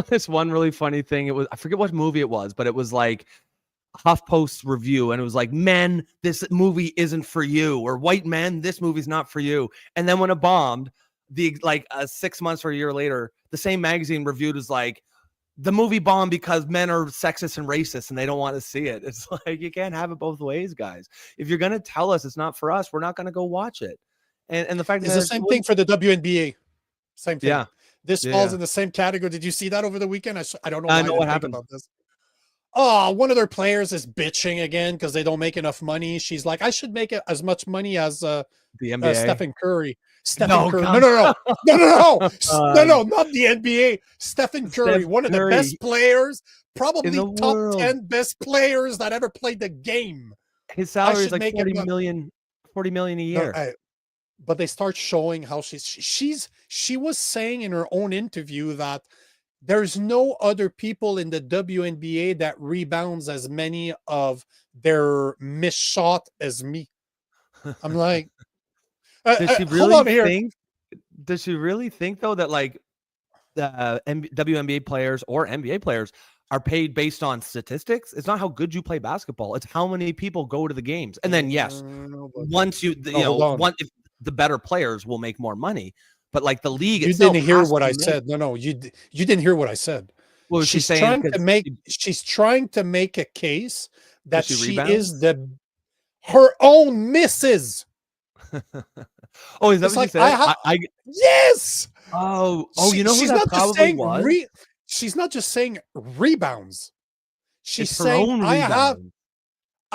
this one really funny thing. It was, I forget what movie it was, but it was like HuffPost review, and it was like, men, this movie isn't for you, or white men, this movie's not for you. And then when it bombed, 6 months or a year later, the same magazine reviewed as like, the movie bombed because men are sexist and racist and they don't want to see it. It's like, you can't have it both ways, guys. If you're going to tell us it's not for us, we're not going to go watch it. And the fact is the same thing for the WNBA. Same thing. Yeah. This falls in the same category. Did you see that over the weekend? I don't know. I know what happened about this. oh, one of their players is bitching again because they don't make enough money. She's like, I should make as much money as The NBA. Stephen Curry. No, Curry. come No, on. not the NBA. Stephen Curry, one of the best players, probably top world. 10 best players that ever played the game. His salary is like make 40 million a year. But they start showing how she was saying in her own interview that there's no other people in the WNBA that rebounds as many of their missed shot as me. I'm like, does she really Does she really think though that like the WNBA players or NBA players are paid based on statistics? It's not how good you play basketball. It's how many people go to the games. And then yes, once if the better players will make more money. But like the league, you didn't hear what I said. No, you didn't hear what I said. Well, she's trying to make a case that she is her own missus. Oh, is that what you said? Yes. Oh, you know who that probably was? She's not just saying rebounds. She's it's saying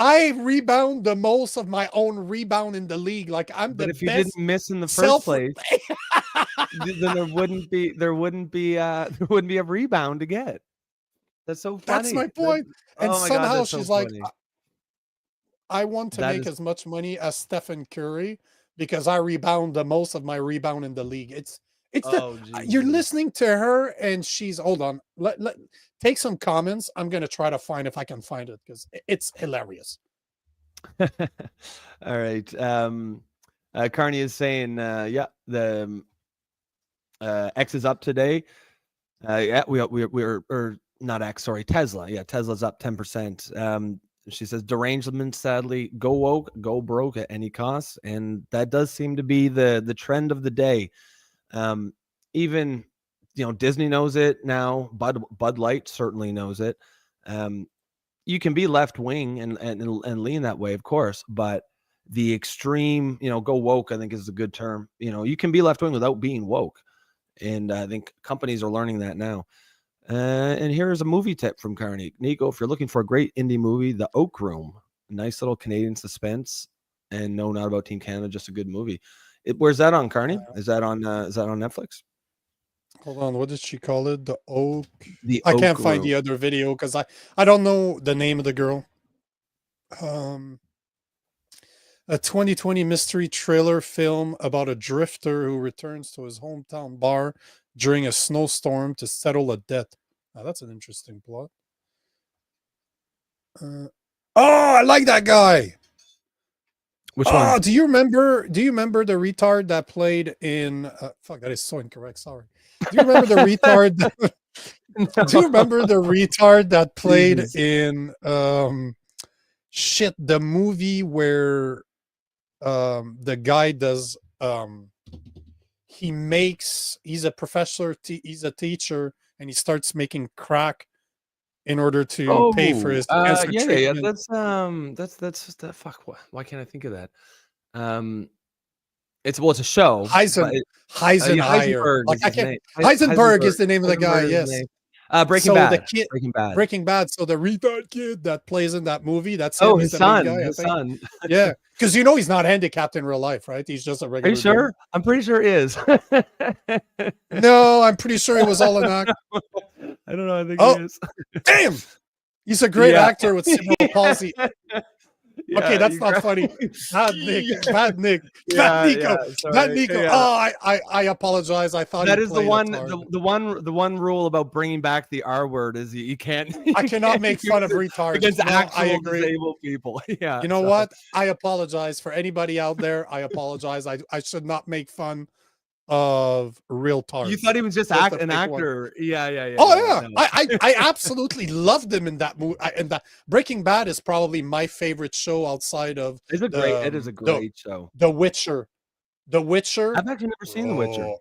I rebound the most of my own rebound in the league. Like I'm the best. But if you didn't miss in the first place, then there wouldn't be a rebound to get. That's so funny. That's my point. And somehow she's like, funny. I want to make as much money as Stephen Curry because I rebound the most of my rebound in the league. You're listening to her and she's hold on. Let take some comments. I'm gonna try to find if I can find it because it's hilarious. All right. Carney is saying, the X is up today. We're not X, sorry, Tesla. Yeah, Tesla's up 10%. She says derangement, sadly, go woke, go broke at any cost, and that does seem to be the trend of the day. Even Disney knows it now. Bud Light certainly knows it. You can be left wing and lean that way, of course, but the extreme, go woke, I think is a good term. You can be left wing without being woke, and I think companies are learning that now. And here's a movie tip from Carney. Nico, if you're looking for a great indie movie, The Oak Room, nice little Canadian suspense, and no, not about Team Canada, just a good movie. Where's that on, Carney? Is that on Netflix? Hold on, what did she call it? The Oak. I can't find the other video because I don't know the name of the girl. A 2020 mystery thriller film about a drifter who returns to his hometown bar during a snowstorm to settle a debt. Now, that's an interesting plot. I like that guy. Which one? Do you remember the retard that played in fuck, that is so incorrect, sorry. Do you remember the retard do you remember the retard that played in the movie where the guy does he's a professor, he's a teacher, and he starts making crack in order to pay for his cancer treatment. That's fuck. Why can't I think of that? It's a show. Heisenberg. Heisenberg is the name of the guy. Yes. Breaking Bad. Breaking Bad. So the retard kid that plays in that movie, that's his son. His son. Yeah, because he's not handicapped in real life, right? He's just a regular. Are you sure? Dude. I'm pretty sure he is. No, I'm pretty sure it was all an act. I don't know. I think he is. Damn, he's a great actor with cerebral palsy. Okay, that's not funny. Bad Nick. Bad Nico. Oh, I apologize. I thought that is the one rule about bringing back the R word is you can't. I cannot make fun of retards against actual disabled people. Yeah. You know what? I apologize for anybody out there. I apologize. I should not make fun of real tards. You thought he was just an actor. Yeah. Oh yeah. No. I absolutely loved him in that movie. And that Breaking Bad is probably my favorite show outside of it is a great show. The Witcher. I've actually never seen The Witcher.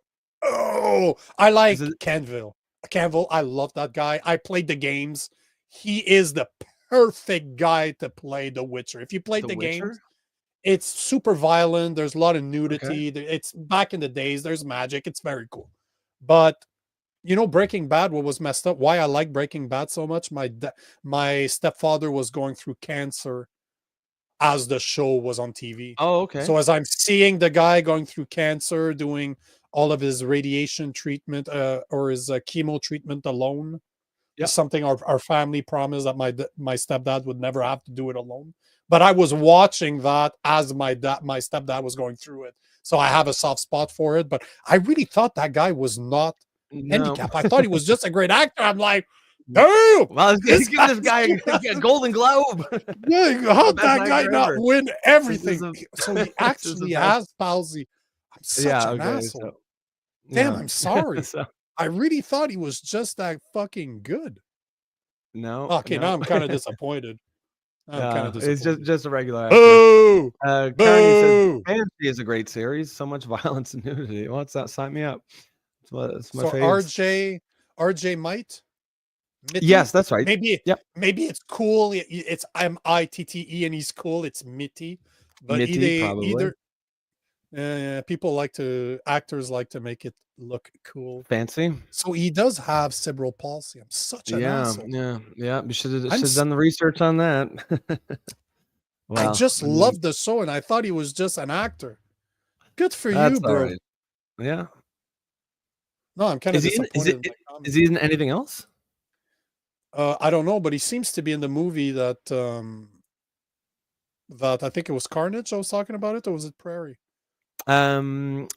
Oh, I like Canville. I love that guy. I played the games. He is the perfect guy to play The Witcher. If you played the games, it's super violent. There's a lot of nudity. Okay. It's back in the days. There's magic. It's very cool. But you know, Breaking Bad, what was messed up, why I like Breaking Bad so much, my stepfather was going through cancer as the show was on TV. Oh, okay. So as I'm seeing the guy going through cancer, doing all of his radiation treatment or his chemo treatment alone, something our family promised that my stepdad would never have to do it alone. But I was watching that as my stepdad was going through it. So I have a soft spot for it. But I really thought that guy was not handicapped. I thought he was just a great actor. I'm like, damn! Well, he's giving this guy a Golden Globe. Yeah, how'd that guy not win everything? So he actually has palsy. I'm such an asshole. So, damn, I'm sorry. So, I really thought he was just that fucking good. No. Okay, now I'm kind of disappointed. It's just a regular actor. Boo! Carney says, Fancy is a great series. So much violence and nudity. What's that? Sign me up. It's my favorite. RJ Might? Mitty? Yes, that's right. Maybe it's cool. It's MITTE and he's cool. It's Mitty. But Mitty, either actors like to make it look cool. Fancy. So he does have cerebral palsy. I'm such an asshole. Yeah. You should have done the research on that. I just loved the show and I thought he was just an actor. Good for you, bro. Right. Yeah. No, I'm kind of disappointed. Is he in anything else? I don't know, but he seems to be in the movie that I think it was Carnage. I was talking about it, or was it Prairie? About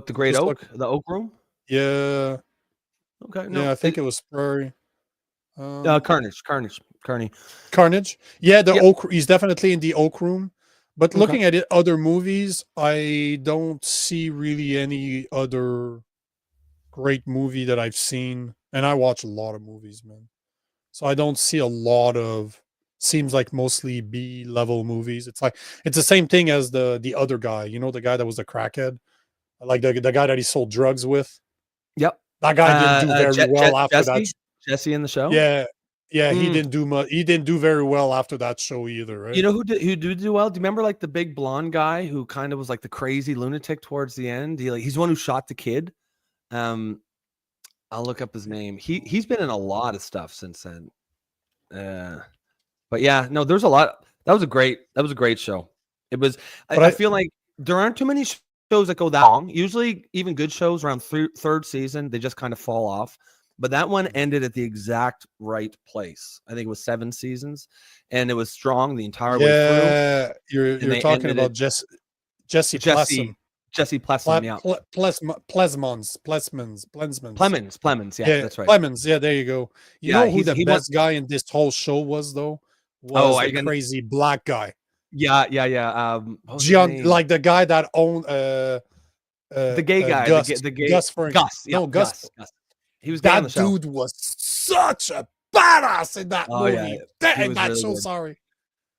the Great Oak, the Oak Room. Yeah. Okay. No, yeah, I think it was Prairie. Carnage. Yeah, the Oak. He's definitely in the Oak Room. But looking at other movies, I don't see really any other great movie that I've seen, and I watch a lot of movies, man. So I don't see a lot of, seems like mostly B-level movies. It's like it's the same thing as the other guy, you know, the guy that was a crackhead, like the guy that he sold drugs with. Yep, that guy didn't do very well after that. Jesse in the show. Yeah, he didn't do much. He didn't do very well after that show either, right? You know who did do well? Do you remember like the big blonde guy who kind of was like the crazy lunatic towards the end? He's the one who shot the kid. I'll look up his name. He's been in a lot of stuff since then. But yeah, no, there's a lot. That was a great show. It was. I feel like there aren't too many shows that go that long. Usually, even good shows around third season, they just kind of fall off. But that one ended at the exact right place. I think it was 7 seasons, and it was strong the entire way through. Yeah, you're talking about Jesse Plessman. Jesse Plessman, yeah. Plemons, yeah, that's right. Plemons, yeah, there you go. You know who the best guy in this whole show was, though? Was the crazy black guy. Yeah. John, like the guy that owned the gay guy, Gus, the gay Gus. Yeah, Gus. He was that dude was such a badass in that movie. Yeah. In that show, sorry.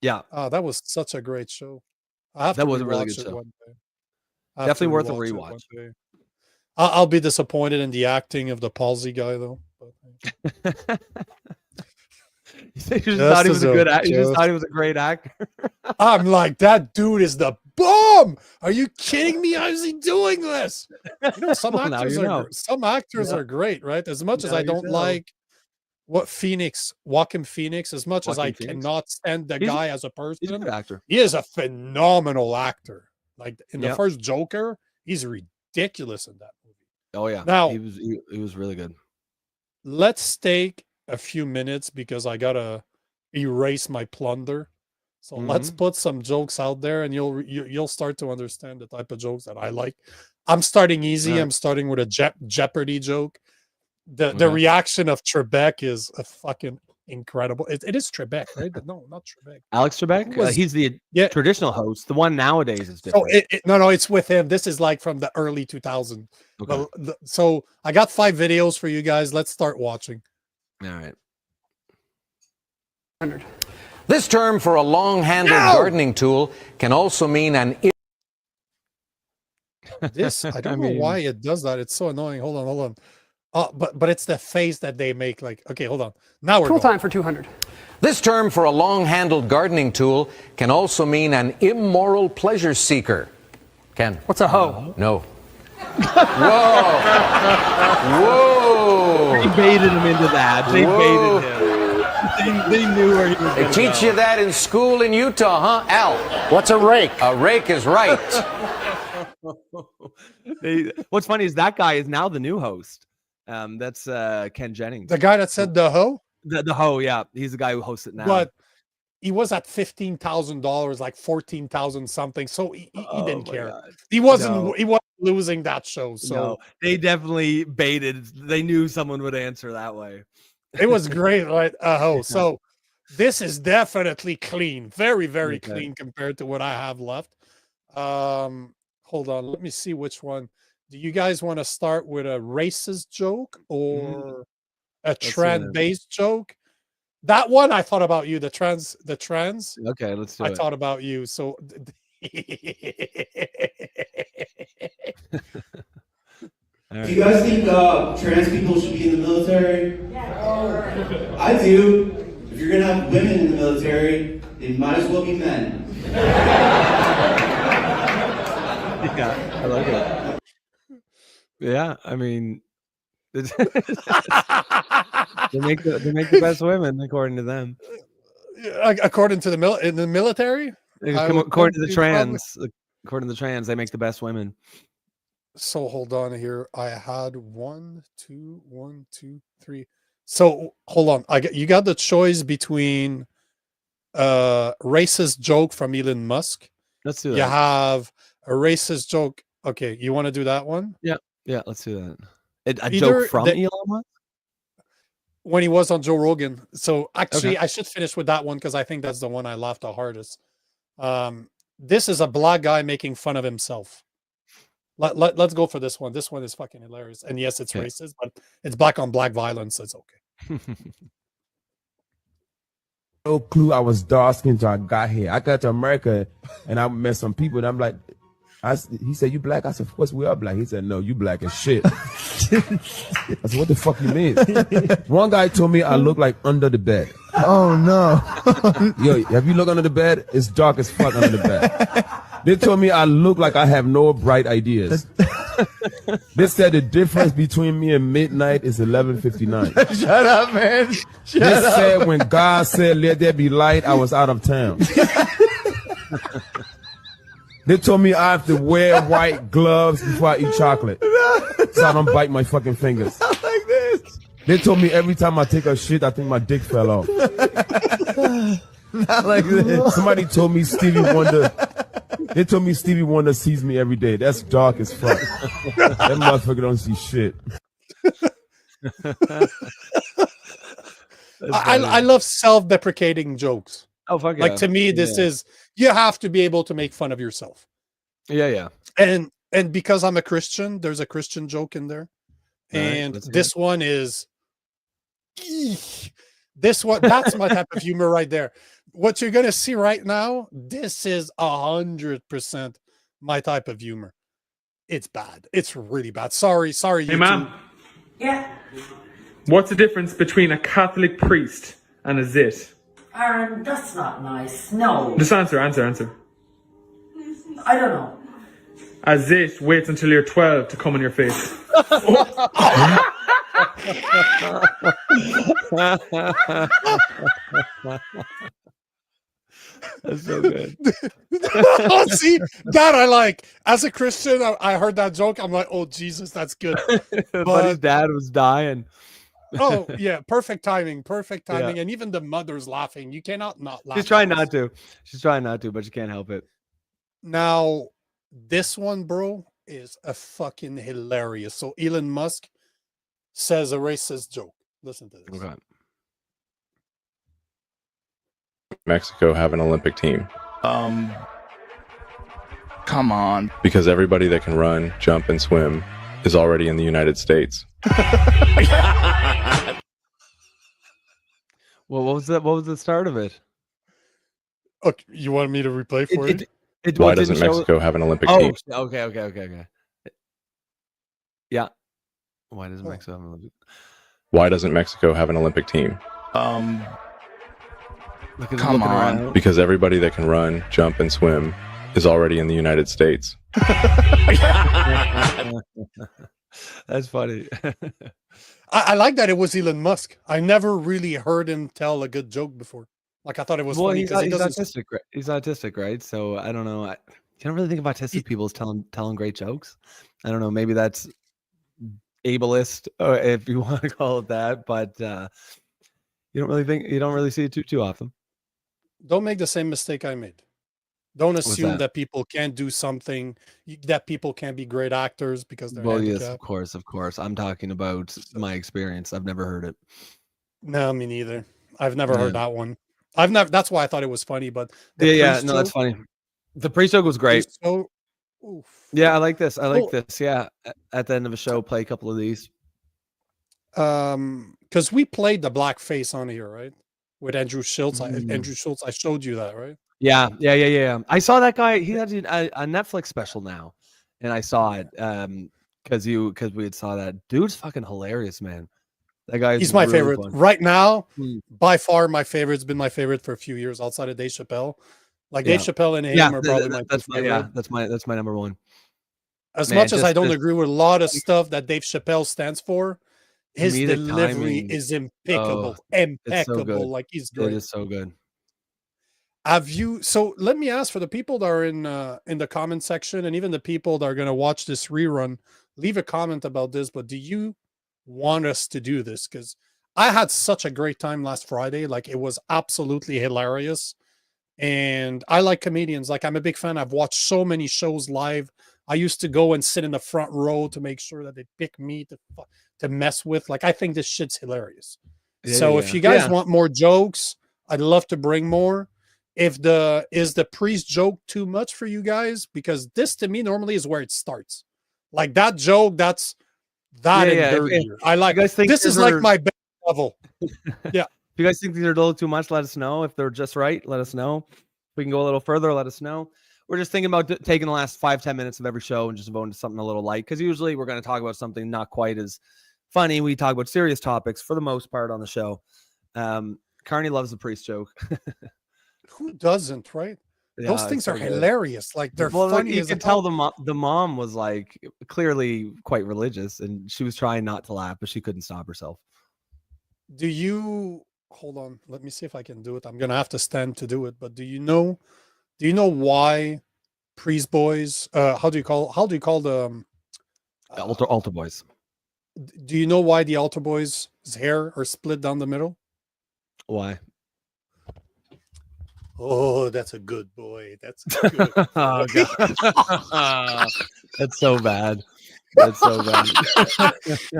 Yeah. That was such a great show. That was a really good show. Definitely worth a rewatch. I'll be disappointed in the acting of the palsy guy, though. You just thought he was a good actor. You just thought he was a great actor. I'm like, that dude is the bomb. Are you kidding me? How is he doing this? You know, some actors are great, right? As much as I don't like Joaquin Phoenix, as much as I cannot stand the guy as a person, he's a good actor. He is a phenomenal actor. Like in the first Joker, he's ridiculous in that movie. Oh yeah, now he was really good. Let's take a few minutes because I gotta erase my plunder. So let's put some jokes out there, and you'll start to understand the type of jokes that I like. I'm starting easy. I'm starting with a Jeopardy joke. The reaction of Trebek is a fucking incredible. It is Trebek, right? But no, not Trebek. Alex Trebek. He's the traditional host. The one nowadays is different. No, it's with him. This is like from the early 2000s. Okay. So I got 5 videos for you guys. Let's start watching. All right. This term for a long-handled gardening tool can also mean an. I don't know why it does that. It's so annoying. Hold on. But it's the face that they make. Like, okay, hold on. Now we're full time for 200. This term for a long-handled gardening tool can also mean an immoral pleasure seeker. Ken. What's a hoe? No. Whoa. Whoa. They baited him into that. They baited him. They knew where he was They going teach you that in school in Utah, huh, Al? What's a rake? A rake is right. What's funny is that guy is now the new host. That's Ken Jennings. The guy that said the hoe? The hoe, yeah. He's the guy who hosts it now. But he was at $15,000, like 14,000 something. So he didn't care. God. He wasn't losing that show. So no, they definitely baited. They knew someone would answer that way. it was great, right? So this is definitely clean. Very, very clean compared to what I have left. Hold on. Let me see which one. Do you guys want to start with a racist joke or a trans-based joke? That one I thought about you. The trans. Okay, let's do it. I thought about you. So Do you guys think trans people should be in the military? Yeah. I do. If you're gonna have women in the military, they might as well be men. Yeah, I like it. Yeah, I mean, they make the best women according to them. According to in the military, according to the trans, they make the best women. So hold on here. I had 1, 2, 1, 2, 3. So hold on. You got the choice between racist joke from Elon Musk. Let's do that. You have a racist joke. Okay, you want to do that one? Yeah, let's do that. A joke from Elon Musk when he was on Joe Rogan. So actually, I should finish with that one because I think that's the one I laughed the hardest. This is a black guy making fun of himself. Let's go for this one. This one is fucking hilarious. And yes, it's racist, but it's black on black violence. So it's okay. No clue I was dark skinned until I got here. I got to America and I met some people and I'm like, he said, "You black?" I said, "Of course we are black." He said, "No, you black as shit." I said, "What the fuck you mean?" One guy told me I look like under the bed. Oh no. Yo, have you looked under the bed? It's dark as fuck under the bed. They told me I look like I have no bright ideas. They said the difference between me and midnight is 11:59. Shut up, man. Shut they up. said when God said let there be light, I was out of town. They told me I have to wear white gloves before I eat chocolate, so I don't bite my fucking fingers. Not like this. They told me every time I take a shit, I think my dick fell off. Not like this. Somebody told me Stevie Wonder. They told me Stevie Wonder sees me every day. That's dark as fuck. That motherfucker don't see shit. I love self-deprecating jokes. Oh, fuck yeah. Like to me, this is, you have to be able to make fun of yourself. Yeah. And because I'm a Christian, there's a Christian joke in there. And this one is, this one, that's my type of humor right there. What you're going to see right now, this is 100% my type of humor. It's bad. It's really bad. Sorry. Hey, ma'am. Yeah. What's the difference between a Catholic priest and a zit? Aaron, that's not nice. No. Just answer. I don't know. A zit waits until you're 12 to come in your face. That's so good. Oh, see, that I like. As a Christian, I heard that joke. I'm like, oh, Jesus, that's good. But his dad was dying. Oh, yeah. Perfect timing. Yeah. And even the mother's laughing. You cannot not laugh. She's trying not to, but she can't help it. Now, this one, bro, is a fucking hilarious. So Elon Musk says a racist joke. Listen to this. Okay. Mexico have an Olympic team? Come on. Because everybody that can run, jump, and swim is already in the United States. Well, what was that? What was the start of it? Okay, you want me to replay for you? Why doesn't Mexico have an Olympic team? Okay. Yeah. Why doesn't Mexico have an Olympic? Why doesn't Mexico have an Olympic team? Come on. Because everybody that can run, jump, and swim is already in the United States. That's funny. I like that it was Elon Musk. I never really heard him tell a good joke before. Like I thought it was Well, funny because he he's doesn't. autistic, right? He's autistic, right? So I don't know. You don't really think of autistic people as telling great jokes. I don't know. Maybe that's ableist, or if you want to call it that. But you don't really see it too often. Don't make the same mistake I made. Don't What's assume that? that people can't do something, that people can't be great actors because they're Well, yes, handicapped. of course. I'm talking about my experience. I've never heard it. No, me neither. I've never heard Yeah. that one. I've never. That's why I thought it was funny. But the Yeah, priest no, that's joke, funny. The priest joke was great. so, oof. Yeah, I like this. I like Oh. this. Yeah, at the end of a show, play a couple of these. Because we played the blackface on here, right? With Andrew Schultz. Mm. Andrew Schultz. I showed you that, right? Yeah. I saw that guy. He has a Netflix special now, and I saw it because we had saw that. Dude's fucking hilarious, man. That guy. He's my really favorite fun. right now. Mm. By far, my favorite. It's been my favorite for a few years outside of Dave Chappelle. Like Yeah. Dave Chappelle and him are probably my that's favorite. that's my number one. As Man, much as I don't just agree with a lot of stuff that Dave Chappelle stands for, his comedic delivery timing. is impeccable. Oh, it's so Impeccable. good. Like he's It great. is so good. So let me ask for the people that are in the comment section, and even the people that are going to watch this rerun, leave a comment about this. But do you want us to do this? Because I had such a great time last Friday. Like it was absolutely hilarious. And I like comedians. Like I'm a big fan. I've watched so many shows live. I used to go and sit in the front row to make sure that they pick me to mess with. Like I think this shit's hilarious. So if you guys want more jokes, I'd love to bring more. Is the priest joke too much for you guys? Because this to me normally is where it starts. Like that joke, that's that and dirtier. I like. You guys think this is like my best level. Yeah. If you guys think these are a little too much, let us know. If they're just right, let us know. If we can go a little further, let us know. We're just thinking about taking the last 5-10 minutes of every show and just going to something a little light. Because usually we're going to talk about something not quite as funny. We talk about serious topics for the most part on the show. Carney loves the priest joke. Who doesn't, right? Yeah, those things are hilarious. Like they're funny. You can tell the mom was like clearly quite religious, and she was trying not to laugh, but she couldn't stop herself. Do you hold on? Let me see if I can do it. I'm gonna have to stand to do it. But do you know why priest boys? How do you call the altar boys? Do you know why the altar boys' hair are split down the middle? Why? Oh, that's a good boy. That's a good boy. Oh, God. That's so bad. That's so bad.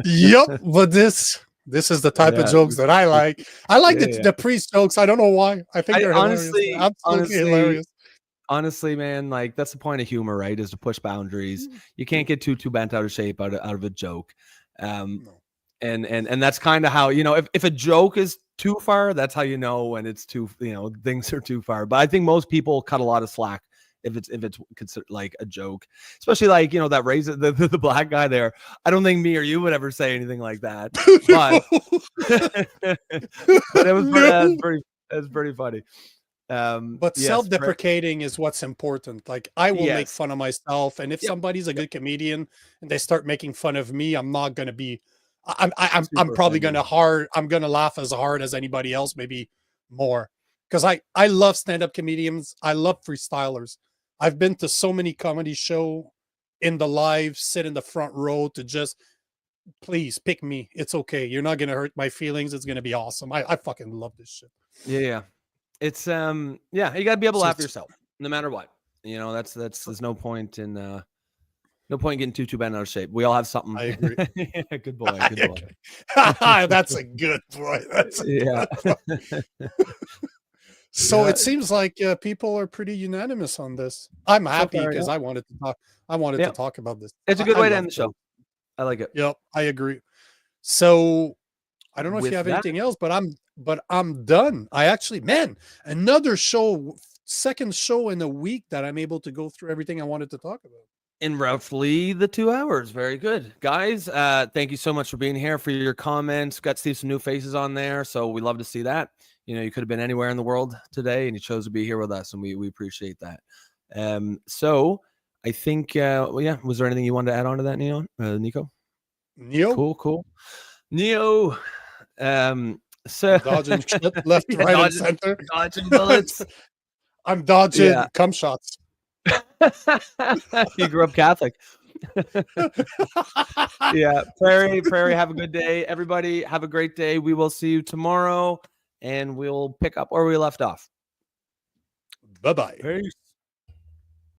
Yep, but this is the type of jokes that I like. I like the priest jokes. I don't know why. I think they're honestly, absolutely hilarious. Honestly, man, like that's the point of humor, right? Is to push boundaries. You can't get too bent out of shape out of a joke. And that's kind of how, if a joke is too far, that's how you know when it's too, things are too far. But I think most people cut a lot of slack if it's considered like a joke, especially like, that raise the black guy there. I don't think me or you would ever say anything like that, but it was pretty funny. But self-deprecating is what's important. Like I will make fun of myself, and if somebody's a good comedian and they start making fun of me, I'm not going to be I'm probably going to I'm going to laugh as hard as anybody else, maybe more, because I love stand-up comedians. I love freestylers. I've been to so many comedy show in the live, sit in the front row to just, please pick me. It's okay. You're not going to hurt my feelings. It's going to be awesome. I fucking love this shit. Yeah. It's you got to be able to laugh yourself no matter what. There's no point in getting too bent out of shape. We all have something. I agree. Yeah, good boy. Good boy. That's a good boy. That's yeah. So it seems like people are pretty unanimous on this. I'm happy because I wanted to talk. I wanted to talk about this. It's a good way to end the show. I like it. Yep, I agree. So I don't know if you have anything else, but I'm done. I actually, another show, second show in a week that I'm able to go through everything I wanted to talk about. In roughly the 2 hours. Very good. Guys, thank you so much for being here, for your comments. Got to see some new faces on there, so we love to see that. You could have been anywhere in the world today, and you chose to be here with us, and we appreciate that. So I think, was there anything you wanted to add on to that, Nico? Neo. Cool. Neo. So Dodging shit left, right, and center. Dodging bullets. I'm dodging cum shots. You grew up Catholic. Yeah. Prairie, have a good day. Everybody, have a great day. We will see you tomorrow, and we'll pick up where we left off. Bye-bye. Peace.